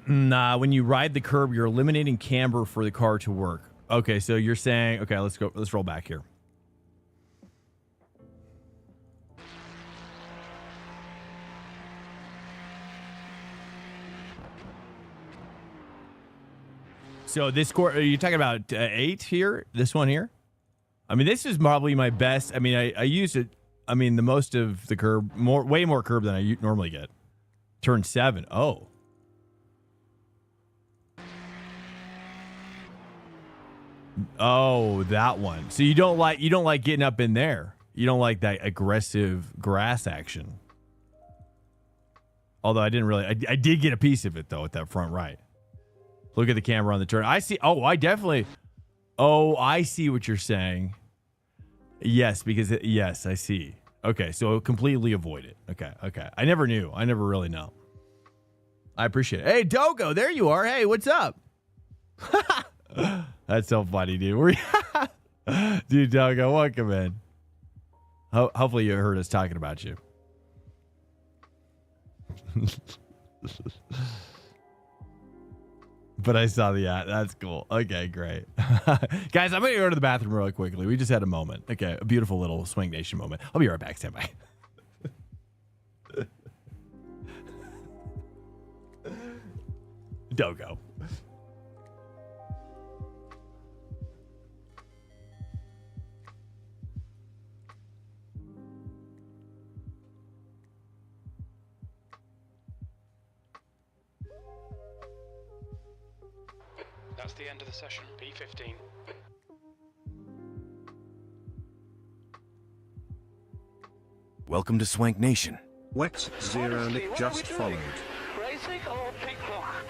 Nah, when you ride the curb, you're eliminating camber for the car to work. Okay, so you're saying, okay, let's go. Let's roll back here. So this score, are you talking about 8 here? This one here? I mean, this is probably my best. I mean, I use it. I mean, the most of the curb, way more curb than I normally get. Turn 7. Oh. Oh, that one. So you don't like getting up in there. You don't like that aggressive grass action. Although I didn't really, I did get a piece of it though at that front right. Look at the camera on the turn. I see. Oh, I definitely. Oh, I see what you're saying. Yes, because yes, I see. Okay, so completely avoid it. Okay. I never knew. I never really know. I appreciate it. Hey, Dogo, there you are. Hey, what's up? That's so funny, dude. Dude, Dogo, welcome in. Hopefully you heard us talking about you. But I saw the ad. That's cool. Okay, great. Guys, I'm going to go to the bathroom really quickly. We just had a moment. Okay, a beautiful little Swing Nation moment. I'll be right back. Stand by. Dogo. That's the end of the session. P15. Welcome to Swank Nation. Wet Zero Nick just followed. Racing or pickpocket?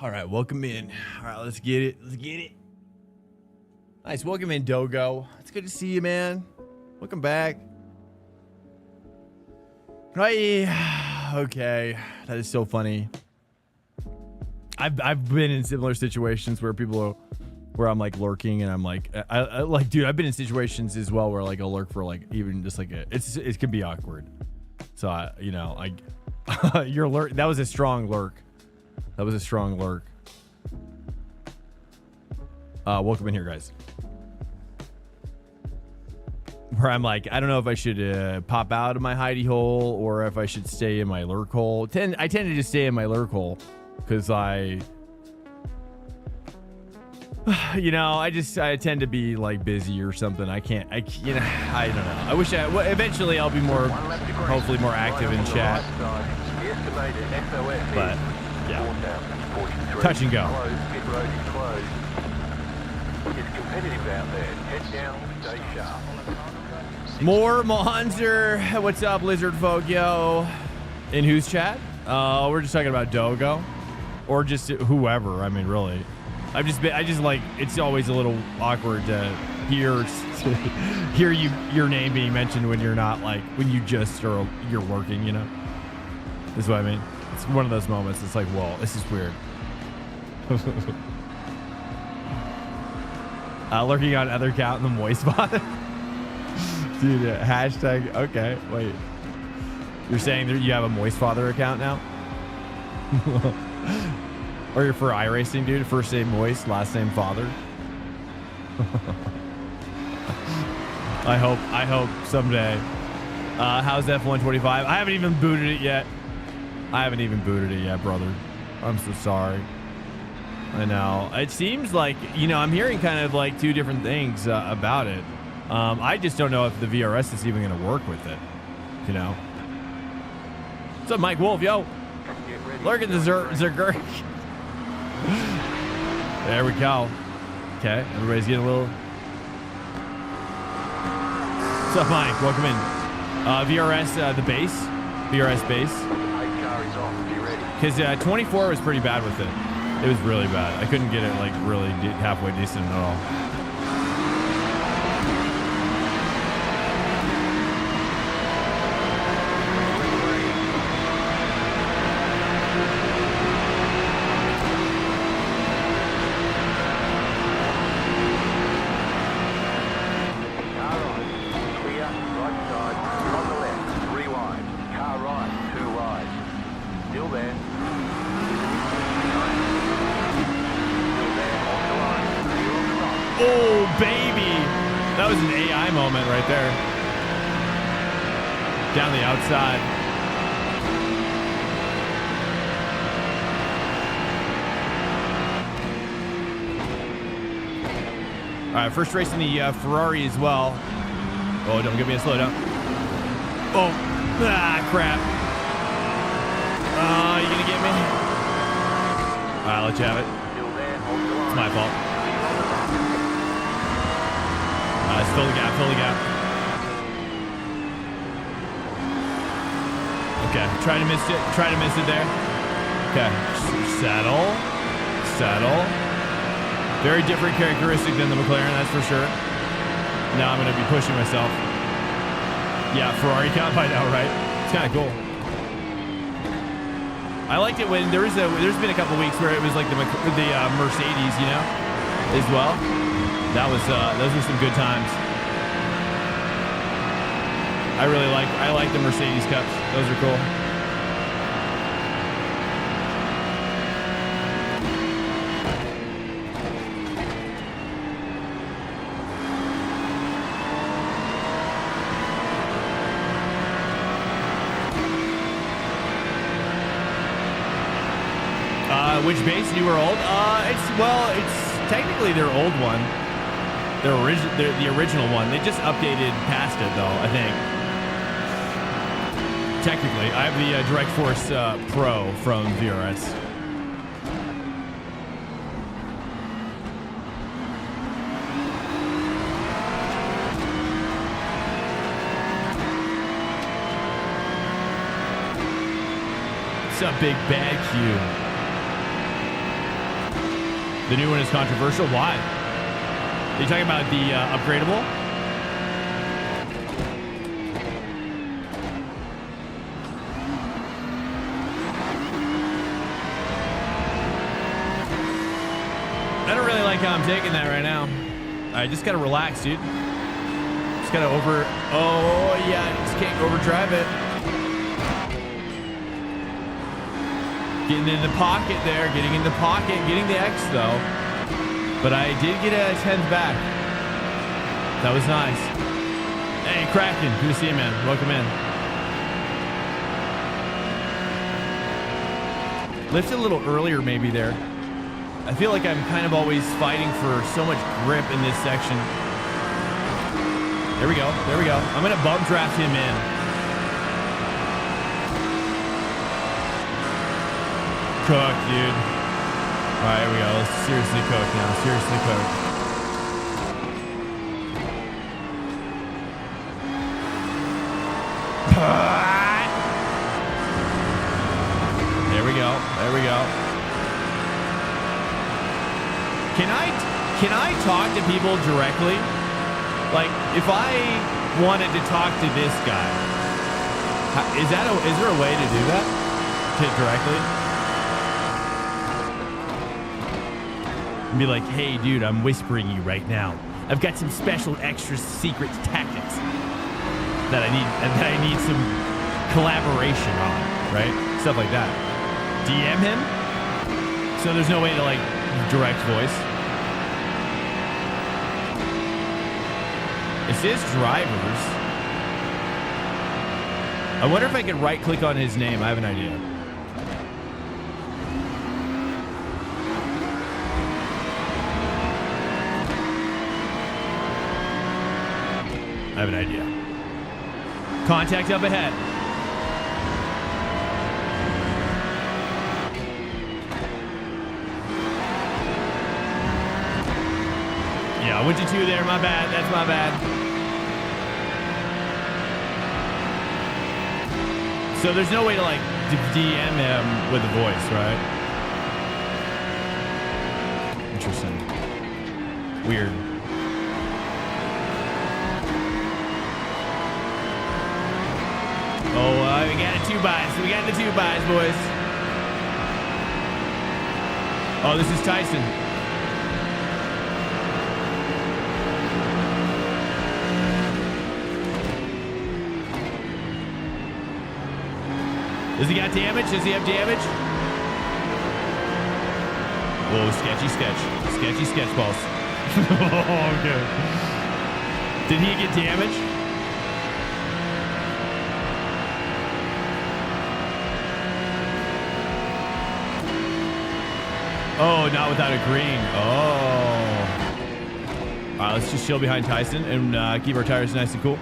All right, welcome in. All right, let's get it. Nice, welcome in, Dogo. It's good to see you, man. Welcome back. Hi. Okay, that is so funny. I've been in similar situations where where I'm like lurking and I'm like, I like, dude, I've been in situations as well where like I'll lurk for like even just like it can be awkward. So your lurk, that was a strong lurk. Welcome in here, guys. Where I'm like, I don't know if I should pop out of my hidey hole or if I should stay in my lurk hole. I tend to just stay in my lurk hole because I tend to be like busy or something. I don't know. I wish eventually I'll be hopefully more active in chat. But yeah, touch and go. It's competitive out there. Head down, stay sharp. More Monster. What's up, Lizard folk, yo? In whose chat? We're just talking about Dogo, or just whoever. I mean, really. I just like, it's always a little awkward to hear your name being mentioned when you're not like, when you're working, you know. This is what I mean. It's one of those moments. It's like, whoa, this is weird. Lurking on other account in the moist bot. Dude, hashtag. Okay, wait. You're saying that you have a moist father account now? Or you're for iRacing, dude? First name moist, last name father. I hope someday. How's F125? I haven't even booted it yet. Brother. I'm so sorry. I know. It seems like, I'm hearing kind of like two different things about it. I just don't know if the VRS is even going to work with it, you know. What's up, Mike Wolf? Yo, look at the Zergurk. There we go. Okay, everybody's getting a little. What's up, Mike? Welcome in. VRS, the base. VRS base. Because 24 was pretty bad with it. It was really bad. I couldn't get it like really halfway decent at all. Moment right there. Down the outside. All right, first race in the Ferrari as well. Oh, don't give me a slowdown. Oh, crap. Oh, you gonna get me? All right, I'll let you have it. It's my fault. Fill the gap, fill the gap. Okay, try to miss it there. Okay, settle. Very different characteristic than the McLaren, that's for sure. Now I'm gonna be pushing myself. Yeah, Ferrari count by now, right? It's kind of cool. I liked it when there's been a couple weeks where it was like the Mercedes, you know, as well. That was those were some good times. I like the Mercedes Cups. Those are cool. Which base, new or old? It's technically their old one. The original one. They just updated past it, though, I think. Technically, I have the Direct Force Pro from VRS. What's up, Big Bad Q? The new one is controversial. Why? Are you talking about the upgradable? I don't really like how I'm taking that right now. I just gotta relax, dude. Just gotta oh yeah, just can't overdrive it. Getting in the pocket there, getting in the pocket, getting the X though. But I did get a 10th back. That was nice. Hey, Kraken, good to see you, man. Welcome in. Lift a little earlier maybe there. I feel like I'm kind of always fighting for so much grip in this section. There we go. There we go. I'm going to bump draft him in. Cook, dude. All right, here we go. Let's seriously cook now. Seriously cook. There we go. There we go. Can I talk to people directly? Like, if I wanted to talk to this guy, is there a way to do that? Directly? And be like, hey, dude, I'm whispering you right now. I've got some special extra secret tactics that I need some collaboration on, right? Stuff like that. DM him? So there's no way to, like, direct voice. It says drivers. I wonder if I could right click on his name. I have an idea. I have an idea. Contact up ahead. Yeah, I went to 2 there. My bad. That's my bad. So there's no way to like DM him with a voice, right? Interesting. Weird. Oh, we got the 2 buys. We got the 2 buys, boys. Oh, this is Tyson. Does he got damage? Does he have damage? Whoa, sketchy sketch. Sketchy sketch balls. Oh, okay. Did he get damage? Oh, not without a green. Oh. All right, let's just chill behind Tyson and keep our tires nice and cool.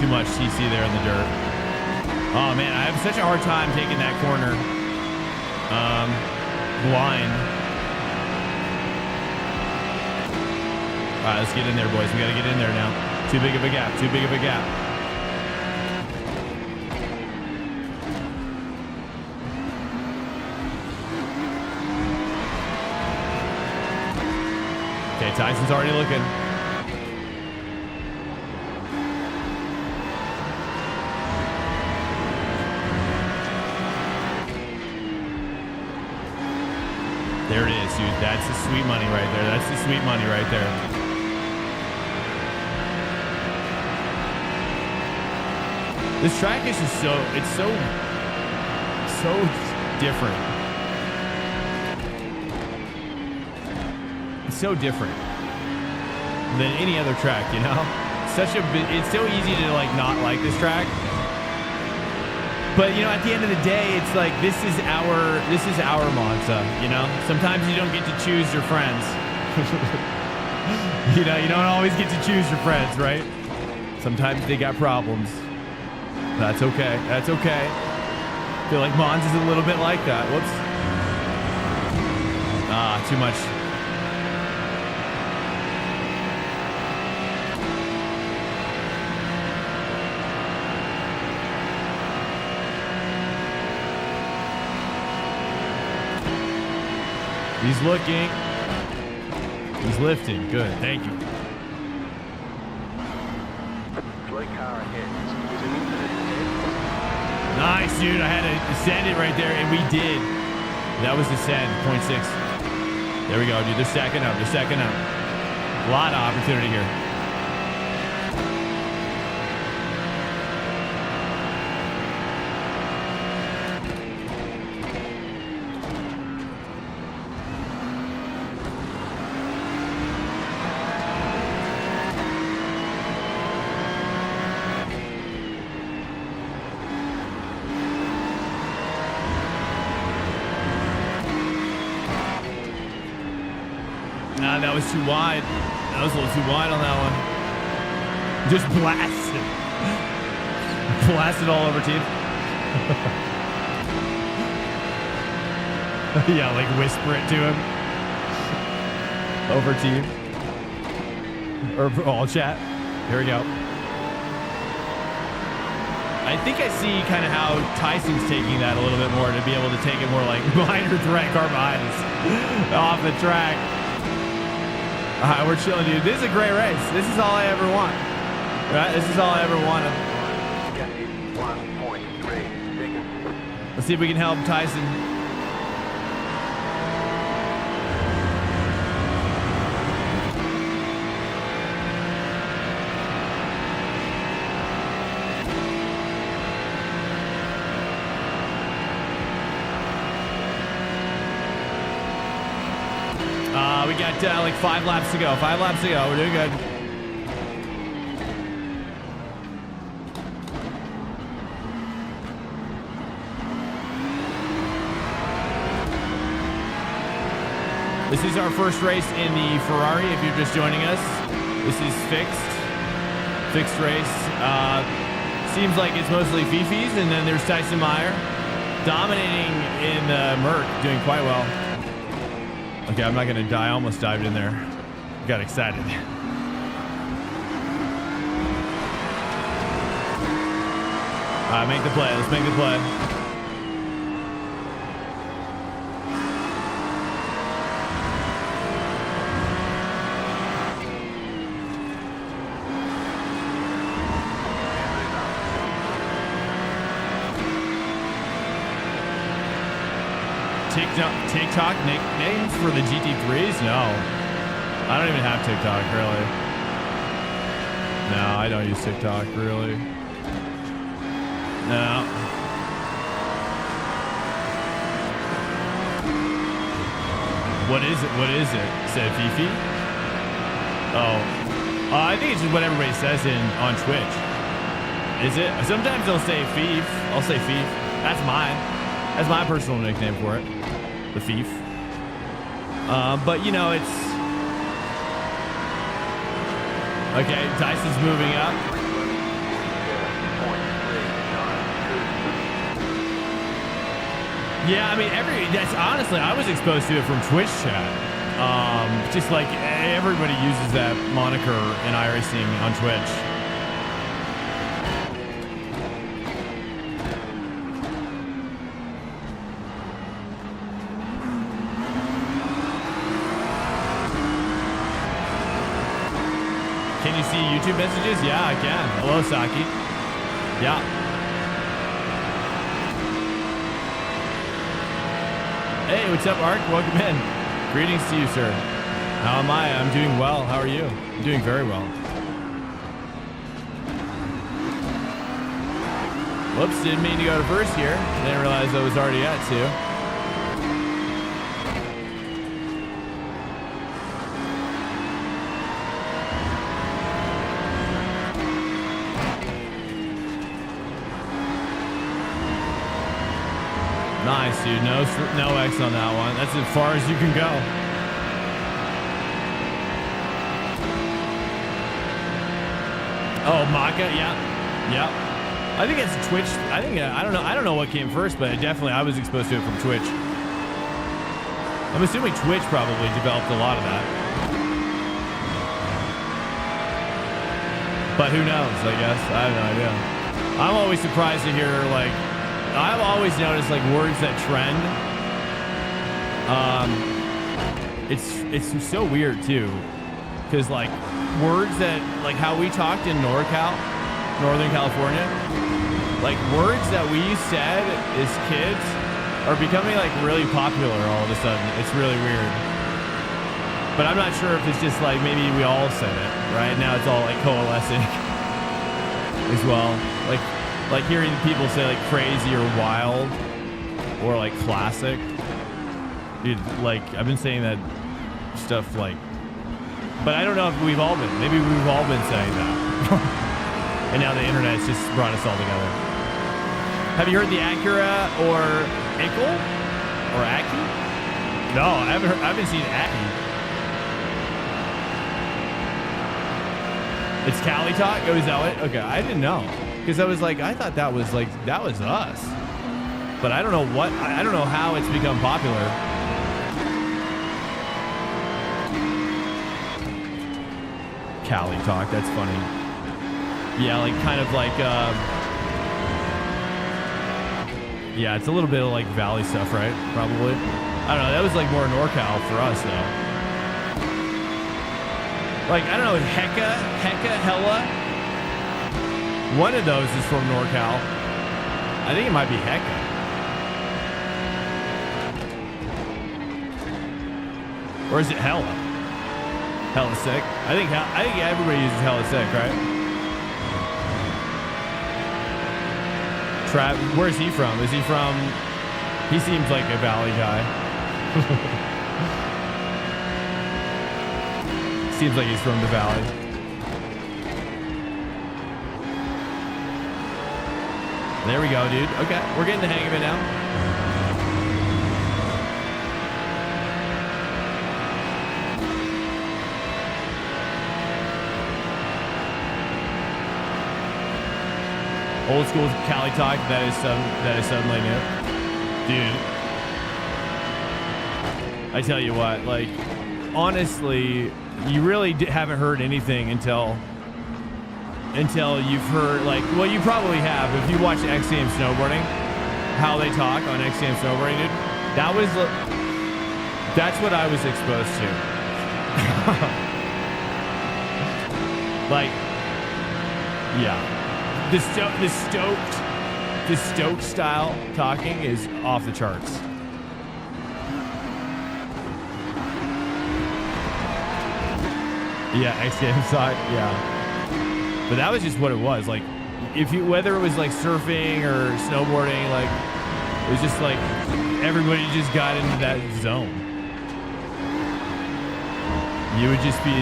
Too much CC there in the dirt. Oh man, I have such a hard time taking that corner. Blind. All right, let's get in there, boys. We got to get in there now. Too big of a gap. Too big of a gap. Okay, Tyson's already looking. There it is, dude. That's the sweet money right there. That's the sweet money right there. This track is just so different. It's so different than any other track, you know? It's so easy to like not like this track. But, you know, at the end of the day, it's like, this is our Monza, you know? Sometimes you don't get to choose your friends. You know, you don't always get to choose your friends, right? Sometimes they got problems. That's okay. That's okay. I feel like Monza's a little bit like that. Whoops. Too much. He's looking. He's lifting. Good. Thank you. Nice, dude. I had to send it right there, and we did. That was the send. 0.6. There we go, dude. They're stacking up. They're stacking up. A lot of opportunity here. Nah, that was too wide. That was a little too wide on that one. Just blasted. Blasted all over team. Yeah, like whisper it to him. Over team. Or all chat. Here we go. I think I see kind of how Tyson's taking that a little bit more to be able to take it more like minor threat car behind us off the track. All right, we're chilling, dude. This is a great race. This is all I ever want. Right? This is all I ever wanted. Let's see if we can help Tyson. We got like 5 laps to go. 5 laps to go. We're doing good. This is our first race in the Ferrari. If you're just joining us, this is fixed race. Seems like it's mostly Fifi's, and then there's Tyson Meyer dominating in the Merc, doing quite well. Okay, I'm not gonna die. I almost dived in there. Got excited. All right, make the play. Let's make the play. TikTok nicknames for the GT3s? No. I don't even have TikTok, really. No, I don't use TikTok, really. No. What is it? What is it? Said Fifi? Oh. I think it's just what everybody says on Twitch. Is it? Sometimes they'll say Fief. I'll say Fief. That's mine. That's my personal nickname for it. The Fief. But, you know, it's... Okay, Tyson's moving up. Yeah, I mean, that's honestly, I was exposed to it from Twitch chat. Just like everybody uses that moniker in iRacing on Twitch. Can you see YouTube messages? Yeah, I can. Hello, Saki. Yeah. Hey, what's up, Ark? Welcome in. Greetings to you, sir. How am I? I'm doing well. How are you? I'm doing very well. Whoops, didn't mean to go to first here. Didn't realize I was already at 2. Nice, dude. No X on that one. That's as far as you can go. Oh, Maka, yeah. I think it's Twitch. I don't know what came first, but I was exposed to it from Twitch. I'm assuming Twitch probably developed a lot of that. But who knows, I guess. I have no idea. I'm always surprised to hear, like, I've always noticed, like, words that trend. It's so weird, too. Because, like, words that, like, how we talked in Northern California, like, words that we said as kids are becoming, like, really popular all of a sudden. It's really weird. But I'm not sure if it's just, like, maybe we all said it, right? Now it's all, like, coalescing as well. Like hearing people say, like, crazy or wild or, like, classic. Dude, like, I've been saying that stuff, like, but I don't know if we've all been. Maybe we've all been saying that. And now the internet's just brought us all together. Have you heard the Acura or Ickle? Or Aki? No, I haven't seen Aki. It's Cali Talk? Oh, is that what? Okay, I didn't know. Because I was like, I thought that was us. But I don't know I don't know how it's become popular. Cali Talk, that's funny. Yeah, like kind of like, yeah, it's a little bit of like Valley stuff, right? Probably. I don't know, that was like more NorCal for us though. Like, I don't know, Hecka, Hella. One of those is from NorCal. I think it might be Hecka. Or is it Hella? Hella Sick. I think everybody uses Hella Sick, right? Where's he from? Is he from? He seems like a Valley guy. Seems like he's from the Valley. There we go, dude. Okay, we're getting the hang of it now. Old school Cali talk. That is suddenly new, dude. I tell you what, like, honestly, you really haven't heard anything until you've heard, like, well, you probably have if you watch XCM snowboarding, how they talk on XCM snowboarding, dude. That's what I was exposed to. Like, yeah, the stoked style talking is off the charts. Yeah, XCM side, yeah. But that was just what it was. Like, whether it was like surfing or snowboarding, like, it was just like everybody just got into that zone. You would just be,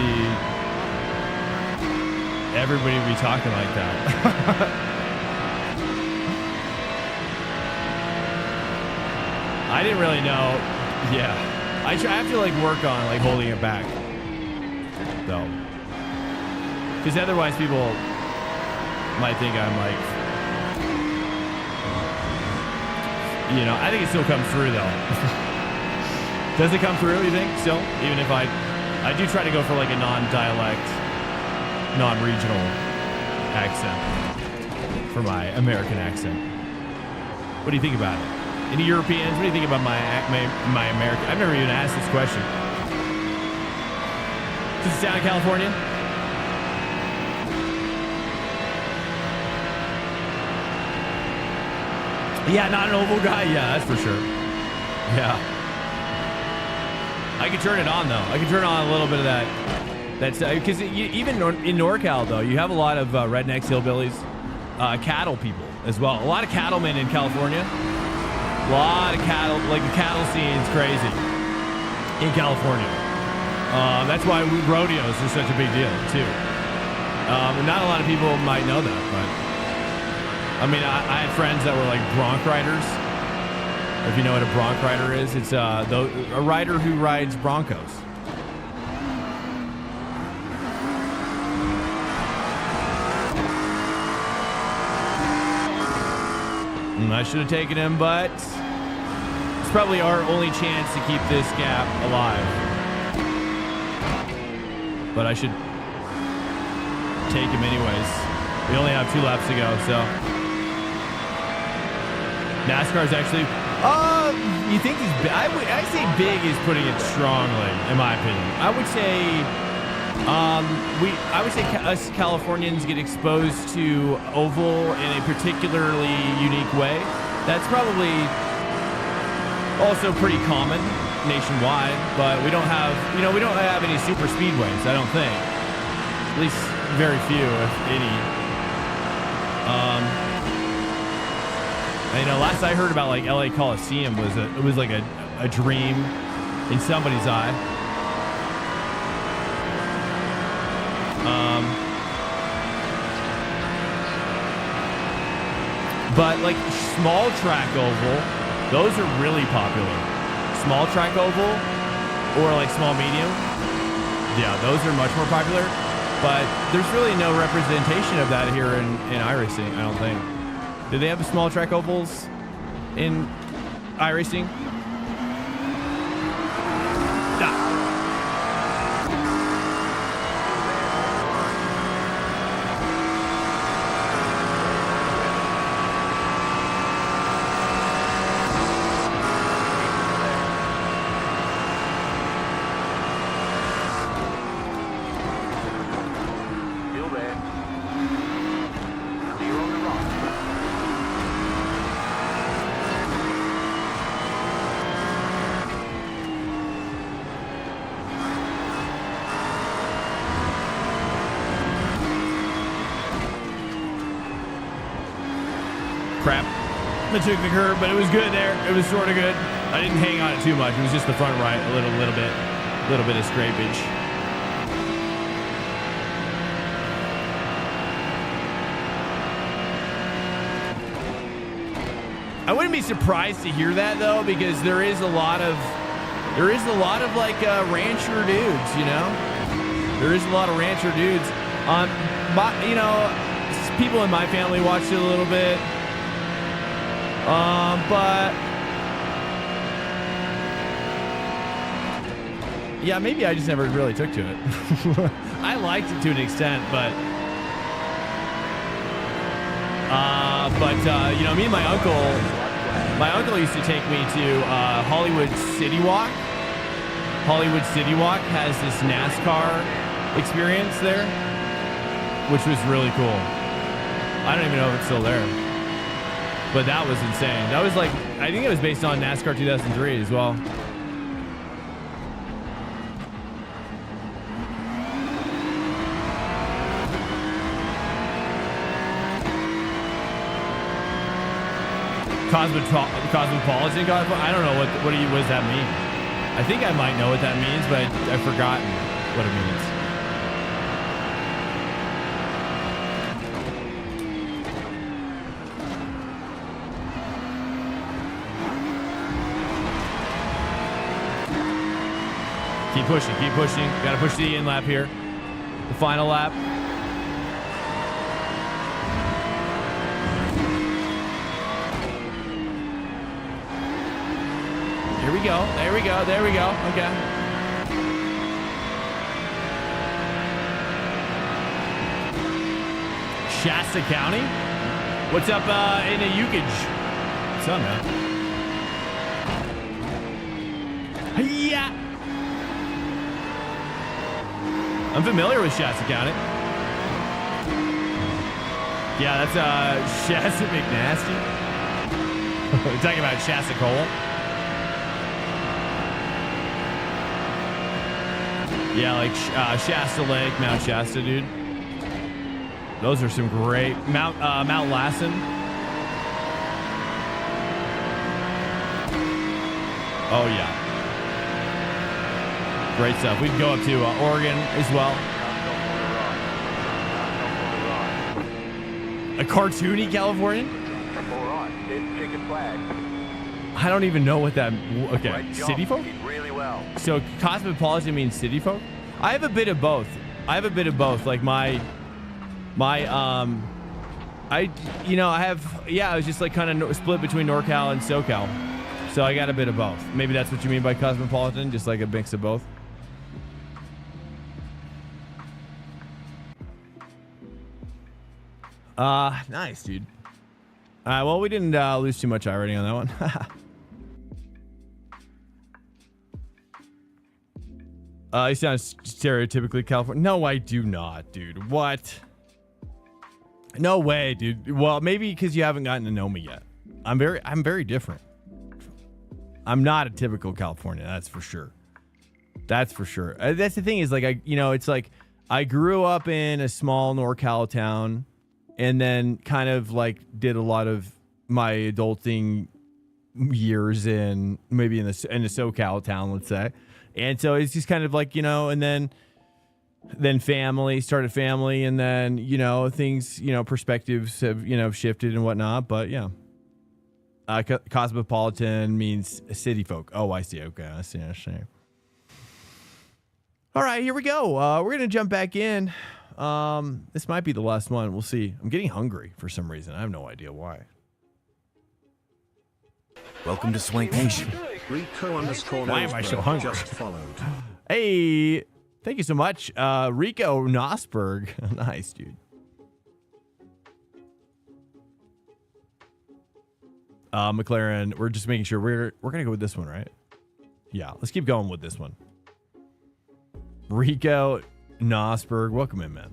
everybody would be talking like that. I didn't really know. Yeah, I have to like work on like holding it back. Though, because otherwise people might think I'm like, you know, I think it still comes through though. Does it come through, you think, still? Even if I do try to go for like a non-dialect, non-regional accent for my American accent. What do you think about it? Any Europeans, what do you think about my American? I've never even asked this question. This is down in California. Yeah, not an oval guy. Yeah, that's for sure. Yeah. I can turn it on though. I can turn on a little bit of that. That's because even in NorCal though, you have a lot of rednecks, hillbillies, cattle people as well. A lot of cattlemen in California. A lot of cattle, like the cattle scene's crazy in California. That's why rodeos are such a big deal, too. Not a lot of people might know that, but I mean, I had friends that were like bronc riders. If you know what a bronc rider is, it's a rider who rides broncos. I should have taken him, but it's probably our only chance to keep this gap alive. But I should take him anyways. We only have 2 laps to go, so. NASCAR's actually, you think he's big? I say big is putting it strongly, in my opinion. I would say, us Californians get exposed to oval in a particularly unique way. That's probably also pretty common nationwide, but we don't have any super speedways, I don't think. At least very few, if any. I know last I heard about like LA Coliseum was like a dream in somebody's eye. But like small track oval, those are really popular. Small track oval or like small medium, yeah, those are much more popular. But there's really no representation of that here in iRacing, I don't think. Do they have small track ovals in iRacing? Crap. I took the curve, but it was good there. It was sort of good. I didn't hang on it too much. It was just the front right, a little bit of scrapage. I wouldn't be surprised to hear that though, because there is a lot of like rancher dudes, you know. There is a lot of rancher dudes. people in my family watched it a little bit. But yeah, maybe I just never really took to it. I liked it to an extent, but you know, me and my uncle used to take me to Hollywood City Walk. Hollywood City Walk has this NASCAR experience there, which was really cool. I don't even know if it's still there, but that was insane. That was like, I think it was based on NASCAR 2003 as well. Cosmopolitan? I don't know what does that mean? I think I might know what that means, but I've forgotten what it means. Keep pushing, keep pushing. Got to push the in lap here. The final lap. Here we go. There we go. There we go. Okay. Shasta County? What's up in a Yukage? What's up, man? Yeah. I'm familiar with Shasta County. Yeah, that's Shasta McNasty. We're talking about Shasta Cola. Yeah, like Shasta Lake, Mount Shasta, dude. Those are some great Mount Lassen. Oh yeah, great stuff. We can go up to Oregon as well. A cartoony Californian? All right, there's checkered flag. I don't even know what that. Okay, Great job. city folk. You did really well. So cosmopolitan means city folk. I have a bit of both. Like I was just like kind of split between NorCal and SoCal. So I got a bit of both. Maybe that's what you mean by cosmopolitan, just like a mix of both. Nice, dude. Well, we didn't lose too much iRacing on that one. You sound stereotypically California. No, I do not, dude. What? No way, dude. Well, maybe because you haven't gotten to know me yet. I'm very different. I'm not a typical California. That's for sure. That's for sure. That's the thing is like, it's like I grew up in a small NorCal town and then kind of like did a lot of my adulting years in maybe in the SoCal town, let's say. And so it's just kind of like, and then started family, and then, things, perspectives have, shifted and whatnot. But yeah. Cosmopolitan means city folk. Oh, I see. Okay. I see. All right, here we go. We're going to jump back in. This might be the last one. We'll see. I'm getting hungry for some reason. I have no idea why. Welcome to Swank Nation. Why am I so hungry? Just followed. Hey, thank you so much. Rico Nosberg. Nice, dude. McLaren, we're just making sure we're going to go with this one, right? Yeah, let's keep going with this one. Rico Nosberg, welcome in, man.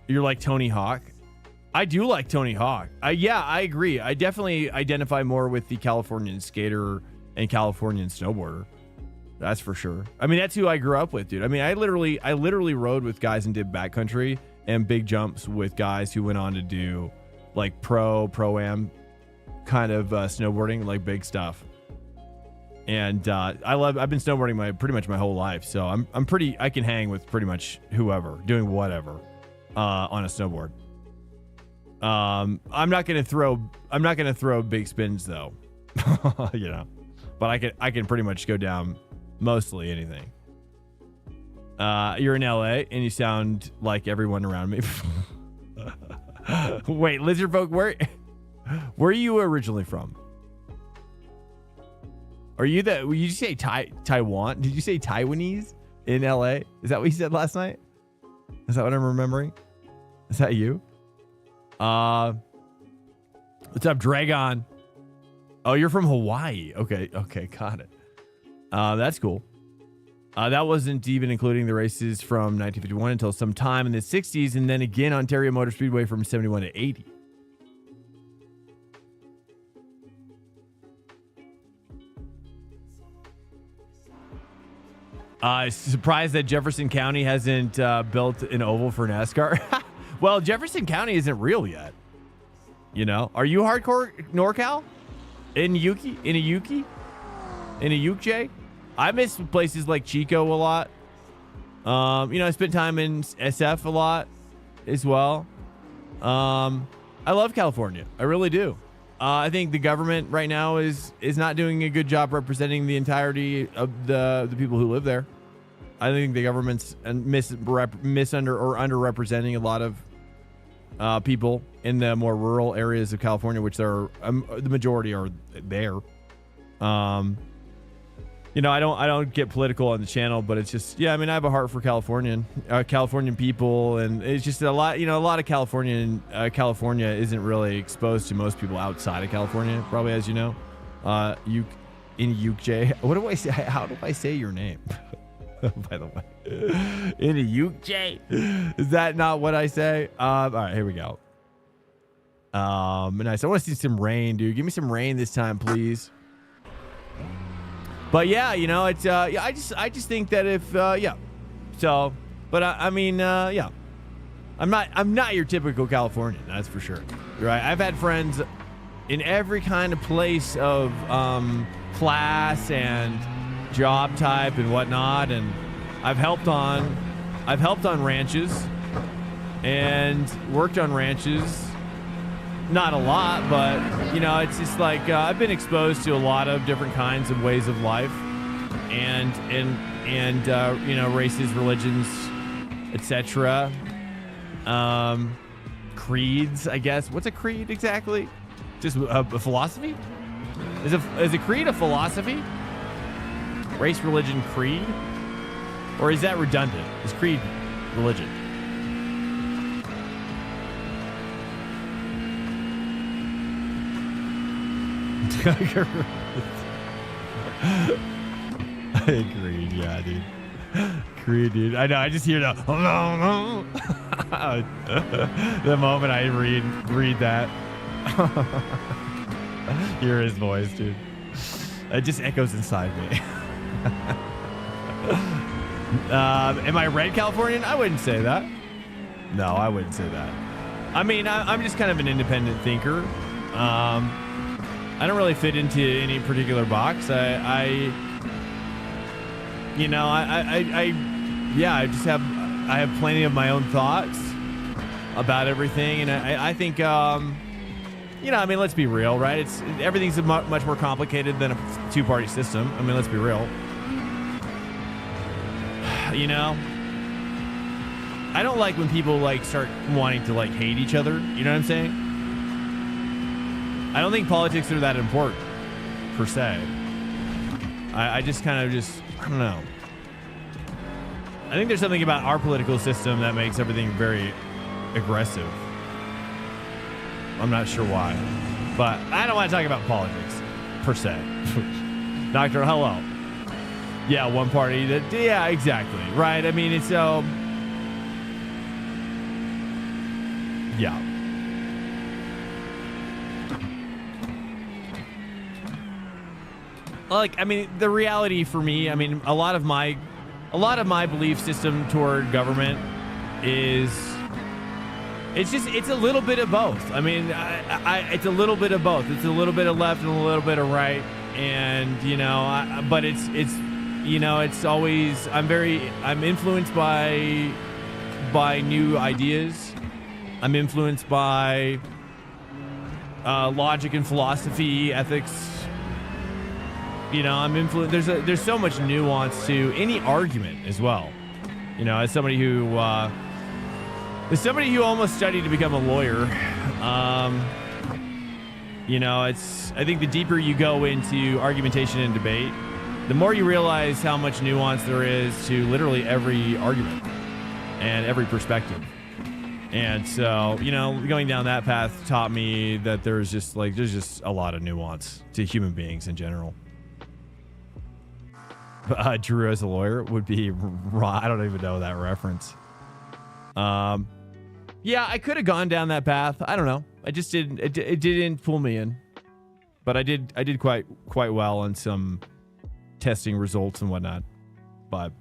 You're like Tony Hawk. I do like Tony Hawk. Yeah, I agree. I definitely identify more with the Californian skater and Californian snowboarder. That's for sure. I mean, that's who I grew up with, dude. I mean, I literally rode with guys and did backcountry and big jumps with guys who went on to do like pro-am kind of snowboarding, like big stuff. And I've been snowboarding pretty much my whole life, so I can hang with pretty much whoever doing whatever on a snowboard. I'm not gonna throw big spins though, but I can pretty much go down mostly anything. You're in LA and you sound like everyone around me. Wait, lizard folk, where are you originally from? Are you the? Did you say Taiwan? Did you say Taiwanese in LA? Is that what you said last night? Is that what I'm remembering? Is that you? What's up, Dragon? Oh, you're from Hawaii. Okay, got it. That's cool. That wasn't even including the races from 1951 until sometime in the 60s, and then again Ontario Motor Speedway from 71 to 80. Surprised that Jefferson County hasn't built an oval for NASCAR. Well, Jefferson County isn't real yet. You know, are you hardcore NorCal? In Yuki? In a Yukj? I miss places like Chico a lot. You know, I spent time in SF a lot as well. I love California. I really do. I think the government right now is not doing a good job representing the entirety of the people who live there. I think the government's underrepresenting a lot of people in the more rural areas of California, which are the majority are there. You know, I don't get political on the channel, but it's just, yeah, I mean, I have a heart for Californian people, and it's just a lot, you know, a lot of California isn't really exposed to most people outside of California, probably, as you know. In Yukj, what do I say? How do I say your name? By the way, in a Yukj, is that not what I say? All right, here we go. Nice. I want to see some rain, dude. Give me some rain this time, please. But yeah, you know, it's yeah, I just think that if yeah. So, but I mean, yeah. I'm not your typical Californian, that's for sure. Right? I've had friends in every kind of place of class and job type and whatnot, and I've helped on ranches and worked on ranches. Not a lot, but you know, it's just like I've been exposed to a lot of different kinds of ways of life, and you know, races, religions, etc. Creeds, I guess. What's a creed exactly? Just a philosophy? Is a creed a philosophy? Race, religion, creed? Or is that redundant? Is creed religion? I agree, yeah, dude. Creed, dude. I know. I just hear the the moment I read that. Hear his voice, dude. It just echoes inside me. Am I red Californian? I wouldn't say that. No, I wouldn't say that. I mean, I'm just kind of an independent thinker. I don't really fit into any particular box. I have plenty of my own thoughts about everything, and I think, you know, I mean, let's be real, right? Everything's much more complicated than a two-party system. I mean, let's be real. You know, I don't like when people like start wanting to like hate each other. You know what I'm saying? I don't think politics are that important, per se. I just kind of I don't know. I think there's something about our political system that makes everything very aggressive. I'm not sure why, but I don't want to talk about politics, per se. Doctor, hello. Yeah, one party. Yeah, exactly. Right. I mean, it's so. Yeah. Like, I mean, the reality for me, I mean, a lot of my belief system toward government is, it's a little bit of both. I mean, it's a little bit of both. It's a little bit of left and a little bit of right, and you know, but it's you know, it's always I'm influenced by new ideas. I'm influenced by logic and philosophy, ethics. You know, I'm influenced. There's so much nuance to any argument as well. You know, as somebody who As somebody who almost studied to become a lawyer, you know, I think the deeper you go into argumentation and debate, the more you realize how much nuance there is to literally every argument and every perspective. And so, you know, going down that path taught me that there's just a lot of nuance to human beings in general. Drew as a lawyer would be raw. I don't even know that reference. Yeah, I could have gone down that path. I don't know. I just didn't. It didn't pull me in, but I did quite well on some testing results and whatnot. But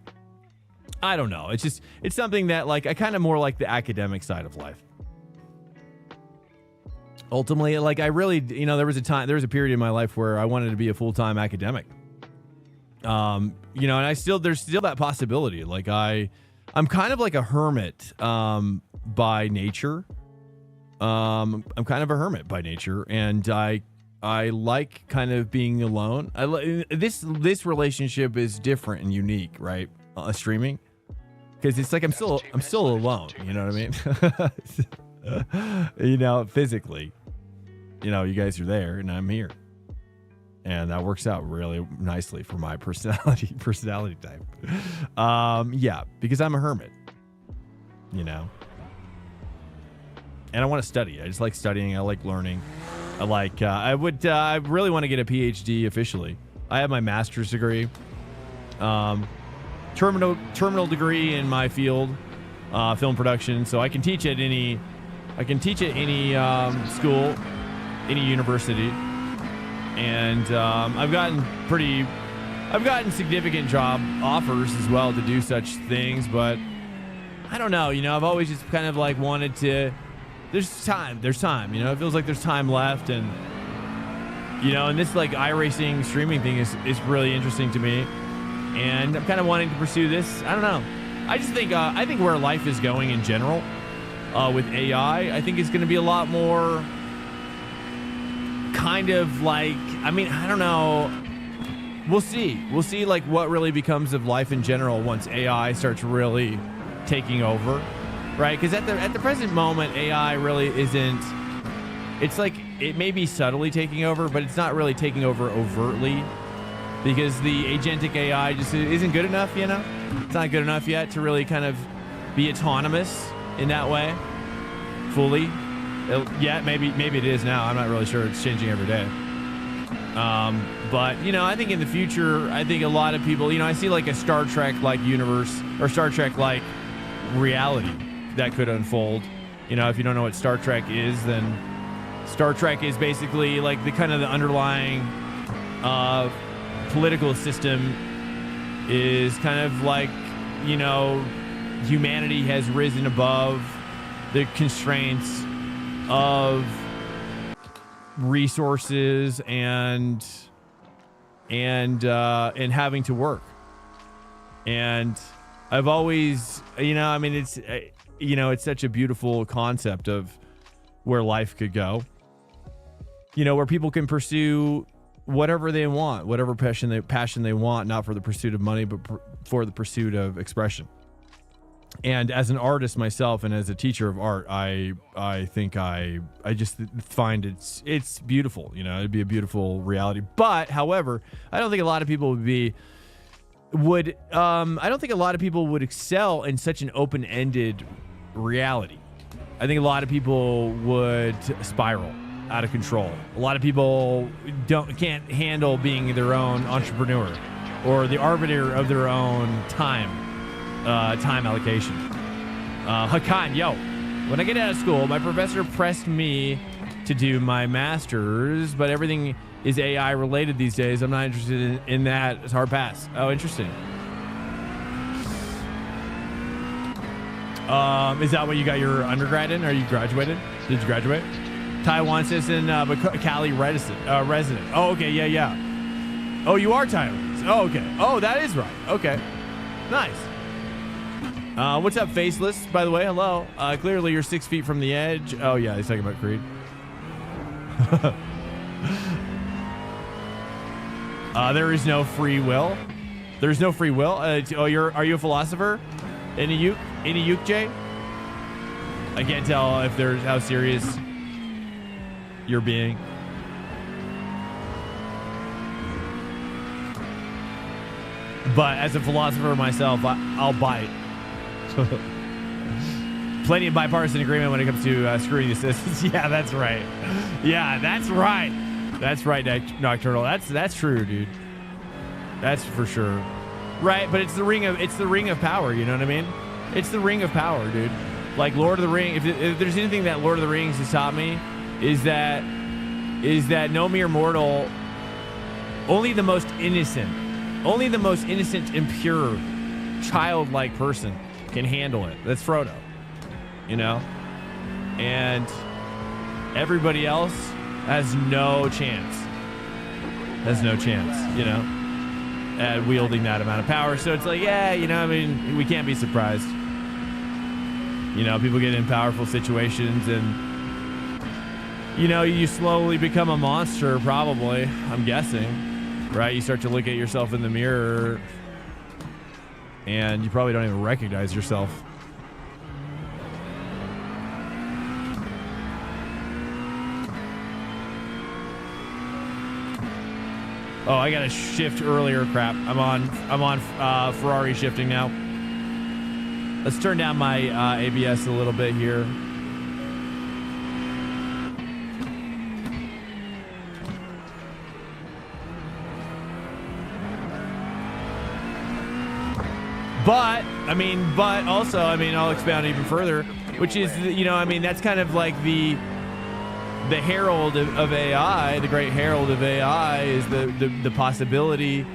I don't know. It's something that, like, I kind of more like the academic side of life. Ultimately, like, I really, you know, there was a period in my life where I wanted to be a full-time academic. You know, and there's still that possibility. Like, I'm kind of like a hermit by nature. I'm kind of a hermit by nature, and I like kind of being alone. This relationship is different and unique, right? Streaming, because it's like I'm still alone. You know what I mean? You know, physically, you know, you guys are there and I'm here, and that works out really nicely for my personality type. Yeah, because I'm a hermit, you know, and I want to study. I just like studying. I like learning. I like. I really want to get a PhD officially. I have my master's degree, terminal degree in my field, film production. So I can teach at any school, any university. And I've gotten significant job offers as well to do such things, but I don't know, you know, I've always just kind of like wanted to, there's time, you know, it feels like there's time left, and, you know, and this like iRacing streaming thing is really interesting to me, and I'm kind of wanting to pursue this. I don't know. I just think, I think where life is going in general with AI, I think it's going to be a lot more kind of like, I mean, I don't know. We'll see like what really becomes of life in general once AI starts really taking over, right? Because at the present moment, AI really isn't. It's like it may be subtly taking over, but it's not really taking over overtly, because the agentic AI just isn't good enough. You know, it's not good enough yet to really kind of be autonomous in that way fully. Yeah, maybe it is now. I'm not really sure. It's changing every day. But, you know, I think in the future, I think a lot of people, you know, I see like a Star Trek-like universe or Star Trek-like reality that could unfold. You know, if you don't know what Star Trek is, then Star Trek is basically like the kind of the underlying political system is kind of like, you know, humanity has risen above the constraints of resources and having to work. And I've always, you know, I mean, it's, you know, it's such a beautiful concept of where life could go, you know, where people can pursue whatever they want, whatever passion they want, not for the pursuit of money, but for the pursuit of expression. And as an artist myself, and as a teacher of art, I think I just find it's beautiful. You know, it'd be a beautiful reality. But however, I don't think a lot of people would excel in such an open-ended reality. I think a lot of people would spiral out of control. A lot of people can't handle being their own entrepreneur or the arbiter of their own time allocation. Hakan, yo, when I get out of school, my professor pressed me to do my master's, but everything is AI related these days. I'm not interested in that. It's hard pass. Oh, interesting. Is that what you got your undergrad in? Are you graduated? Did you graduate? Taiwan citizen, but Cali resident. Oh, okay, yeah. Oh, you are Taiwanese. Oh, okay. Oh, that is right. Okay, nice. What's up, Faceless? By the way, hello. Clearly, you're 6 feet from the edge. Oh yeah, he's talking about Creed. There is no free will. There's no free will. Are you a philosopher? Any uke, Jay? I can't tell if there's how serious you're being. But as a philosopher myself, I'll bite. Plenty of bipartisan agreement when it comes to screwing the citizens. Yeah, that's right. Yeah, that's right. That's right, Nocturnal. That's true, dude. That's for sure. Right, but it's the ring of power. You know what I mean? It's the ring of power, dude. Like Lord of the Rings. If there's anything that Lord of the Rings has taught me, is that no mere mortal, only the most innocent and pure, childlike person can handle it. That's Frodo, you know? And everybody else has no chance. You know, at wielding that amount of power. So it's like, yeah, you know, I mean, we can't be surprised. You know, people get in powerful situations and, you know, you slowly become a monster, probably, I'm guessing. Right? You start to look at yourself in the mirror and you probably don't even recognize yourself. Oh, I gotta shift earlier. Crap. I'm on Ferrari shifting now. Let's turn down my ABS a little bit here. But also, I'll expound even further, which is, you know, I mean, that's kind of like the herald of AI, the great herald of AI is the possibility.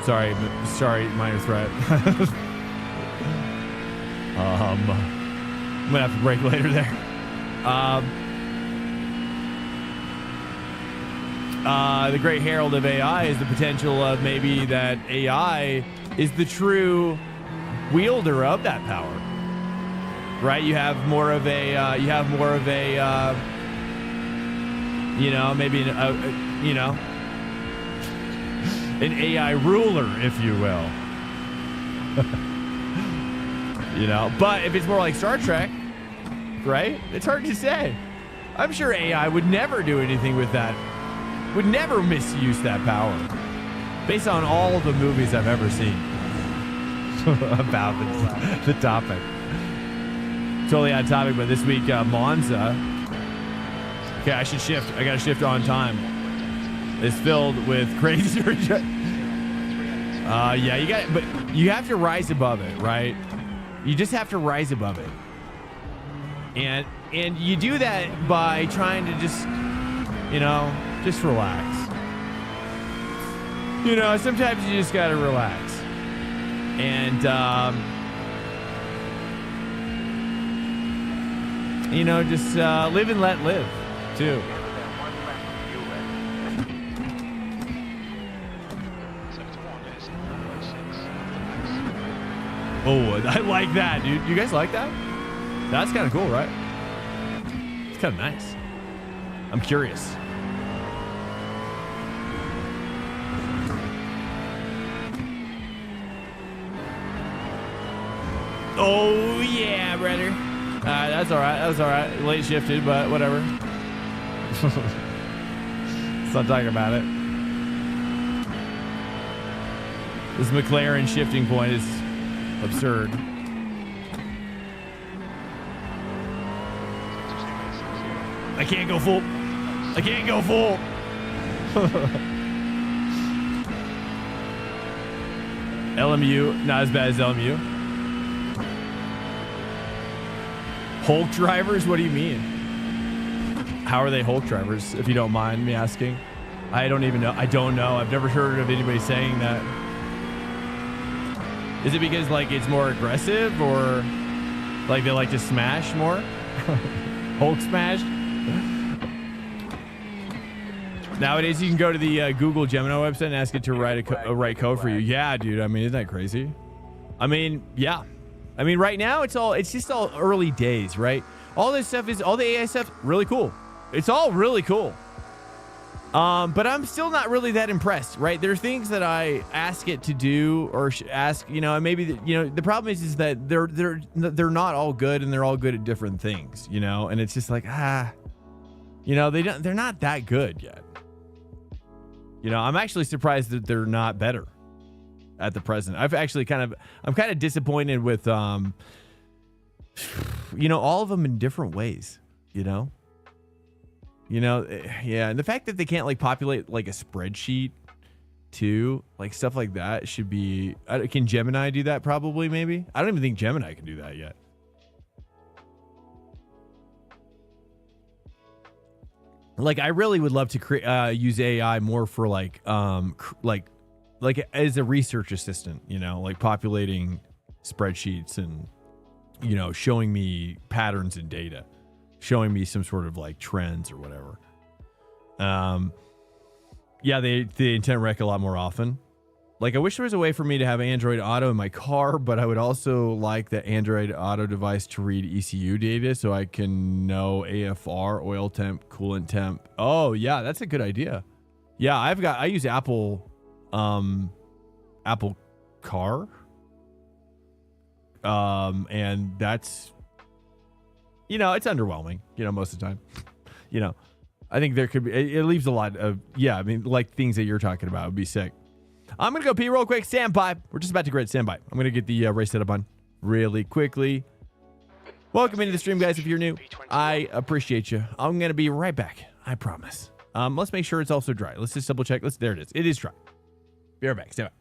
Sorry, minor threat. I'm gonna have to break later there. The great herald of AI is the potential of maybe that AI is the true wielder of that power, right? You have more of a, you know, maybe you know, an AI ruler, if you will. You know, but if it's more like Star Trek, right? It's hard to say. I'm sure AI would never do anything with that, would never misuse that power, based on all the movies I've ever seen about the topic. Totally on topic, but this week, Monza. Okay, I should shift. I gotta shift on time. It's filled with crazy. Yeah, you got, but you have to rise above it, right? You just have to rise above it, and you do that by trying to just, you know, just relax. You know, sometimes you just gotta relax, and you know, just live and let live, too. Oh, I like that, dude. You guys like that? That's kind of cool, right? It's kind of nice. I'm curious. Oh, yeah, brother. That's all right. That was all right. Late shifted, but whatever. Let's not talk about it. This McLaren shifting point is absurd. I can't go full. I can't go full. LMU, not as bad as LMU. Hulk drivers? What do you mean? How are they Hulk drivers, if you don't mind me asking? I don't even know. I don't know. I've never heard of anybody saying that. Is it because, like, it's more aggressive, or like they like to smash more? Hulk smashed? Nowadays, you can go to the Google Gemini website and ask it to write write code for you. Yeah, dude. I mean, isn't that crazy? I mean, yeah. I mean, right now, it's just all early days, right? All this stuff is, all the AI stuff, really cool. It's all really cool. But I'm still not really that impressed, right? There are things that I ask it to do or ask, you know, and maybe, the problem is that they're not all good and they're all good at different things, you know, and it's just like, they're not that good yet. You know, I'm actually surprised that they're not better at the present. I'm kind of disappointed with, all of them in different ways, yeah. And the fact that they can't like populate like a spreadsheet too, like stuff like that should be, can Gemini do that? Probably, maybe. I don't even think Gemini can do that yet. Like, I really would love to use AI more for like as a research assistant, like populating spreadsheets and, showing me patterns in data, showing me some sort of like trends or whatever. Yeah, they intent wreck a lot more often. Like, I wish there was a way for me to have Android Auto in my car, but I would also like the Android Auto device to read ECU data so I can know AFR, oil temp, coolant temp. Oh, yeah, that's a good idea. Yeah, I use Apple Car. And that's, it's underwhelming, most of the time. I think there could be, it leaves a lot of, like things that you're talking about would be sick. I'm going to go pee real quick. Stand by. We're just about to grid. Stand by. I'm going to get the race setup on really quickly. Welcome into the stream, guys. If you're new, I appreciate you. I'm going to be right back. I promise. Let's make sure it's also dry. Let's just double check. There it is. It is dry. Be right back. Stand by.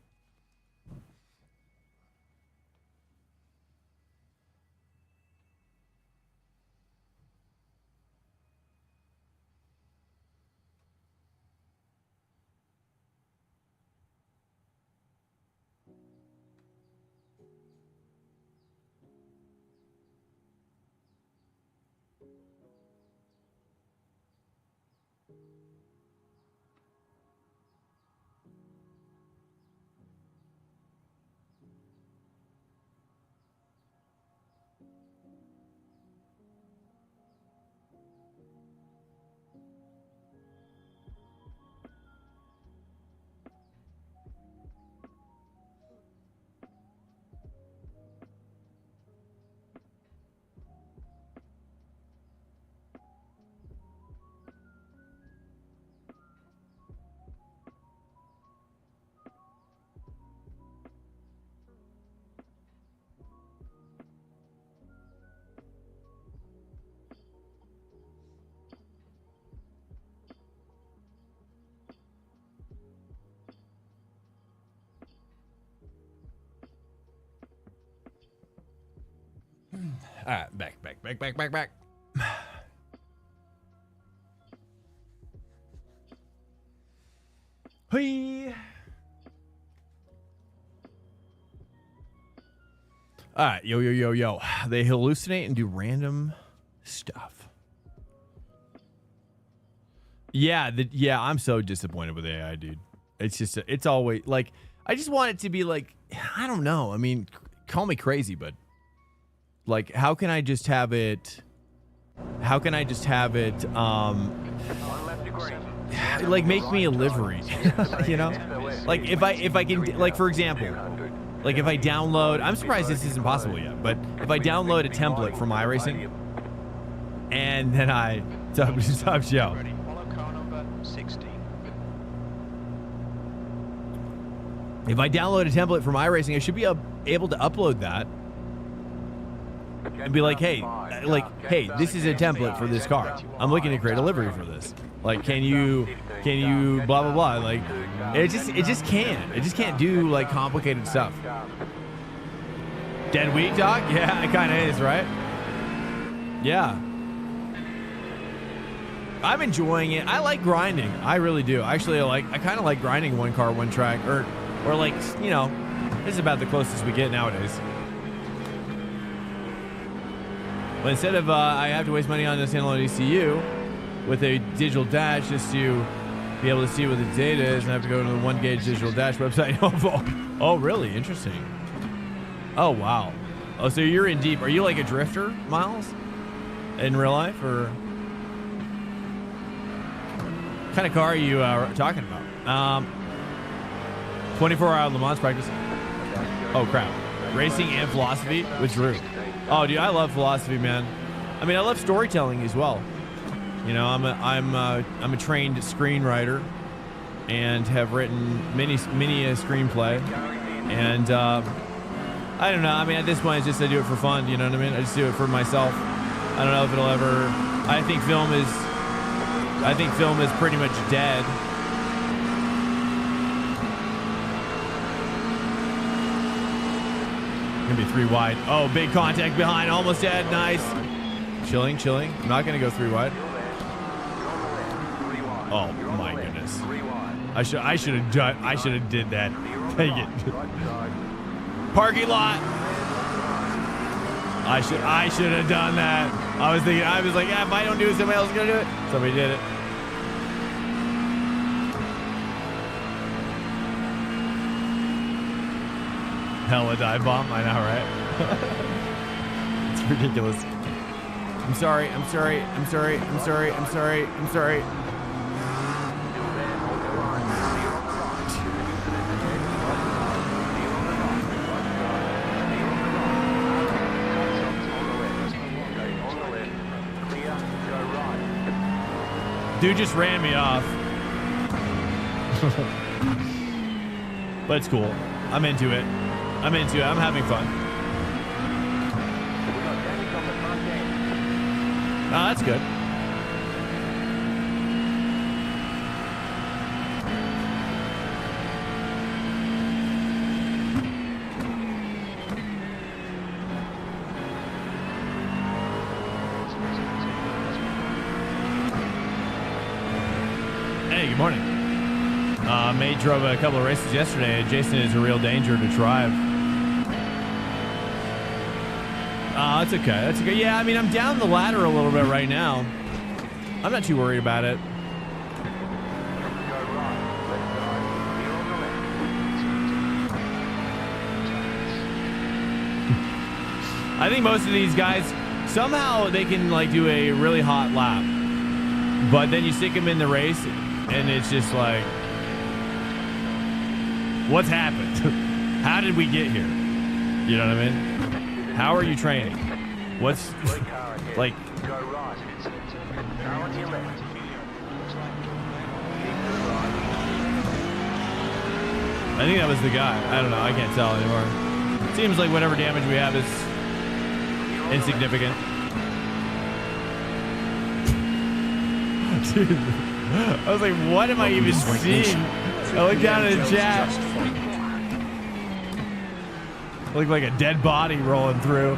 All right, back. Hey. All right, yo. They hallucinate and do random stuff. Yeah, I'm so disappointed with AI, dude. It's just, it's always like, I just want it to be like, I don't know. I mean, call me crazy, but like, how can I just have it like make me a livery, like if I can, like, for example, like if I download, I'm surprised this isn't possible yet, but if I download a template from iRacing and then I stop show. If I download a template from iRacing, I should be able to upload that and be like, hey, this is a template for this car. I'm looking to create a livery for this. Like, can you blah blah blah. Like, it just can't do like complicated stuff. Dead weed, dog? Yeah, it kind of is, right? Yeah. I'm enjoying it. I like grinding. I really do. Actually, I kind of like grinding one car, one track, or like, this is about the closest we get nowadays. But instead of I have to waste money on this standalone ECU with a digital dash just to be able to see what the data is, and I have to go to the 1Gauge digital dash website. Oh, really? Interesting. Oh, wow. Oh, so you're in deep. Are you like a drifter, Miles? In real life, or? What kind of car are you talking about? 24-hour Le Mans practice. Oh crap! Racing and philosophy with Drew. Oh, dude, I love philosophy, man. I mean, I love storytelling as well. You know, I'm a trained screenwriter and have written many a screenplay. And I don't know. I mean, at this point, it's just I do it for fun. You know what I mean? I just do it for myself. I don't know if it'll ever. I think film is pretty much dead. Gonna be 3 wide. Oh, big contact behind, almost dead. Nice. Chilling. I'm not gonna go 3 wide. Oh my goodness. I should have did that. Dang it. Parking lot. I should have done that. I was like, yeah, if I don't do it, somebody else is gonna do it. Somebody did it. Hella dive bomb. I know, right? It's ridiculous. I'm sorry. Dude just ran me off. But it's cool. I'm into it. I'm having fun. Oh, that's good. Hey, good morning. Mate drove a couple of races yesterday. Jason is a real danger to drive. That's okay. That's okay. Yeah, I mean, I'm down the ladder a little bit right now. I'm not too worried about it. I think most of these guys, somehow they can like do a really hot lap. But then you stick them in the race and it's just like, what's happened? How did we get here? You know what I mean? How are you training? What's like? I think that was the guy. I don't know. I can't tell anymore. Seems like whatever damage we have is insignificant. Dude, I was like, what am I even seeing? I looked down at the chat. Looked like a dead body rolling through.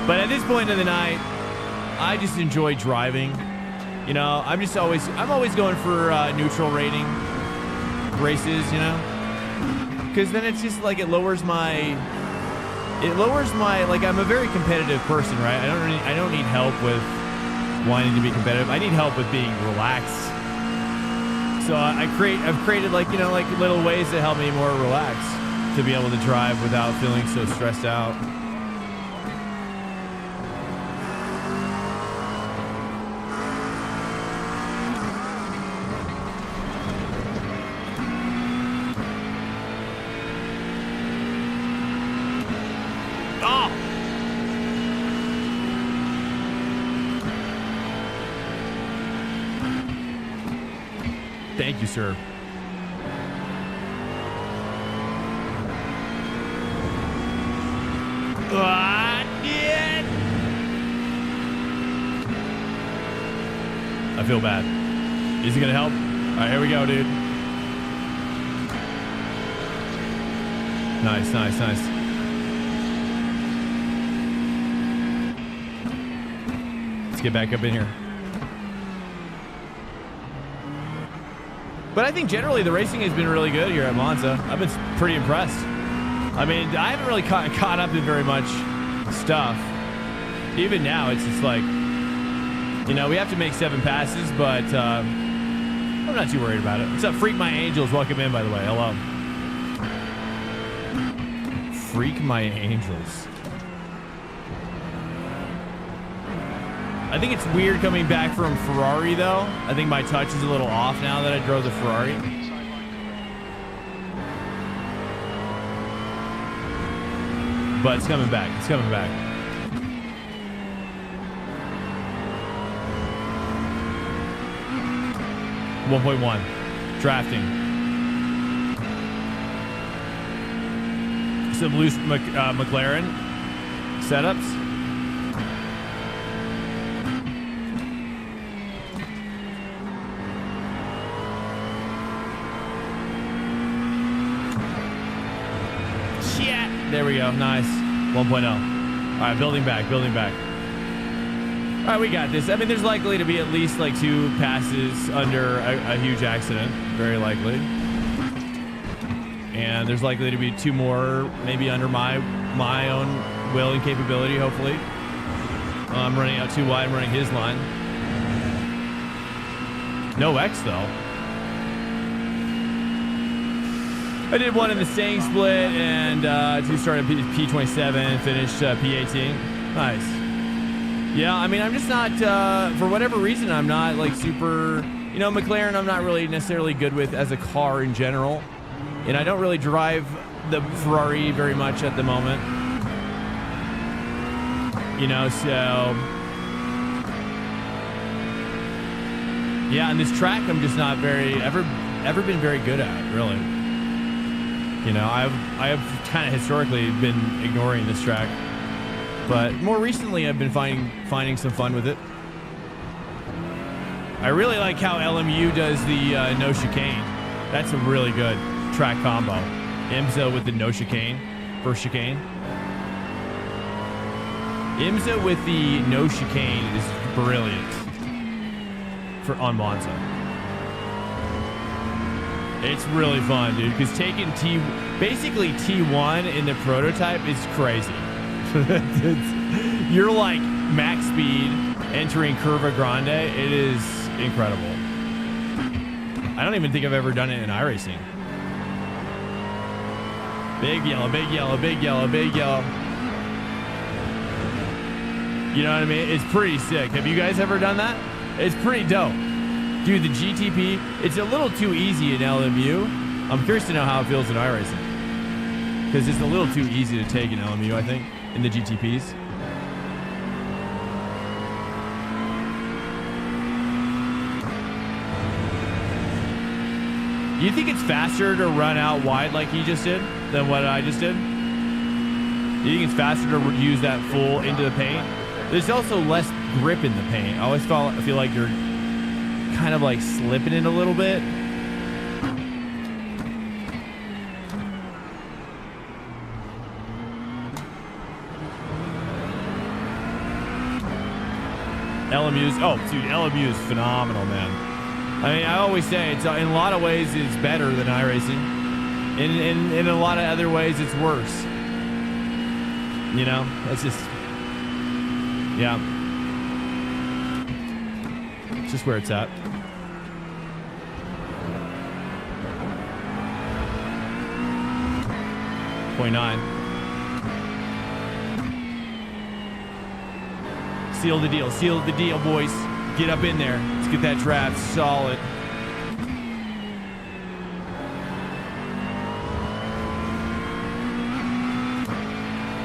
But at this point of the night, I just enjoy driving. You know, I'm always going for neutral rating races, you know? Because then it's just like it lowers my, like I'm a very competitive person, right? I don't need help with wanting to be competitive. I need help with being relaxed. So I've created like, you know, like little ways to help me more relaxed, to be able to drive without feeling so stressed out. Thank you, sir. Yeah. I feel bad. Is he gonna help? All right, here we go, dude. Nice. Let's get back up in here. But I think generally the racing has been really good here at Monza. I've been pretty impressed. I mean, I haven't really caught up in very much stuff. Even now, it's just like, you know, we have to make 7 passes, but I'm not too worried about it. What's up, Freak My Angels? Welcome in, by the way. Hello. Freak My Angels. I think it's weird coming back from Ferrari, though. I think my touch is a little off now that I drove the Ferrari. But it's coming back. It's coming back. .1 drafting. Some loose McLaren setups. Shit. There we go. Nice. 1.0. All right, building back. All right, we got this. I mean, there's likely to be at least like 2 passes under a huge accident. Very likely. And there's likely to be 2 more, maybe under my own will and capability, hopefully. I'm running out too wide. I'm running his line. No X, though. I did one in the staying split and 2 started P27, finished P18. Nice. Yeah, I mean, I'm just not, for whatever reason, I'm not like super, you know, McLaren I'm not really necessarily good with as a car in general. And I don't really drive the Ferrari very much at the moment. You know, so. Yeah, and this track I'm just not very, ever been very good at, really. You know, I have kind of historically been ignoring this track. But more recently, I've been finding some fun with it. I really like how LMU does the no chicane. That's a really good track combo. IMSA with the no chicane, first chicane. IMSA with the no chicane is brilliant on Monza. It's really fun, dude, because taking basically T1 in the prototype is crazy. You're like max speed entering Curva Grande. It is incredible. I don't even think I've ever done it in iRacing. Big yellow, big yellow, big yellow, big yellow. You know what I mean? It's pretty sick. Have you guys ever done that? It's pretty dope. Dude, the GTP, it's a little too easy in LMU. I'm curious to know how it feels in iRacing. Because it's a little too easy to take in LMU, I think, in the GTPs. Do you think it's faster to run out wide like he just did than what I just did? Do you think it's faster to use that full into the paint? There's also less grip in the paint. I always feel like you're kind of like slipping it a little bit. LMU is phenomenal, man. I mean, I always say it's in a lot of ways it's better than iRacing. In a lot of other ways it's worse. You know, it's just, yeah. It's just where it's at. .9. Seal the deal, boys. Get up in there. Let's get that draft solid.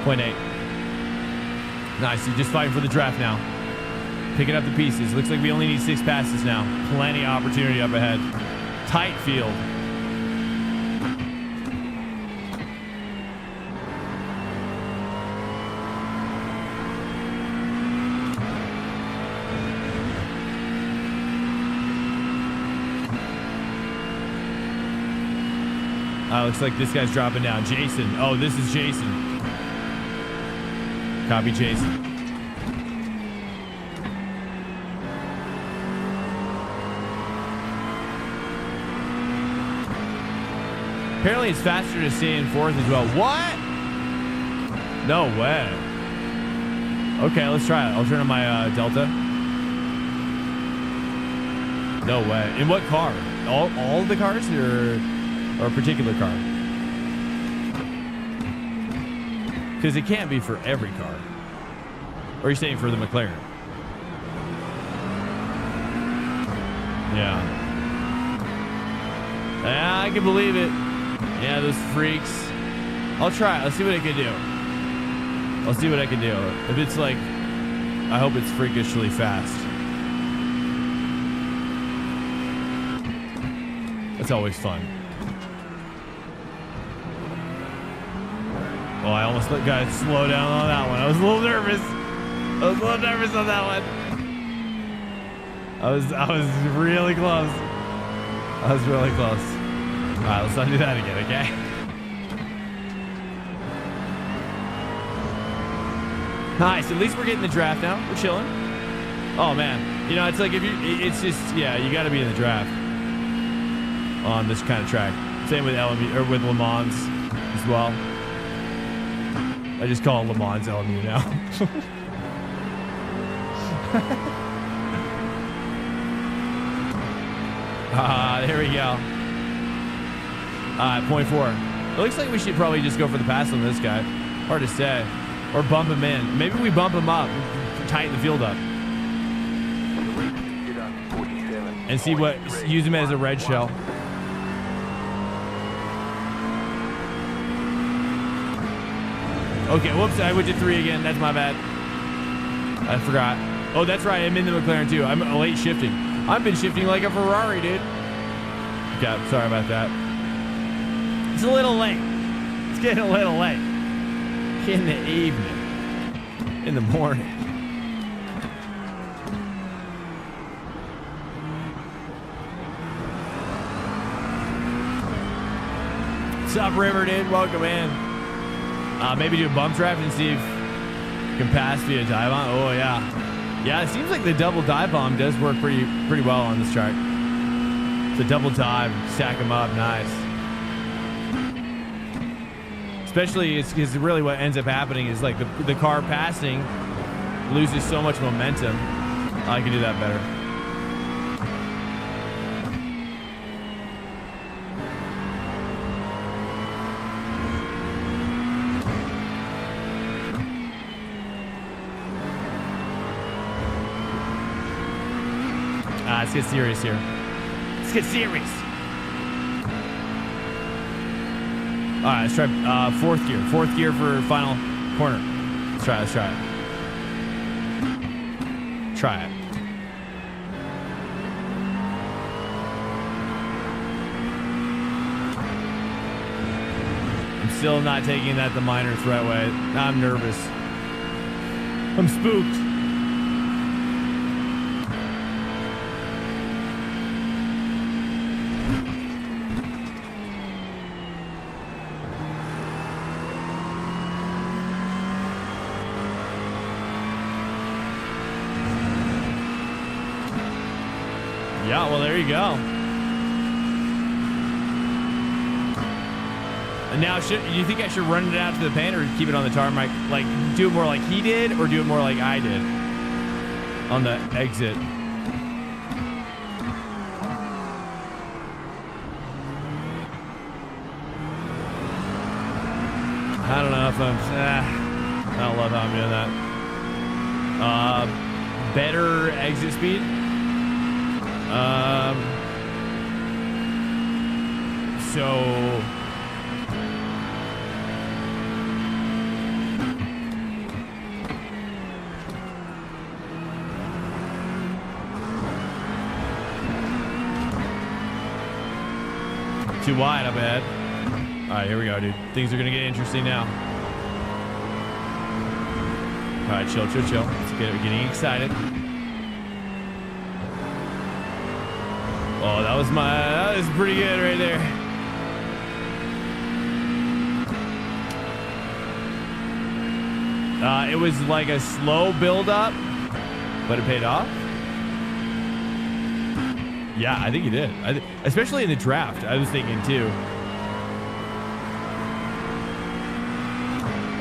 .8. Nice. You're just fighting for the draft now. Picking up the pieces. Looks like we only need 6 passes now. Plenty of opportunity up ahead. Tight field. Looks like this guy's dropping down. Jason. Oh, this is Jason. Copy Jason. Apparently it's faster to stay in 4th as well. What? No way. Okay, let's try it. I'll turn on my Delta. No way. In what car? All of the cars or a particular car? Because it can't be for every car. Or are you saying for the McLaren? Yeah. Yeah, I can believe it. Yeah, those freaks. I'll try. Let's see what I can do. I'll see what I can do. If it's like, I hope it's freakishly fast. That's always fun. Oh, I almost got to slow down on that one. I was a little nervous. I was a little nervous on that one. I was really close. I was really close. All right, let's not do that again, okay? Nice. At least we're getting the draft now. We're chilling. Oh man, you know it's like if you, it's just yeah, you got to be in the draft on this kind of track. Same with LMU or with Le Mans as well. I just call it Le Mans LMU now. There we go. 0.4. It looks like we should probably just go for the pass on this guy. Hard to say. Or bump him in. Maybe we bump him up, tighten the field up. And see what, use him as a red shell. Okay, whoops, I went to 3 again. That's my bad. I forgot. Oh, that's right, I'm in the McLaren too. I'm late shifting. I've been shifting like a Ferrari, dude. Okay, sorry about that. It's a little late. It's getting a little late. In the evening. In the morning. What's up, River, dude? Welcome in. Maybe do a bump draft and see if you can pass via dive bomb. Oh, yeah. Yeah, it seems like the double dive bomb does work pretty well on this track. It's a double dive, stack them up, nice. Especially, it's really what ends up happening is like the car passing loses so much momentum. I can do that better. Let's get serious here. Let's get serious. All right, let's try 4th gear. 4th gear for final corner. Let's try it. Try it. I'm still not taking that the minor threat way. I'm nervous. I'm spooked. Yeah, well, there you go. And now, do you think I should run it out to the paint or keep it on the tarmac? Like, do it more like he did or do it more like I did on the exit? I don't know if I don't love how I'm doing that. Better exit speed. So too wide up ahead. All right, here we go, dude. Things are gonna get interesting now. All right, chill. Let's get getting excited. Oh, that was pretty good right there. It was like a slow build up, but it paid off. Yeah, I think it did. Especially in the draft, I was thinking too.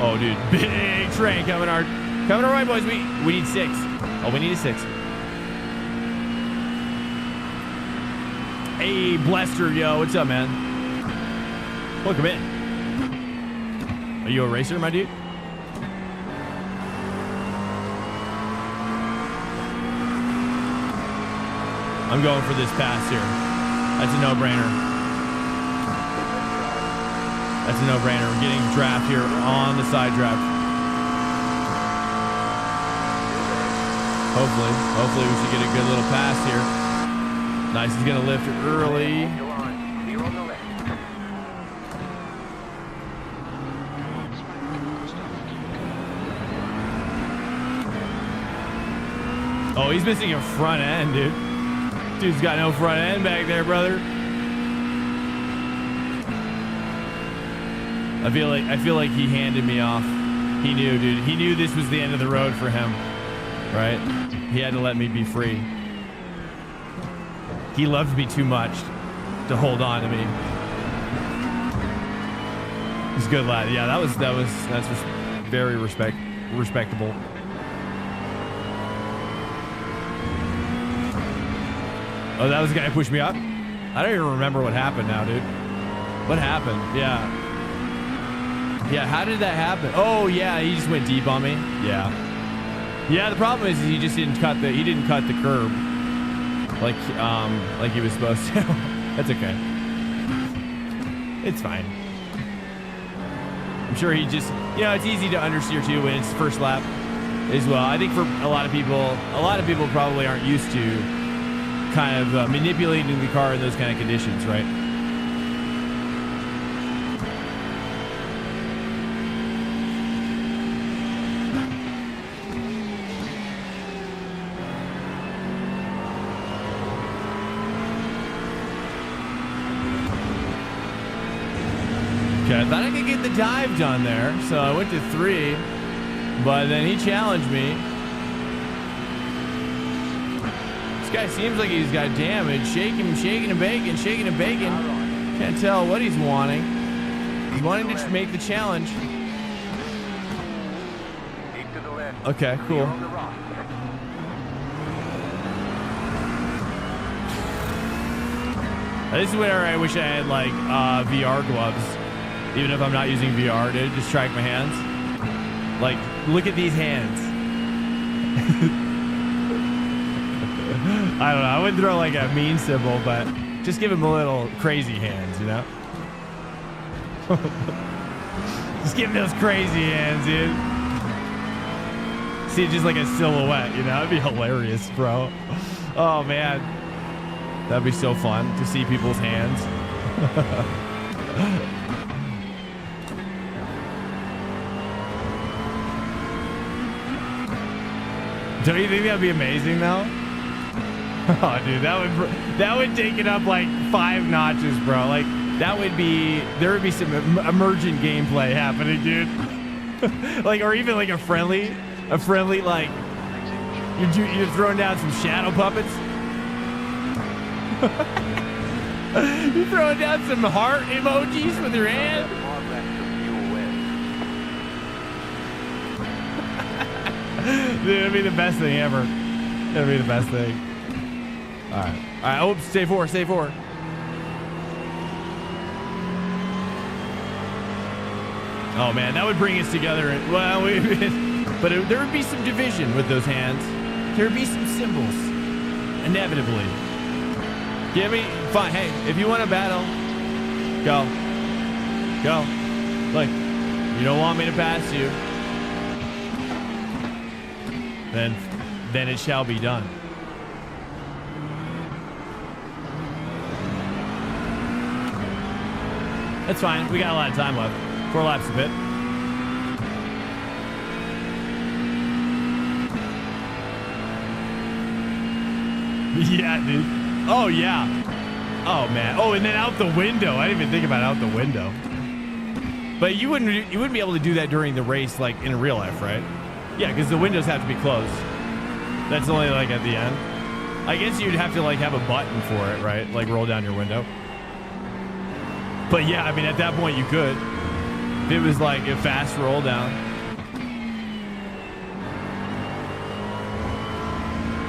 Oh, dude, big train coming our way, boys. We need 6. Oh, we need a 6. Hey, Blester, yo, what's up, man? Welcome in. Are you a racer, my dude? I'm going for this pass here. That's a no-brainer. That's a no-brainer. We're getting draft here on the side draft. Hopefully we should get a good little pass here. Nice, he's gonna lift early. You're on the left. Oh, he's missing a front end, dude. Dude's got no front end back there, brother. I feel like he handed me off. He knew, dude. He knew this was the end of the road for him, right? He had to let me be free. He loved me too much to hold on to me. He's a good lad. Yeah, that's just very respectable. Oh, that was the guy who pushed me up? I don't even remember what happened now, dude. What happened? Yeah. Yeah, how did that happen? Oh, yeah, he just went deep on me. Yeah. Yeah, the problem is he just didn't cut the curb like he was supposed to. That's okay. It's fine. I'm sure he just, it's easy to understeer too when it's first lap as well. I think for a lot of people probably aren't used to kind of manipulating the car in those kind of conditions, right? Okay, I thought I could get the dive done there, so I went to 3, but then he challenged me. This guy seems like he's got damage. Shaking and baking. Can't tell what he's wanting. He's wanting to make the challenge. Keep to the left. Okay, cool. You're on the right. This is where I wish I had like VR gloves. Even if I'm not using VR to just track my hands. Like, look at these hands. I don't know. I wouldn't throw like a mean symbol, but just give him a little crazy hands, you know? Just give him those crazy hands, dude. See, just like a silhouette, you know? That'd be hilarious, bro. Oh, man. That'd be so fun to see people's hands. Don't you think that'd be amazing, though? Oh, dude, that would take it up like 5 notches, bro. Like there would be some emergent gameplay happening, dude. Like, or even like a friendly like you're throwing down some shadow puppets. You're throwing down some heart emojis with your hand. Dude, it'd be the best thing ever. It'd be the best thing. All right. Oh, stay four. Oh man, that would bring us together. Well, there would be some division with those hands. There would be some symbols, inevitably. Fine. Hey, if you want to battle, go. Look, you don't want me to pass you, then it shall be done. That's fine. We got a lot of time left. 4 laps a bit. Yeah, dude. Oh, yeah. Oh, man. Oh, and then out the window. I didn't even think about out the window. But you wouldn't be able to do that during the race, like in real life, right? Yeah, because the windows have to be closed. That's only like at the end. I guess you'd have to like have a button for it, right? Like roll down your window. But yeah, I mean, at that point you could. If it was like a fast roll down.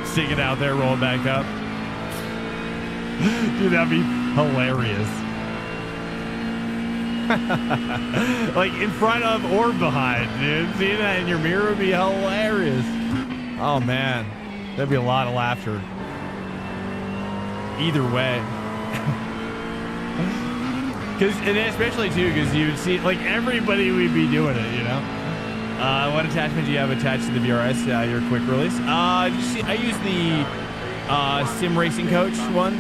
Stick it out there, roll it back up. Dude, that'd be hilarious. Like in front of or behind, dude. Seeing that in your mirror would be hilarious. Oh man, that'd be a lot of laughter. either way. And especially too, because you'd see like everybody would be doing it, you know. What attachment do you have attached to the VRS? Your quick release. I use the Sim Racing Coach one.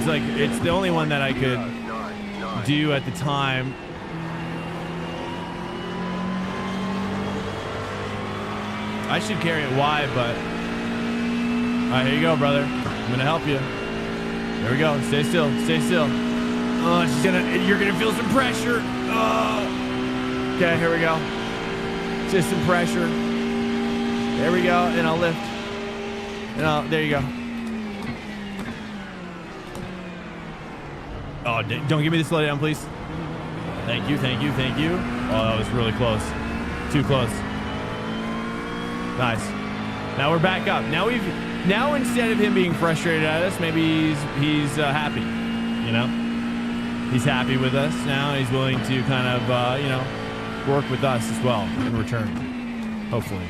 It's the only one that I could do at the time. I should carry it wide, but all right, here you go, brother. I'm gonna help you. There we go. Stay still. Stay still. Oh, you're gonna feel some pressure. Oh. Okay, here we go. Just some pressure. There we go, and I'll lift. And there you go. Oh, don't give me the slow down, please. Thank you, thank you, thank you. Oh, that was really close. Too close. Nice. Now we're back up. Now instead of him being frustrated at us, maybe he's happy. You know, he's happy with us now. He's willing to kind of work with us as well in return. Hopefully.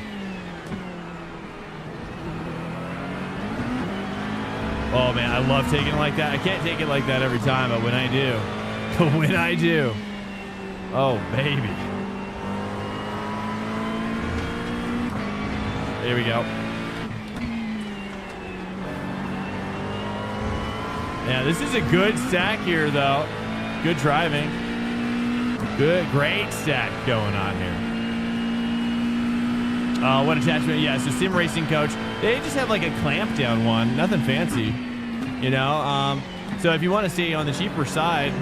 Oh man, I love taking it like that. I can't take it like that every time, but when I do, oh baby. There we go. Yeah, this is a good stack here, though. Good driving. Great stack going on here. What attachment? Yeah, so Sim Racing Coach. They just have like a clamp down one. Nothing fancy, you know. So if you want to stay on the cheaper side,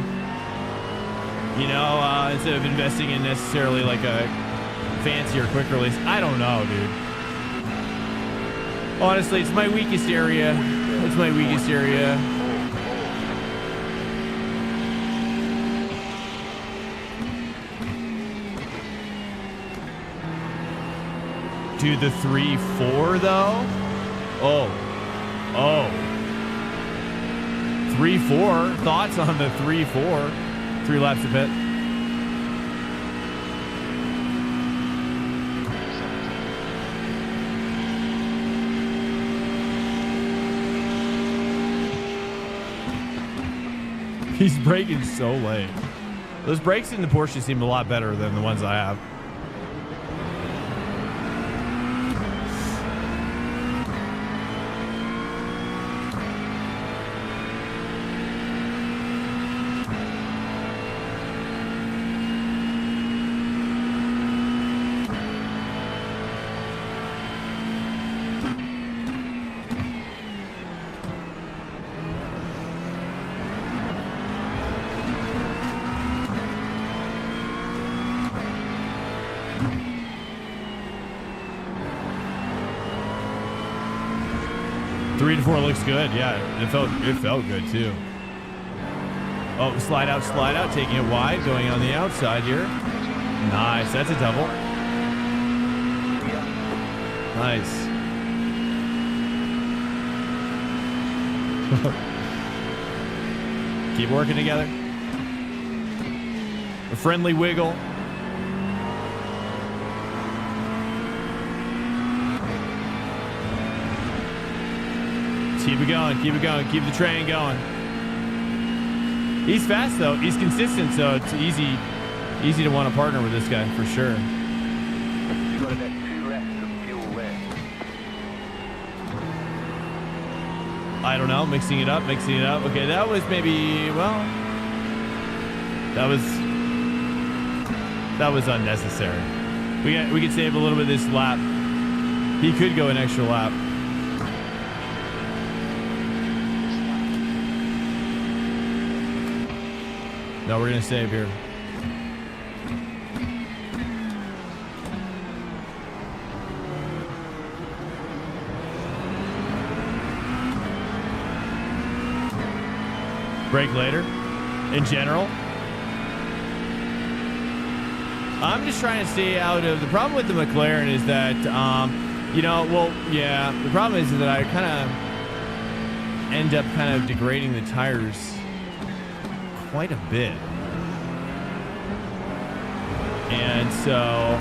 you know, instead of investing in necessarily like a fancier quick release, I don't know, dude. Honestly, it's my weakest area. It's my weakest area. Dude, the 3-4 though? Oh. 3-4. Thoughts on the 3-4? 3 laps of pit. He's braking so late. Those brakes in the Porsche seem a lot better than the ones I have. Looks good. Yeah, it felt good too. Oh, slide out, taking it wide, going on the outside here. Nice, that's a double. Nice. Keep working together. A friendly wiggle. Keep it going, keep the train going. He's fast though, he's consistent, so it's easy to want to partner with this guy for sure. You've got about 2 laps of fuel left. I don't know, mixing it up. Okay, that was maybe, well, that was unnecessary. We could save a little bit of this lap. He could go an extra lap. No, we're gonna save here. Brake later. In general, I'm just trying to stay out of. The problem with the McLaren is that, the problem is that I kind of end up degrading the tires quite a bit. And so,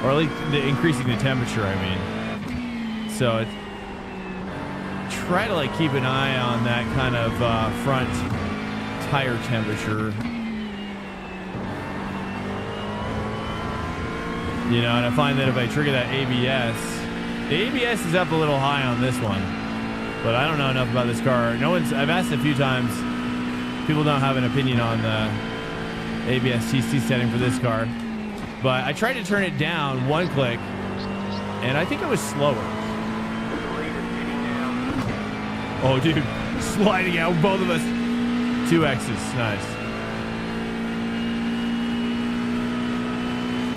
or at least increasing the temperature, I mean. So it's try to like keep an eye on that kind of front tire temperature. You know, and I find that if I trigger that ABS, the ABS is up a little high on this one, but I don't know enough about this car. I've asked a few times. People don't have an opinion on the ABS TC setting for this car, but I tried to turn it down one click, and I think it was slower. Oh, dude, sliding out, both of us. 2 X's, nice.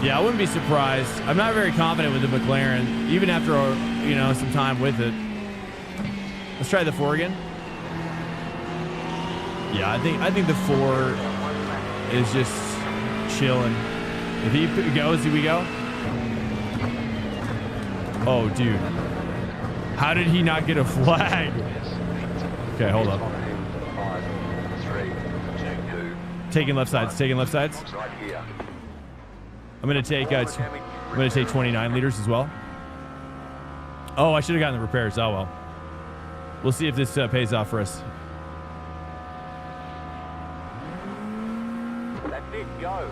Yeah, I wouldn't be surprised. I'm not very confident with the McLaren, even after some time with it. Let's try the 4 again. Yeah, I think the 4 is just chilling. If he goes, do we go? Oh, dude. How did he not get a flag? Okay, hold up. 3, 2, 2. Taking left sides. Right here. I'm gonna take 29 liters as well. Oh, I should have gotten the repairs. Oh well. We'll see if this pays off for us. That's it, go.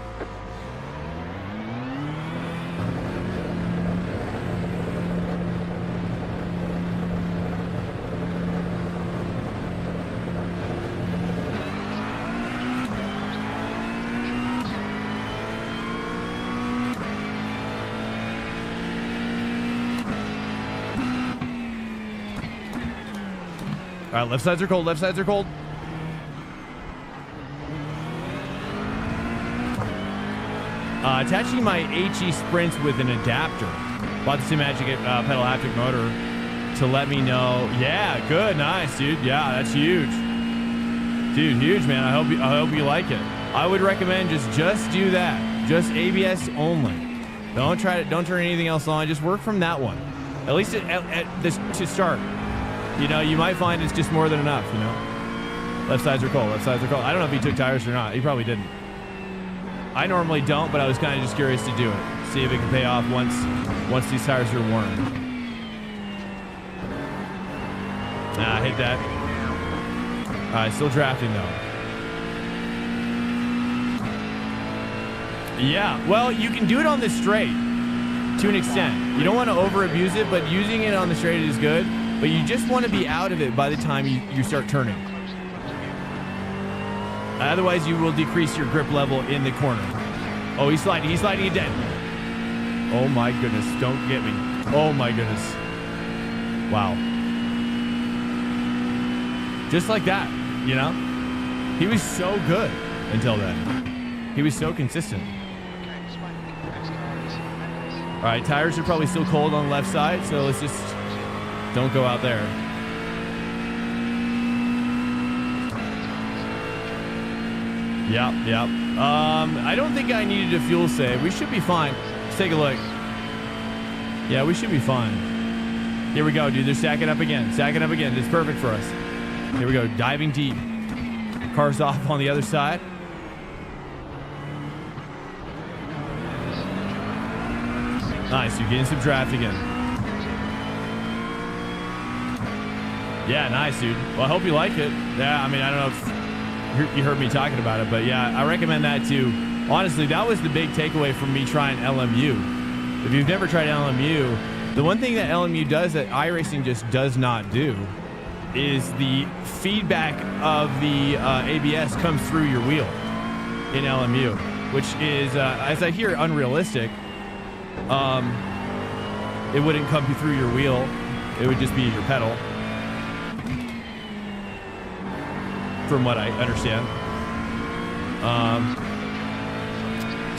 All right, left sides are cold. Attaching my HE Sprints with an adapter. Bought the Magic pedal haptic motor to let me know. Yeah, good, nice, dude. Yeah, that's huge. Dude, huge, man. I hope you like it. I would recommend just do that. Just ABS only. Don't turn anything else on. Just work from that one. At least at this to start. You know, you might find it's just more than enough, you know. Left sides are cold. I don't know if he took tires or not. He probably didn't. I normally don't, but I was kind of just curious to do it. See if it can pay off once these tires are warm. Nah, hit that. All right, still drafting though. Yeah, well, you can do it on the straight to an extent. You don't want to over abuse it, but using it on the straight is good. But you just want to be out of it by the time you start turning. Otherwise, you will decrease your grip level in the corner. Oh, he's sliding again. Oh my goodness, don't get me. Oh my goodness. Wow. Just like that, you know? He was so good until then. He was so consistent. All right, tires are probably still cold on the left side, so let's just don't go out there. Yep. I don't think I needed a fuel save. We should be fine. Let's take a look. Yeah, we should be fine. Here we go, dude. They're stacking up again. It's perfect for us. Here we go. Diving deep. Car's off on the other side. Nice. You're getting some draft again. Yeah, nice, dude. Well, I hope you like it. Yeah, I mean, I don't know if you heard me talking about it, but yeah, I recommend that too. Honestly, that was the big takeaway from me trying LMU. If you've never tried LMU, the one thing that LMU does that iRacing just does not do is the feedback of the ABS comes through your wheel in LMU, which is, as I hear, unrealistic. It wouldn't come through your wheel. It would just be your pedal. From what I understand.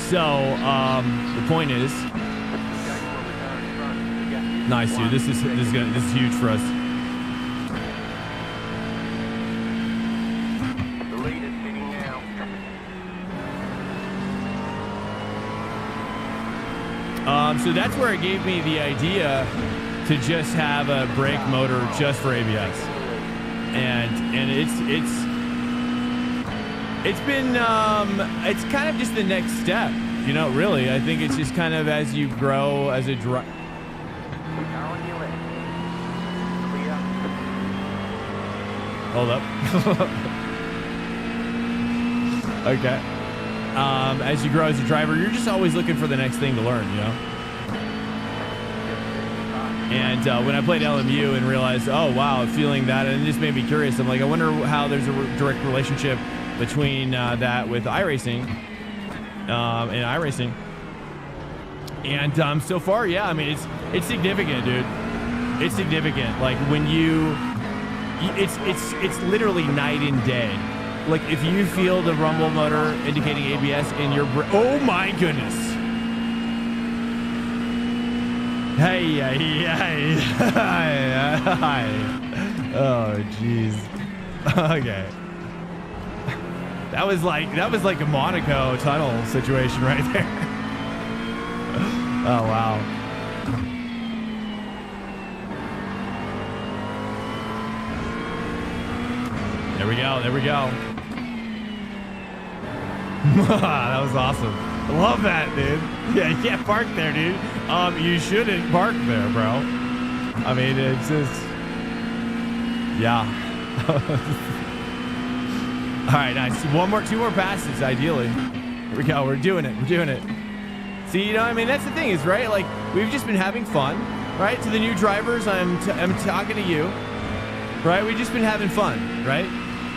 The point is, nice, dude. This is huge for us. The lead is sitting now. So that's where it gave me the idea to just have a brake motor just for ABS, and it's been it's kind of just the next step, you know. Really, I think it's just kind of as you grow as a driver. Hold up. Okay. As you grow as a driver, you're just always looking for the next thing to learn, you know? And when I played LMU and realized, oh, wow, feeling that, and it just made me curious. I'm like, I wonder how there's a direct relationship between that with iRacing and iRacing. And so far, yeah, I mean, it's significant, dude. It's significant. Like when it's literally night and day. Like if you feel the rumble motor indicating ABS in your oh my goodness. Hey. Oh jeez. Okay. That was like a Monaco tunnel situation right there. Oh wow. There we go. That was awesome. I love that, dude. Yeah, you can't park there, dude. You shouldn't park there, bro. I mean, it's just, yeah. All right, nice. Two more passes, ideally. Here we go. We're doing it. See, you know, I mean, that's the thing is, right? Like, we've just been having fun, right? To the new drivers, I'm talking to you, right? We've just been having fun, right?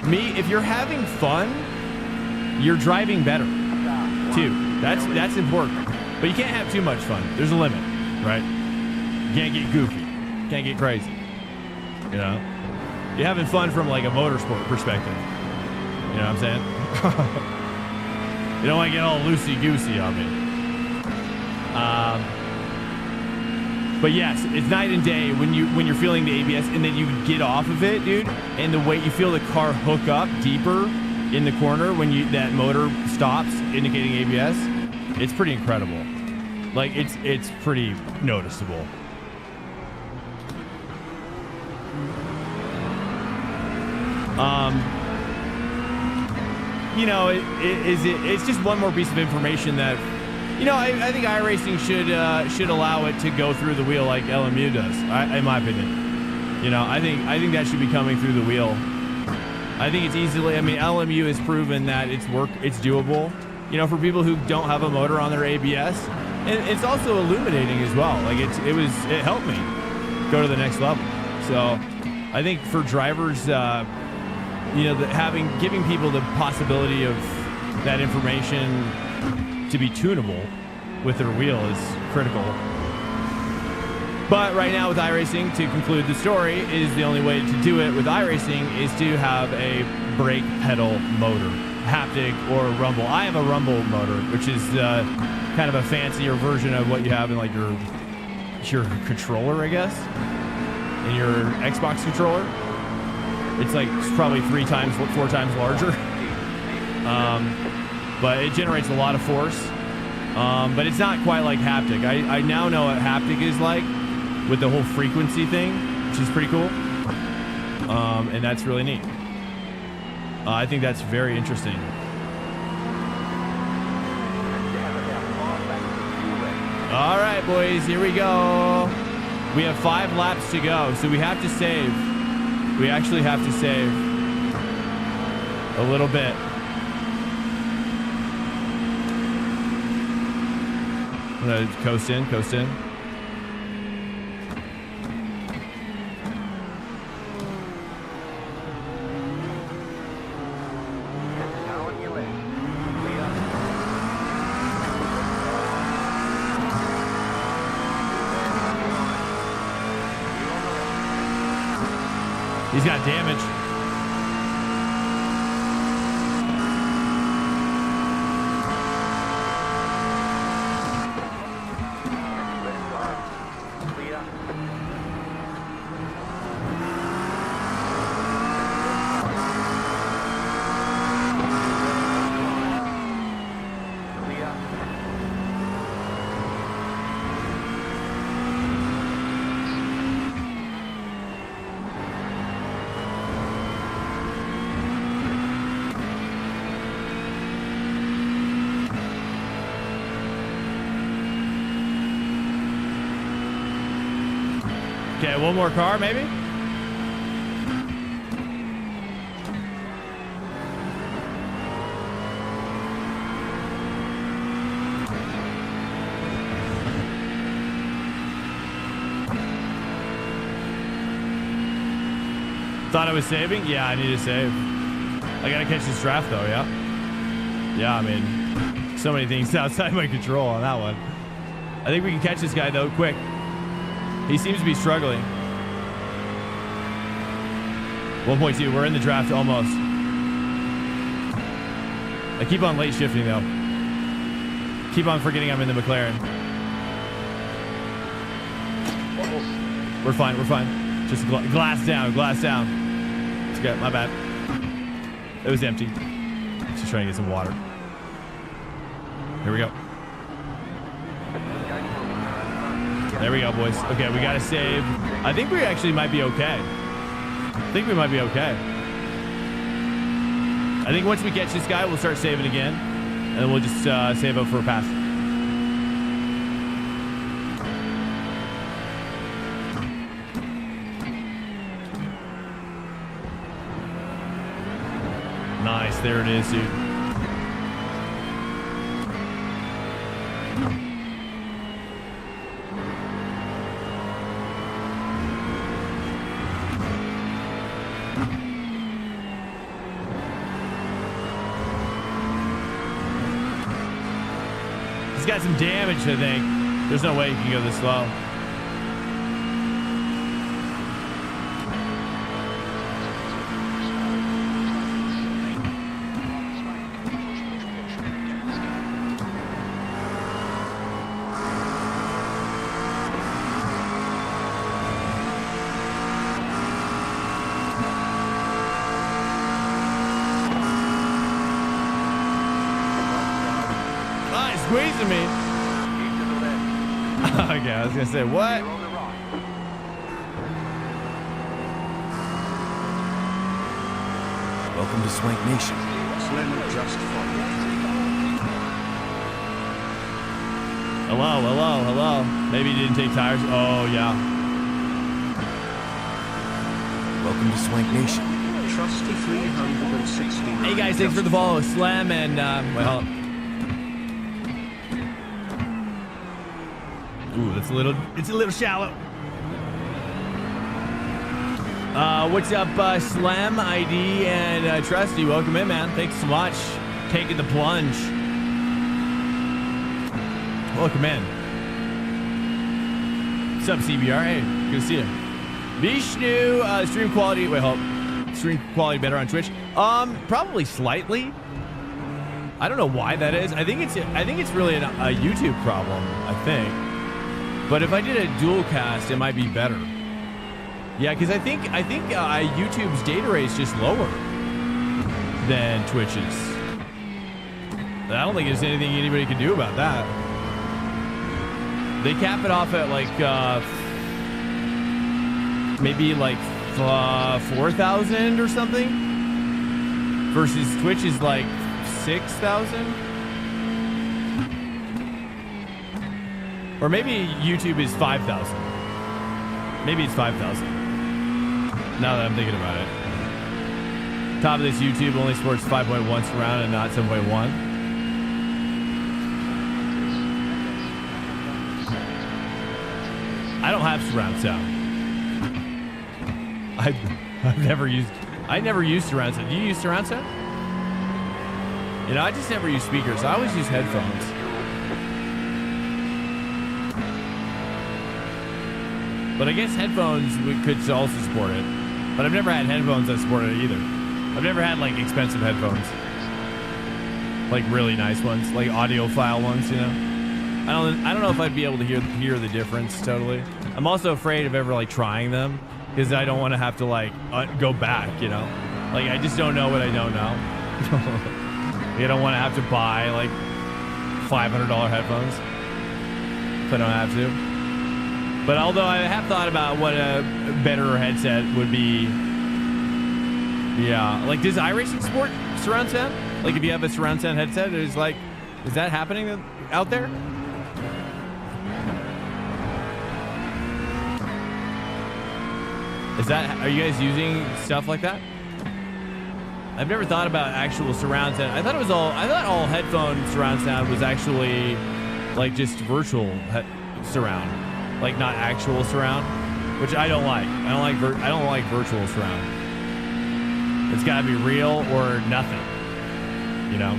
Me, if you're having fun, you're driving better too. That's important. But you can't have too much fun. There's a limit, right? You can't get goofy. Can't get crazy. You know? You're having fun from like a motorsport perspective. You know what I'm saying? You don't want to get all loosey-goosey on me. But yes, it's night and day when you're feeling the ABS and then you get off of it, dude, and the way you feel the car hook up deeper in the corner when that motor stops indicating ABS, it's pretty incredible. Like it's pretty noticeable. You know, it's just one more piece of information that, you know, I think iRacing should allow it to go through the wheel like LMU does. In my opinion, you know, I think that should be coming through the wheel. I think it's easily. I mean, LMU has proven that it's doable. You know, for people who don't have a motor on their ABS, and it's also illuminating as well. Like it helped me go to the next level. So I think for drivers, you know, giving people the possibility of that information to be tunable with their wheel is critical. But right now with iRacing, to conclude the story, is the only way to do it with iRacing is to have a brake pedal motor, haptic or rumble. I have a rumble motor, which is kind of a fancier version of what you have in like your controller, I guess, in your Xbox controller. It's like probably 4 times larger. But it generates a lot of force. But it's not quite like haptic. I now know what haptic is like with the whole frequency thing, which is pretty cool. And that's really neat. I think that's very interesting. All right, boys, here we go. We have 5 laps to go, so we have to save. We actually have to save a little bit. I'm gonna coast in. He's got damage. Okay, one more car, maybe? Thought I was saving? Yeah, I need to save. I gotta catch this draft though, yeah. Yeah, I mean, so many things outside my control on that one. I think we can catch this guy though, quick. He seems to be struggling. 1.2, we're in the draft almost. I keep on late shifting though. Keep on forgetting I'm in the McLaren. We're fine, we're fine. Just glass down, glass down. It's good, my bad. It was empty. Just trying to get some water. Here we go. There we go, boys. Okay, we gotta save. I think we actually might be okay. I think we might be okay. I think once we catch this guy, we'll start saving again. And then we'll just save up for a pass. Nice, there it is, dude. He's got some damage, I think. There's no way he can go this slow. Squeezing me. Okay, I was gonna say what? Welcome to Swank Nation. Slim just followed. Hello, hello, hello. Maybe he didn't take tires. Oh yeah. Welcome to Swank Nation. Trusty 369. Hey guys, thanks for the follow, Slam and wait, hold on. Ooh, it's a little shallow. What's up, Slam, ID, and Trusty? Welcome in, man. Thanks so much. Taking the plunge. Welcome in. What's up, CBR? Hey, good to see you. Vishnu, stream quality. Wait, hold. Stream quality better on Twitch? Probably slightly. I don't know why that is. I think it's really a YouTube problem. I think. But if I did a dual cast, it might be better. Yeah, because I think YouTube's data rate is just lower than Twitch's. I don't think there's anything anybody can do about that. They cap it off at like maybe like 4,000 or something, versus Twitch is like 6,000. Or maybe YouTube is 5,000. Maybe it's 5,000. Now that I'm thinking about it. Top of this YouTube only supports 5.1 surround and not 7.1. I don't have surround sound. I never used surround sound. Do you use surround sound? You know, I just never use speakers. I always use headphones. But I guess headphones could also support it. But I've never had headphones that support it either. I've never had like expensive headphones. Like really nice ones, like audiophile ones, you know? I don't know if I'd be able to hear the difference totally. I'm also afraid of ever like trying them because I don't want to have to like go back, you know? Like I just don't know what I don't know. Like, I don't want to have to buy like $500 headphones if I don't have to. But although I have thought about what a better headset would be, yeah. Like, does iRacing support surround sound? Like, if you have a surround sound headset, is that happening out there? Are you guys using stuff like that? I've never thought about actual surround sound. I thought all headphone surround sound was actually like just virtual surround. Like not actual surround, which I don't like. I don't like virtual surround. It's got to be real or nothing, you know?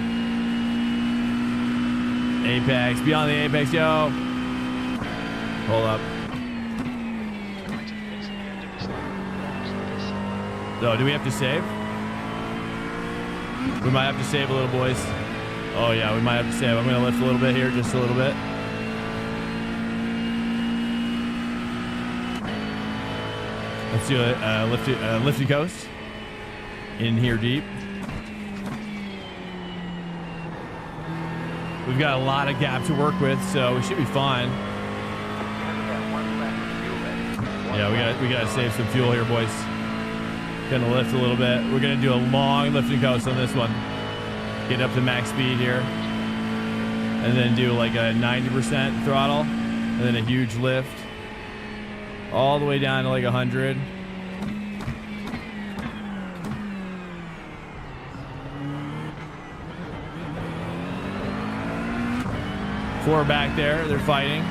Apex, beyond the apex, yo. Hold up. So, do we have to save? We might have to save a little, boys. Oh, yeah, we might have to save. I'm going to lift a little bit here, just a little bit. Let's do a lifty coast. In here deep. We've got a lot of gap to work with, so we should be fine. Yeah, we gotta save some fuel here, boys. Gonna lift a little bit. We're gonna do a long lifting coast on this one. Get up to max speed here. And then do like a 90% throttle. And then a huge lift. All the way down to like 100. Four back there. They're fighting.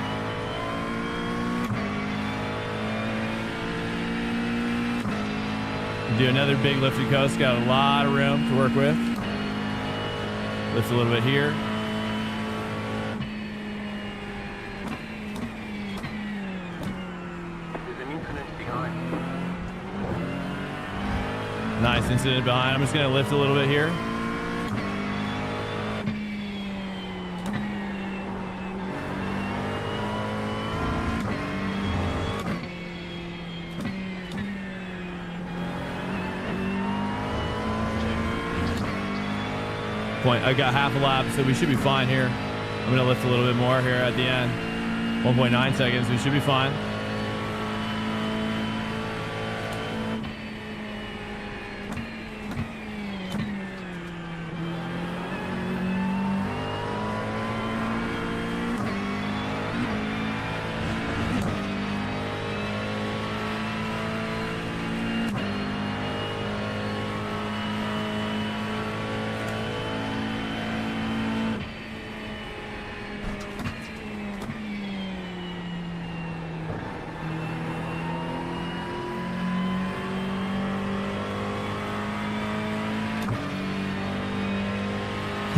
Do another big lifted coast. Got a lot of room to work with. Lift a little bit here. There's an incident behind. Nice incident behind. I'm just going to lift a little bit here. I got half a lap, so we should be fine here. I'm going to lift a little bit more here at the end. 1.9 seconds. We should be fine.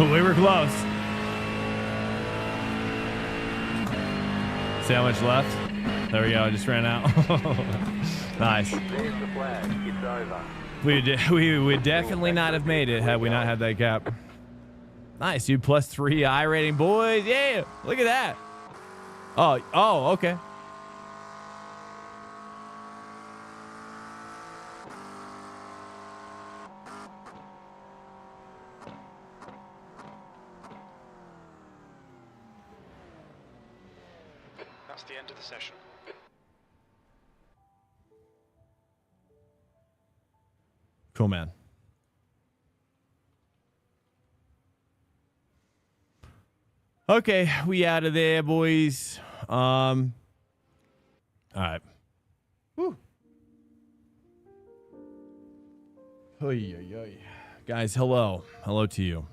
We were close. See how much left? There we go. I just ran out. Nice. There's the flag. It's over. We would definitely not have made it had we not had that gap. Nice, dude. +3 I rating, boys. Yeah. Look at that. Oh, okay. That's the end of the session. Cool, man. Okay, we out of there, boys. All right. Woo. Oy, oy, oy. Guys, hello. Hello to you.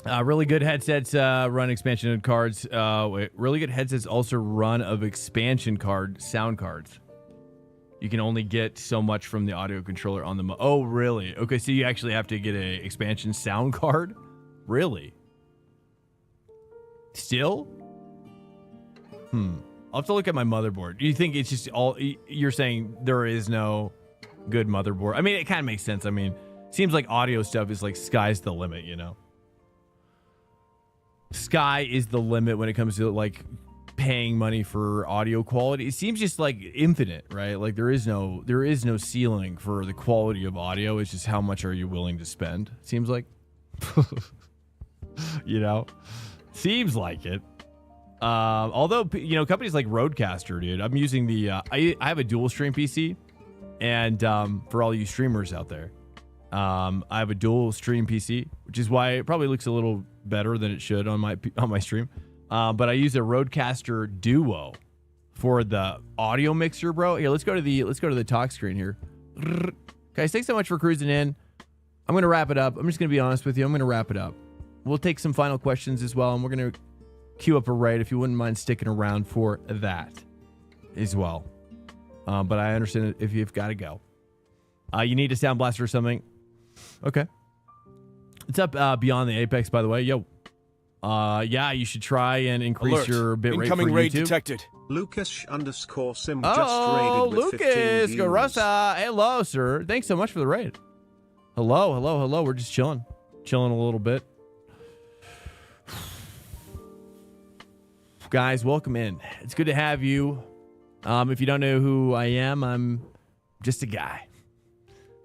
Really good headsets run expansion cards. Really good headsets also run of expansion card sound cards. You can only get so much from the audio controller on the oh, really? Okay, so you actually have to get a expansion sound card? Really? Still? I'll have to look at my motherboard. Do you think it's just all... You're saying there is no good motherboard? I mean, it kind of makes sense. I mean, seems like audio stuff is like sky's the limit, you know? Sky is the limit when it comes to like paying money for audio quality. It seems just like infinite, right? Like there is no ceiling for the quality of audio. It's just how much are you willing to spend? It seems like, you know, seems like it. Although, you know, companies like Rodecaster, dude, I'm using the, I have a dual stream PC, and for all you streamers out there, I have a dual stream PC, which is why it probably looks a little better than it should on my stream. But I use a Rodecaster Duo for the audio mixer, bro. Here, let's go to the talk screen here. Guys, thanks so much for cruising in. I'm gonna wrap it up. I'm just gonna be honest with you. I'm gonna wrap it up. We'll take some final questions as well, and we're gonna queue up a raid if you wouldn't mind sticking around for that as well. but I understand if you've got to go. You need a sound blaster or something. Okay. It's up beyond the Apex, by the way. Yo. Yeah, you should try and increase Alert. your bit rate for Incoming raid YouTube. detected. Lucas_sim Oh, just raided with 15 Lucas views. Garosa. Hello, sir. Thanks so much for the raid. Hello. We're just chilling a little bit. Guys, welcome in. It's good to have you. If you don't know who I am, I'm just a guy.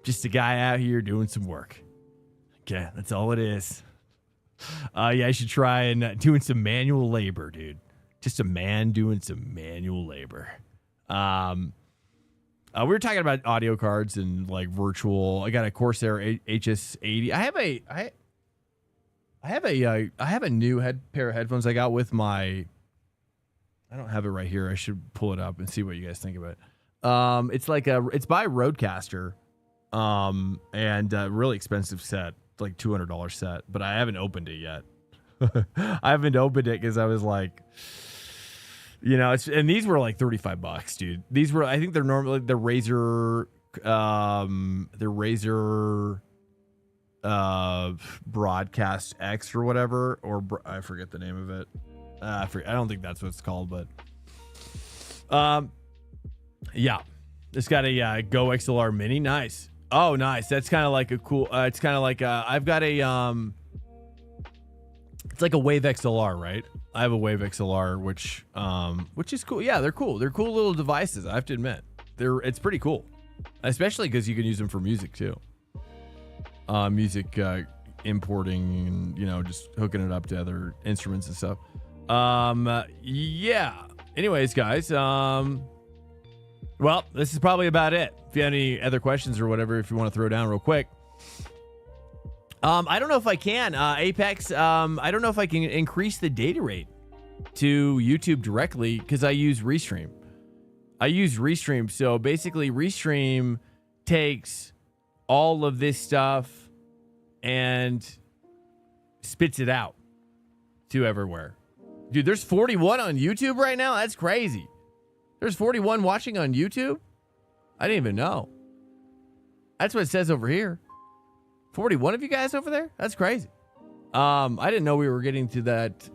Just a guy out here doing some work. Okay, that's all it is. Yeah, I should try and doing some manual labor, dude. Just a man doing some manual labor. We were talking about audio cards and like virtual. I got a Corsair HS80. I have a new pair of headphones I got with my. I don't have it right here. I should pull it up and see what you guys think of it. It's by Rodecaster, and a really expensive set, like $200 set, but I haven't opened it yet. I haven't opened it because I was like, and these were like $35, dude. These were, I think they're normally the Razer Broadcast X or whatever, or I forget the name of it. I don't think that's what it's called, but yeah, it's got a Go XLR Mini. Nice. Oh, nice. That's kind of like a cool. It's kind of like I've got a it's like a Wave XLR, right? I have a Wave XLR, which is cool. Yeah, they're cool. They're cool little devices. I have to admit, it's pretty cool, especially because you can use them for music too. Music importing and just hooking it up to other instruments and stuff. Yeah. Anyways, guys, well, this is probably about it. If you have any other questions or whatever, if you want to throw down real quick. I don't know if I can, Apex. I don't know if I can increase the data rate to YouTube directly because I use Restream. So basically Restream takes all of this stuff and spits it out to everywhere. Dude, there's 41 on YouTube right now. That's crazy. There's 41 watching on YouTube. I didn't even know. That's what it says over here. 41 of you guys over there? That's crazy. I didn't know we were getting to that.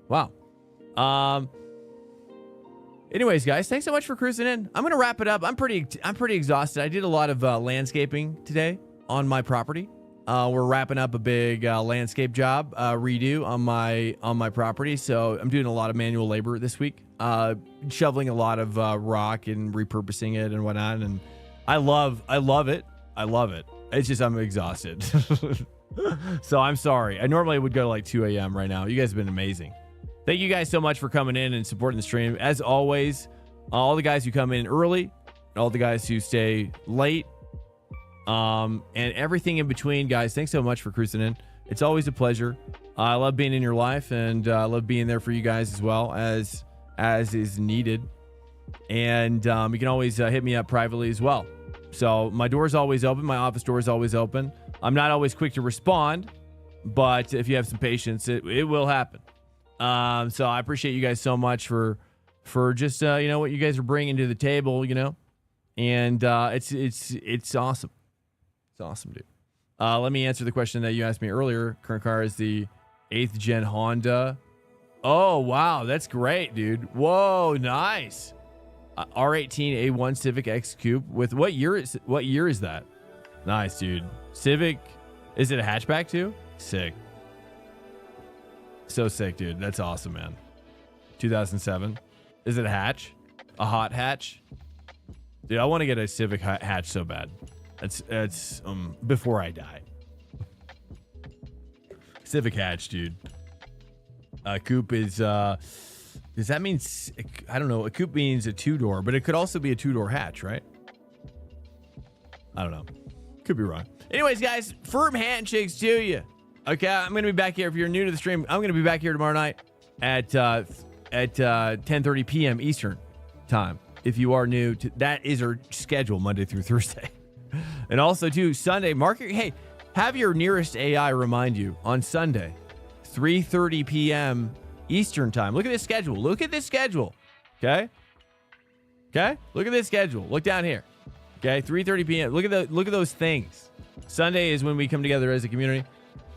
Wow. Anyways, guys, thanks so much for cruising in. I'm gonna wrap it up. I'm pretty exhausted. I did a lot of landscaping today on my property. We're wrapping up a big landscape job redo on my property, so I'm doing a lot of manual labor this week, shoveling a lot of rock and repurposing it and whatnot. And I love it. It's just I'm exhausted, so I'm sorry. I normally would go to like 2 a.m. right now. You guys have been amazing. Thank you guys so much for coming in and supporting the stream. As always, all the guys who come in early, all the guys who stay late. And everything in between, guys, thanks so much for cruising in. It's always a pleasure. I love being in your life, and I love being there for you guys as well as is needed. And you can always hit me up privately as well. So my door is always open. My office door is always open. I'm not always quick to respond, but if you have some patience, it will happen. So I appreciate you guys so much for just what you guys are bringing to the table, and it's awesome. It's awesome, dude. Let me answer the question that you asked me earlier. Current car is the 8th gen Honda. Oh, wow. That's great, dude. Whoa, nice. R18 A1 Civic X Coupe with what year is that? Nice, dude. Civic. Is it a hatchback too? Sick. So sick, dude. That's awesome, man. 2007. Is it a hatch? A hot hatch? Dude, I want to get a Civic hatch so bad. It's before I die. Civic hatch, dude. Coupe is does that mean, I don't know. A coupe means a 2-door, but it could also be a 2-door hatch, right? I don't know. Could be wrong. Anyways, guys, firm handshakes to you. Okay, I'm going to be back here. If you're new to the stream, I'm going to be back here tomorrow night at 10:30 p.m. Eastern time. If you are new, that is our schedule, Monday through Thursday. And also, too, Sunday, have your nearest AI remind you on Sunday, 3:30 p.m. Eastern time. Look at this schedule. Okay? Okay? Look at this schedule. Look down here. Okay? 3:30 p.m. Look at those things. Sunday is when we come together as a community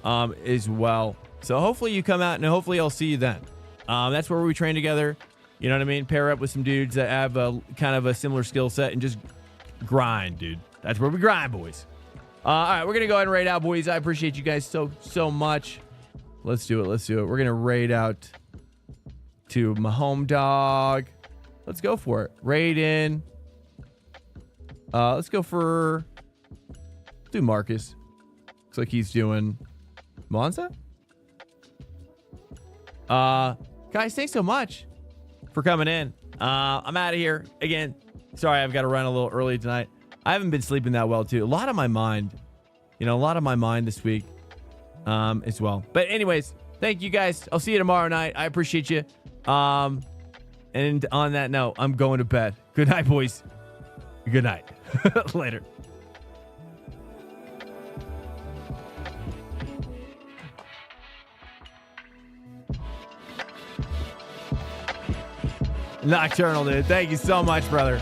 as well. So hopefully you come out and hopefully I'll see you then. That's where we train together. You know what I mean? Pair up with some dudes that have a kind of a similar skill set and just grind, dude. That's where we grind, boys. All right, we're going to go ahead and raid out, boys. I appreciate you guys so much. Let's do it. We're going to raid out to my home dog. Let's go for it. Raid in. Let's go for... do Marcus. Looks like he's doing Monza. Guys, thanks so much for coming in. I'm out of here. Again, sorry, I've got to run a little early tonight. I haven't been sleeping that well, too. A lot on my mind this week as well. But anyways, thank you guys. I'll see you tomorrow night. I appreciate you. And on that note, I'm going to bed. Good night, boys. Good night. Later. Nocturnal, dude. Thank you so much, brother.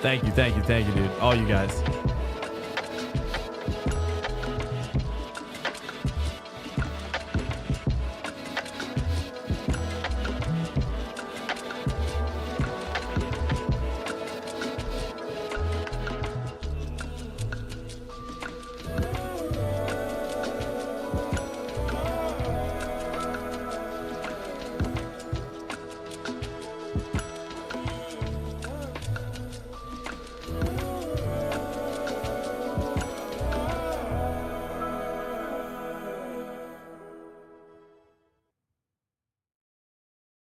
Thank you, dude. All you guys.